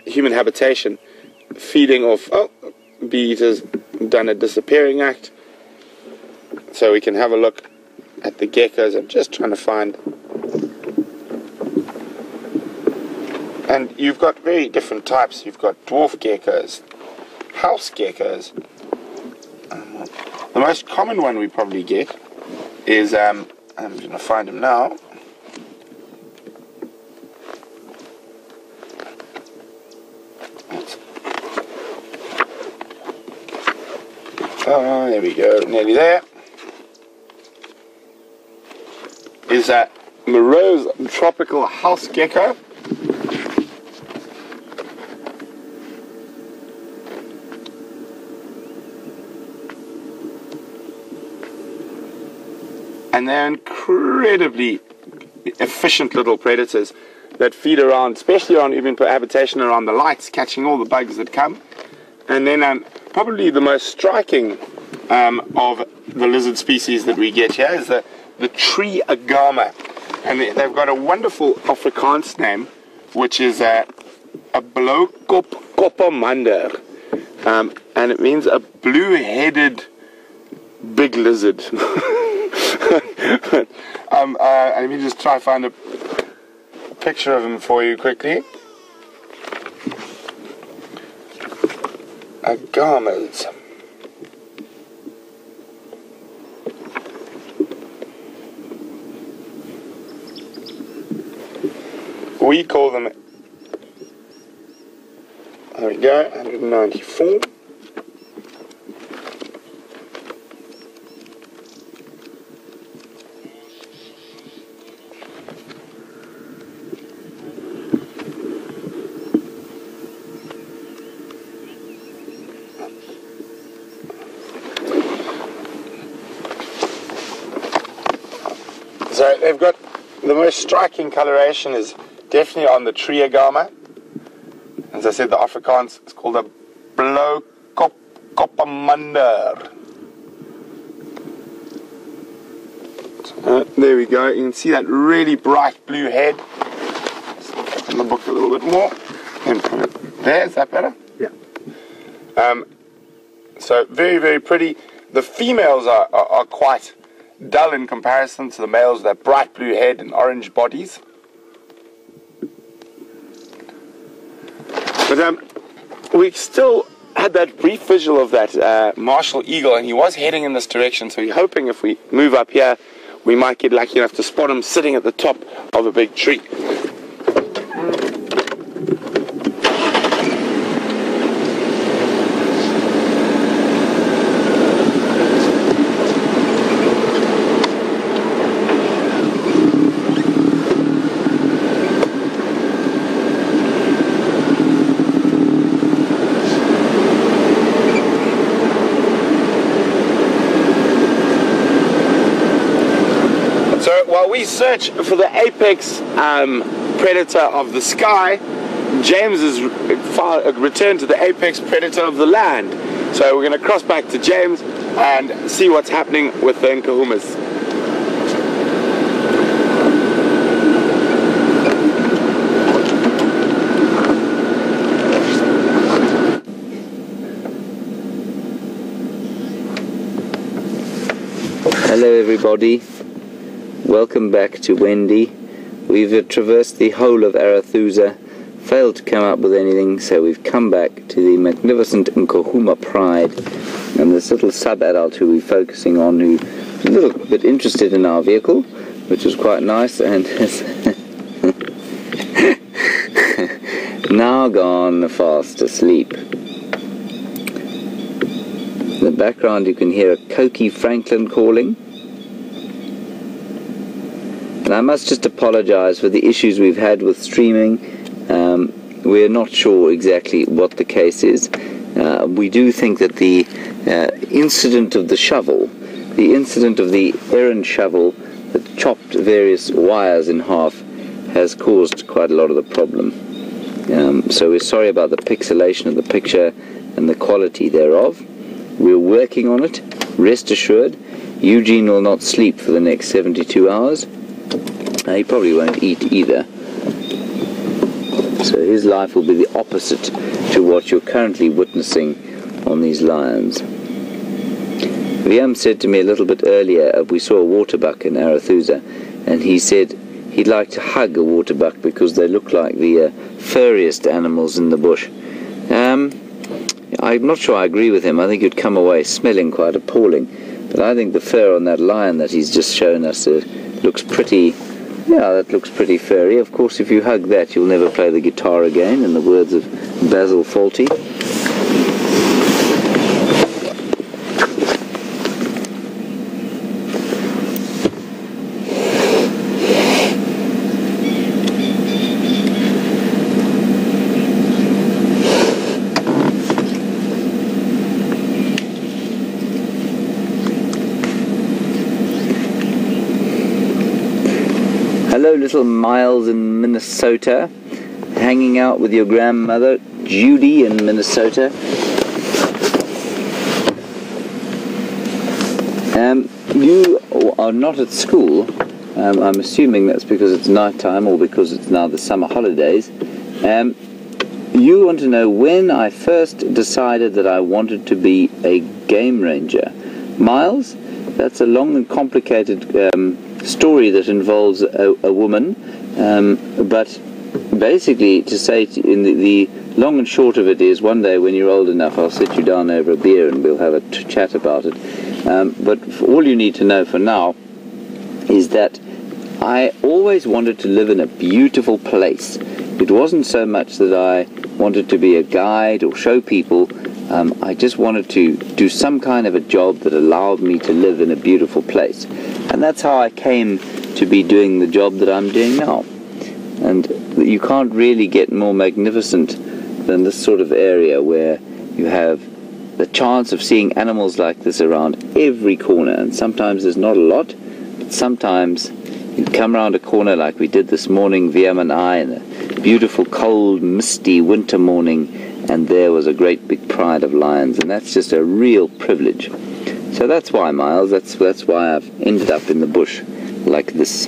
human habitation, feeding off. Oh, bee eater's done a disappearing act. So we can have a look at the geckos. I'm just trying to find. And you've got very different types. You've got dwarf geckos, house geckos. The most common one we probably get is, I'm going to find him now. Oh, there we go, nearly there. Is a morose tropical house gecko. And they're incredibly efficient little predators that feed around, especially on even habitation around the lights, catching all the bugs that come. And then probably the most striking of the lizard species that we get here is the tree agama. And they've got a wonderful Afrikaans name, which is a blauwkop-koppermander. And it means a blue-headed big lizard. Let me just try to find a picture of him for you quickly. Agamas. We call them, there we go, 194. So they've got the most striking coloration is definitely on the tree agama. As I said, the Afrikaans is called a blauwkop-koppermander. There we go. You can see that really bright blue head. Just look up in the book a little bit more. And put it there. Is that better? Yeah. So very, very pretty. The females are quite dull in comparison to the males, that bright blue head and orange bodies. But we still had that brief visual of that martial eagle, and he was heading in this direction, so we're hoping if we move up here we might get lucky enough to spot him sitting at the top of a big tree. While we search for the apex predator of the sky, James has returned to the apex predator of the land. So we're going to cross back to James and see what's happening with the Nkuhumas. Hello everybody. Welcome back to Wendy. We've traversed the whole of Arathusa, failed to come up with anything, so we've come back to the magnificent Nkuhuma pride and this little sub-adult who we're focusing on, who's a little bit interested in our vehicle, which was quite nice, and has now gone fast asleep. In the background you can hear a Cokie Franklin calling. And I must just apologize for the issues we've had with streaming. We're not sure exactly what the case is. We do think that the incident of the shovel, the incident of the errant shovel that chopped various wires in half, has caused quite a lot of the problem. So we're sorry about the pixelation of the picture and the quality thereof. We're working on it. Rest assured, Eugene will not sleep for the next 72 hours. He probably won't eat either. So his life will be the opposite to what you're currently witnessing on these lions. Wium said to me a little bit earlier, we saw a waterbuck in Arathusa, and he said he'd like to hug a waterbuck because they look like the furriest animals in the bush. I'm not sure I agree with him. I think you'd come away smelling quite appalling. But I think the fur on that lion that he's just shown us looks pretty, yeah, that looks pretty furry. Of course, if you hug that, you'll never play the guitar again, in the words of Basil Fawlty. Hello, little Miles in Minnesota, hanging out with your grandmother, Judy in Minnesota. You are not at school. I'm assuming that's because it's night time or because it's now the summer holidays. You want to know when I first decided that I wanted to be a game ranger. Miles, that's a long and complicated story that involves a woman, but basically to say in the long and short of it is, one day when you're old enough I'll sit you down over a beer and we'll have a chat about it. But all you need to know for now is that I always wanted to live in a beautiful place. It wasn't so much that I wanted to be a guide or show people. I just wanted to do some kind of a job that allowed me to live in a beautiful place. And that's how I came to be doing the job that I'm doing now. And you can't really get more magnificent than this sort of area where you have the chance of seeing animals like this around every corner. And sometimes there's not a lot, but sometimes you come around a corner like we did this morning, Wium and I, in a beautiful, cold, misty winter morning, and there was a great big pride of lions, and that's just a real privilege. So that's why, Miles, that's why I've ended up in the bush like this.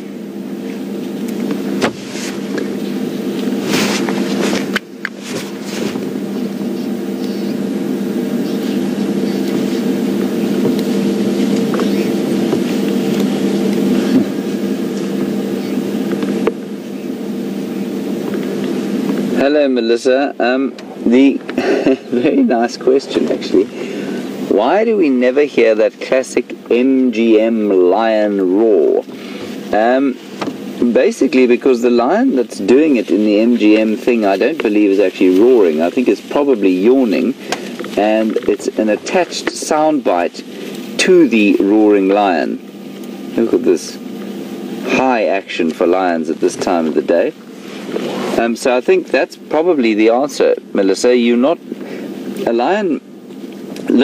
Hello, Melissa. The very nice question, actually. Why do we never hear that classic MGM lion roar? Basically because the lion that's doing it in the MGM thing, I don't believe is actually roaring. I think it's probably yawning, and it's an attached soundbite to the roaring lion. Look at this high action for lions at this time of the day. So I think that's probably the answer, Melissa. You're not a lion.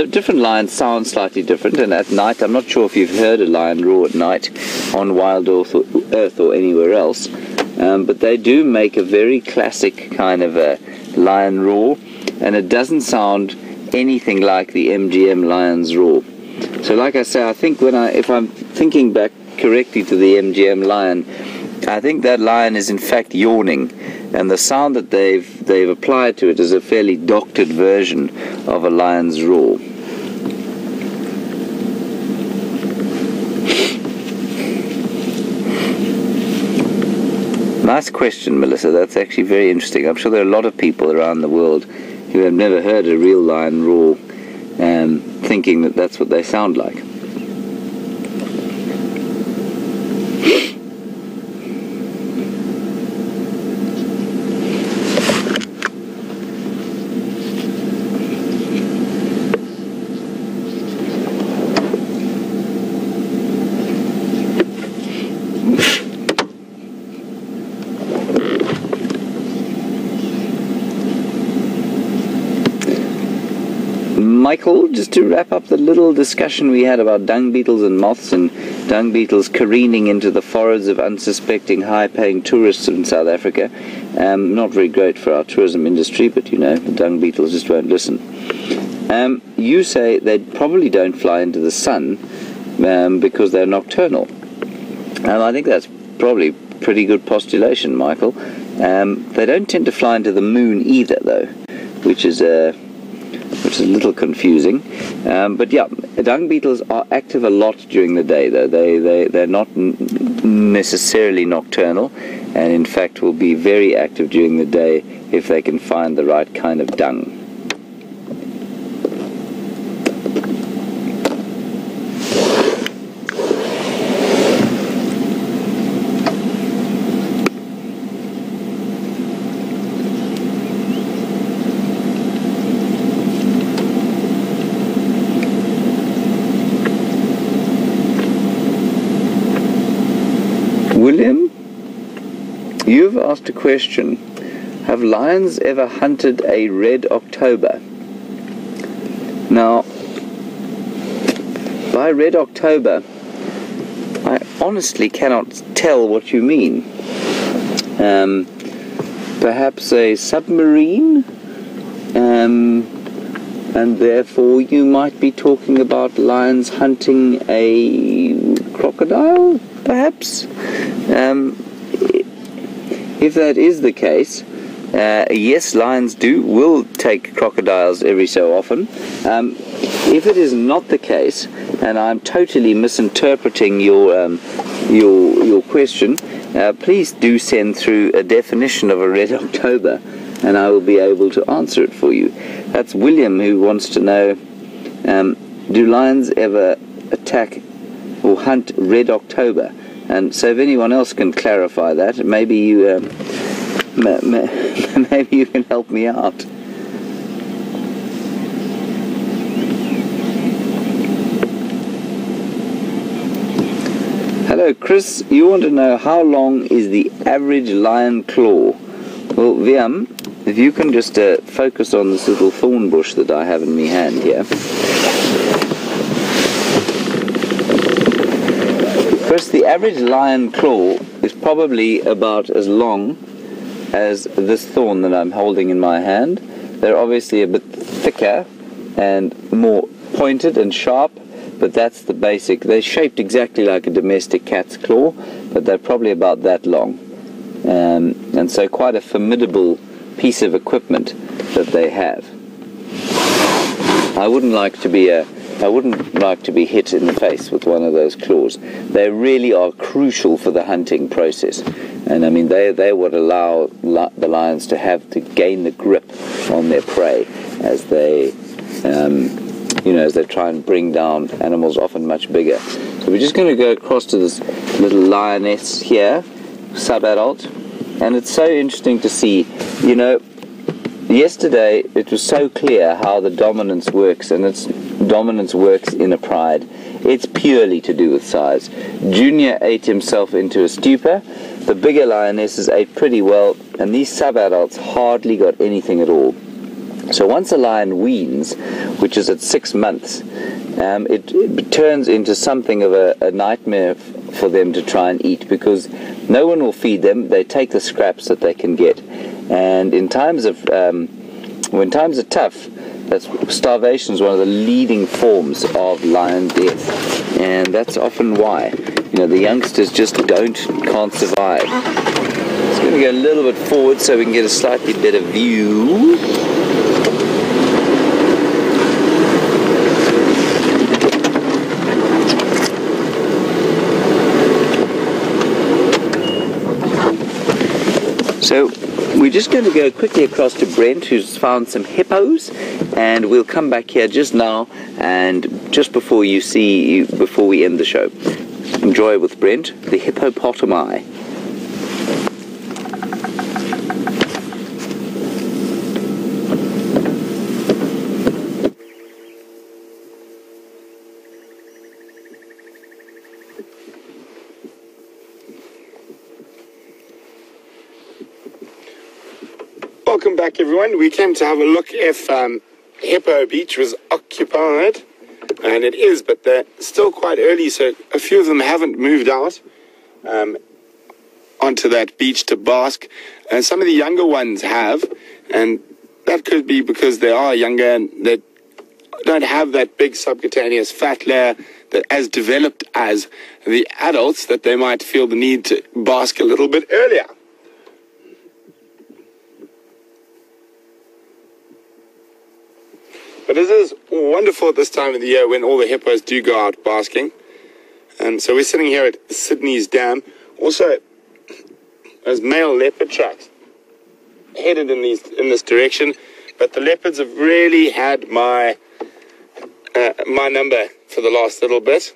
Different lions sound slightly different, and at night, I'm not sure if you've heard a lion roar at night on WildEarth or anywhere else, but they do make a very classic kind of a lion roar, and it doesn't sound anything like the MGM lion's roar. So like I say, I think if I'm thinking back correctly to the MGM lion, I think that lion is in fact yawning, and the sound that they've applied to it is a fairly doctored version of a lion's roar. Nice question, Melissa. That's actually very interesting. I'm sure there are a lot of people around the world who have never heard a real lion roar, thinking that that's what they sound like. Michael, just to wrap up the little discussion we had about dung beetles and moths and dung beetles careening into the foreheads of unsuspecting high-paying tourists in South Africa. Not very great for our tourism industry, but you know, the dung beetles just won't listen. You say they probably don't fly into the sun because they're nocturnal. I think that's probably pretty good postulation, Michael. They don't tend to fly into the moon either, though, which is a little confusing. But yeah, dung beetles are active a lot during the day, though. They're not necessarily nocturnal, and in fact will be very active during the day if they can find the right kind of dung. William, you've asked a question. Have lions ever hunted a red October? Now, by red October, I honestly cannot tell what you mean. Perhaps a submarine? And therefore you might be talking about lions hunting a crocodile, perhaps? If that is the case, yes, lions will take crocodiles every so often. If it is not the case, and I'm totally misinterpreting your question, please do send through a definition of a red October, and I will be able to answer it for you. That's William, who wants to know, do lions ever attack or hunt red October? And so if anyone else can clarify that, maybe you maybe you can help me out. Hello, Chris. You want to know how long is the average lion claw? Well, Wium, if you can just focus on this little thorn bush that I have in my hand here. First, the average lion claw is probably about as long as this thorn that I'm holding in my hand. They're obviously a bit thicker and more pointed and sharp, but that's the basic. They're shaped exactly like a domestic cat's claw, but they're probably about that long. And so quite a formidable piece of equipment that they have. I wouldn't like to be hit in the face with one of those claws. They really are crucial for the hunting process, and I mean they're what allow the lions to gain the grip on their prey as they as they try and bring down animals often much bigger. So we're just going to go across to this little lioness here, sub-adult, and it's so interesting to see. Yesterday it was so clear how the dominance works, and its dominance works in a pride. It's purely to do with size. Junior ate himself into a stupor. The bigger lionesses ate pretty well, and these sub-adults hardly got anything at all. So once a lion weans, which is at 6 months, it turns into something of a nightmare for them to try and eat, because no one will feed them. They take the scraps that they can get, and in times of when times are tough, starvation is one of the leading forms of lion death, and that's often why the youngsters just can't survive. Just going to go a little bit forward so we can get a slightly better view. So we're just going to go quickly across to Brent, who's found some hippos, and we'll come back here just now and just before we end the show. Enjoy with Brent, the hippopotami. Welcome back, everyone. We came to have a look if Hippo Beach was occupied, and it is, but they're still quite early, so a few of them haven't moved out onto that beach to bask. Some of the younger ones have, and that could be because they are younger and they don't have that big subcutaneous fat layer that as developed as the adults, that they might feel the need to bask a little bit earlier. But it is wonderful at this time of the year when all the hippos do go out basking. And so we're sitting here at Sydney's Dam. Also, there's male leopard tracks headed in this direction. But the leopards have really had my number for the last little bit.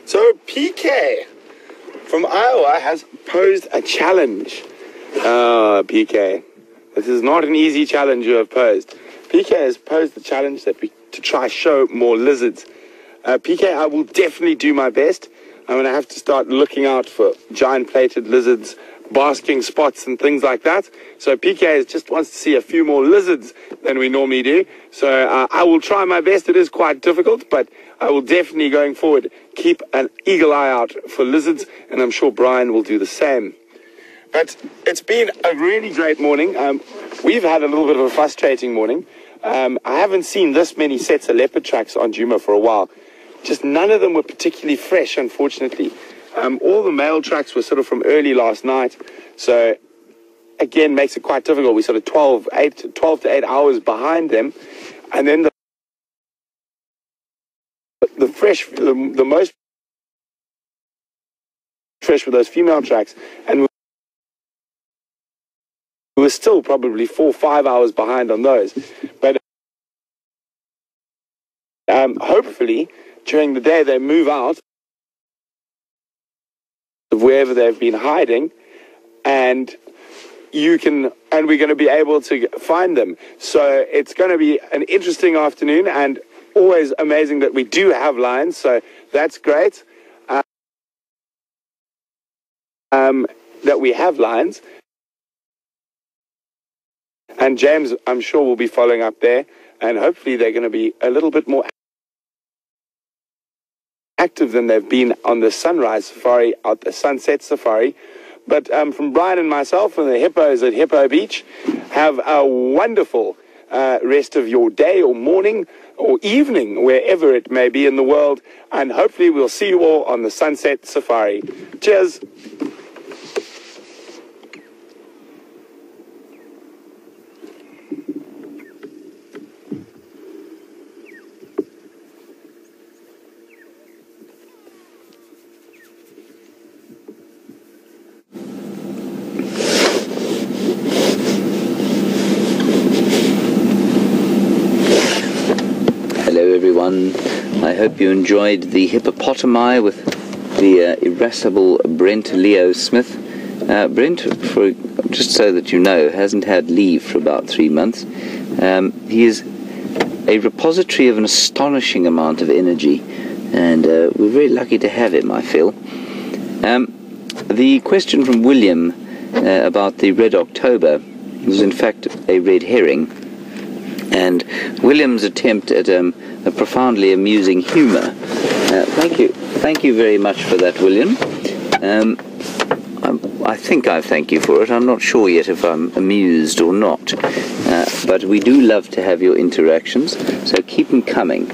So PK from Iowa has posed a challenge. PK, this is not an easy challenge you have posed. PK has posed the challenge to try show more lizards. PK, I will definitely do my best. I'm going to have to start looking out for giant plated lizards, basking spots and things like that. So PK just wants to see a few more lizards than we normally do. So I will try my best. It is quite difficult, but I will definitely, going forward, keep an eagle eye out for lizards, and I'm sure Bryan will do the same. But it's been a really great morning. We've had a little bit of a frustrating morning. I haven't seen this many sets of leopard tracks on Djuma for a while. Just none of them were particularly fresh, unfortunately. All the male tracks were sort of from early last night. So, again, makes it quite difficult. We're sort of 12 to 8 hours behind them. And then the most fresh were those female tracks. And we were still probably 4 or 5 hours behind on those. But hopefully, during the day, they move out of wherever they've been hiding, and we're going to be able to find them. So it's going to be an interesting afternoon, and always amazing that we do have lions, so that's great. That we have lions. And James, I'm sure, will be following up there, and hopefully they're going to be a little bit more active than they've been on the sunrise safari, out the sunset safari. But from Bryan and myself and the hippos at Hippo Beach, have a wonderful rest of your day or morning or evening, wherever it may be in the world, and hopefully we'll see you all on the sunset safari. Cheers. I hope you enjoyed the hippopotami with the irascible Brent Leo Smith. Brent, just so that you know, hasn't had leave for about 3 months. He is a repository of an astonishing amount of energy, and we're very lucky to have him, I feel. The question from William about the Red October was in fact a red herring, and William's attempt at a profoundly amusing humour. Thank you very much for that, William. I think I thank you for it. I'm not sure yet if I'm amused or not, but we do love to have your interactions, so keep them coming.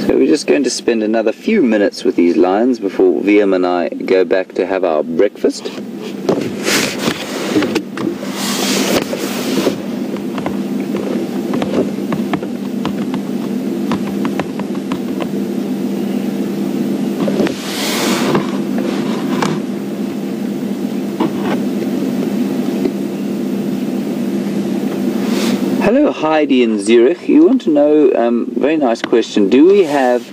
So we're just going to spend another few minutes with these lions before Wium and I go back to have our breakfast. Hello, Heidi in Zurich. You want to know, very nice question, do we have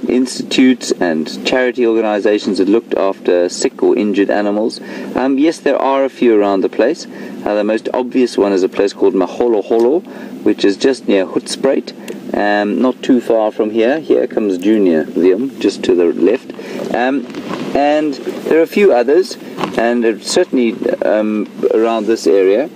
institutes and charity organizations that looked after sick or injured animals? Yes, there are a few around the place. The most obvious one is a place called Maholoholo, which is just near Hoedspruit, not too far from here. Here comes Junior Wium, just to the left. And there are a few others, and certainly around this area.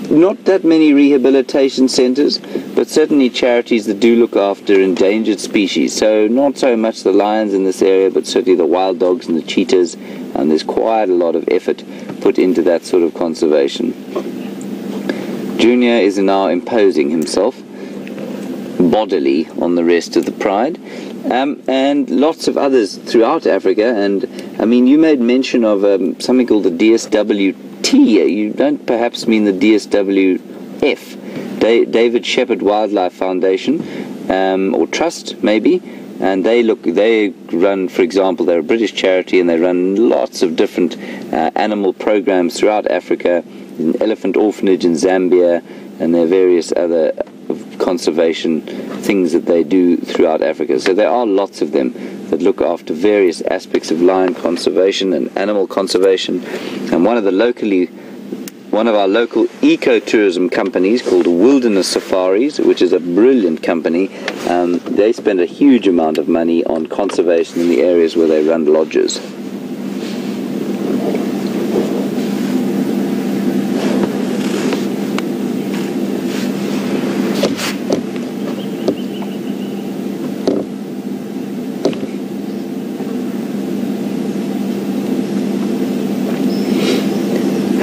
not that many rehabilitation centres, but certainly charities that do look after endangered species. So not so much the lions in this area, but certainly the wild dogs and the cheetahs, and there's quite a lot of effort put into that sort of conservation. Junior is now imposing himself bodily on the rest of the pride, and lots of others throughout Africa. And I mean, you made mention of something called the DSWT. You don't perhaps mean the DSWF, David Shepherd Wildlife Foundation, or Trust maybe. And they run, for example, they're a British charity, and they run lots of different animal programs throughout Africa, an elephant orphanage in Zambia, and there are various other conservation things that they do throughout Africa. So there are lots of them that look after various aspects of lion conservation and animal conservation. And one of our local ecotourism companies called Wilderness Safaris, which is a brilliant company, they spend a huge amount of money on conservation in the areas where they run lodges.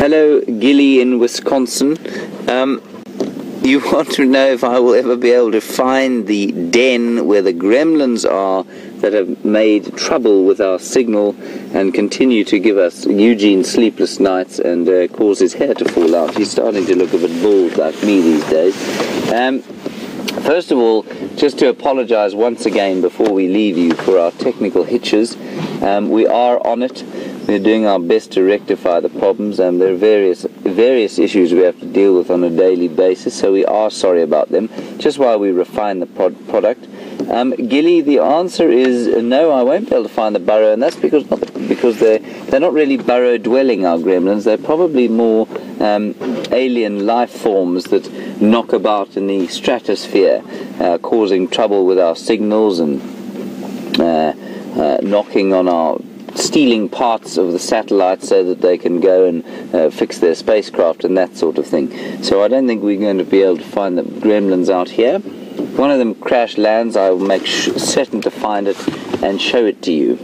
Hello, Gilly in Wisconsin. You want to know if I will ever be able to find the den where the gremlins are that have made trouble with our signal and continue to give us Eugene sleepless nights and cause his hair to fall out. He's starting to look a bit bald like me these days. First of all, just to apologize once again before we leave you for our technical hitches. We are on it. We're doing our best to rectify the problems, and there are various issues we have to deal with on a daily basis, so we are sorry about them, just while we refine the product. Gilly, the answer is no, I won't be able to find the burrow, and that's because they're not really burrow-dwelling, our gremlins. They're probably more alien life forms that knock about in the stratosphere, causing trouble with our signals and knocking on our stealing parts of the satellites so that they can go and fix their spacecraft and that sort of thing. So I don't think we're going to be able to find the gremlins out here. If one of them crash lands, I will make certain to find it and show it to you.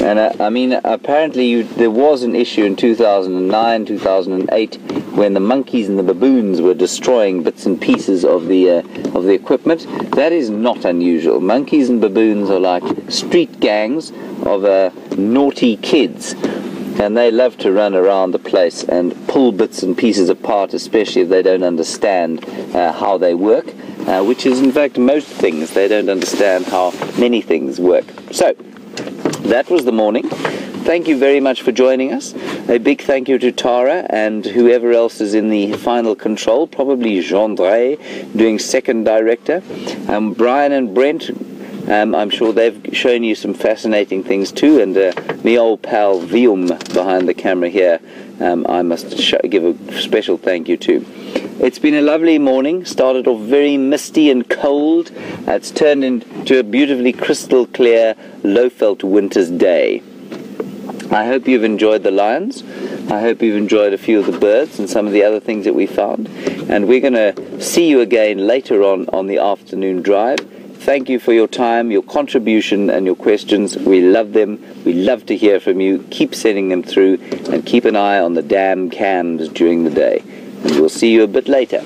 And I mean, apparently there was an issue in 2009, 2008, when the monkeys and the baboons were destroying bits and pieces of the equipment. That is not unusual. Monkeys and baboons are like street gangs of naughty kids, and they love to run around the place and pull bits and pieces apart, especially if they don't understand how they work, which is in fact most things. They don't understand how many things work. So that was the morning. Thank you very much for joining us. A big thank you to Tara and whoever else is in the final control, probably Jean-Dre doing second director. Bryan and Brent, I'm sure they've shown you some fascinating things too, and me old pal Wium behind the camera here, I must give a special thank you to. It's been a lovely morning. Started off very misty and cold. It's turned into a beautifully crystal clear, low-felt winter's day. I hope you've enjoyed the lions. I hope you've enjoyed a few of the birds and some of the other things that we found. And we're going to see you again later on the afternoon drive. Thank you for your time, your contribution and your questions. We love them. We love to hear from you. Keep sending them through, and keep an eye on the damn cams during the day. And we'll see you a bit later.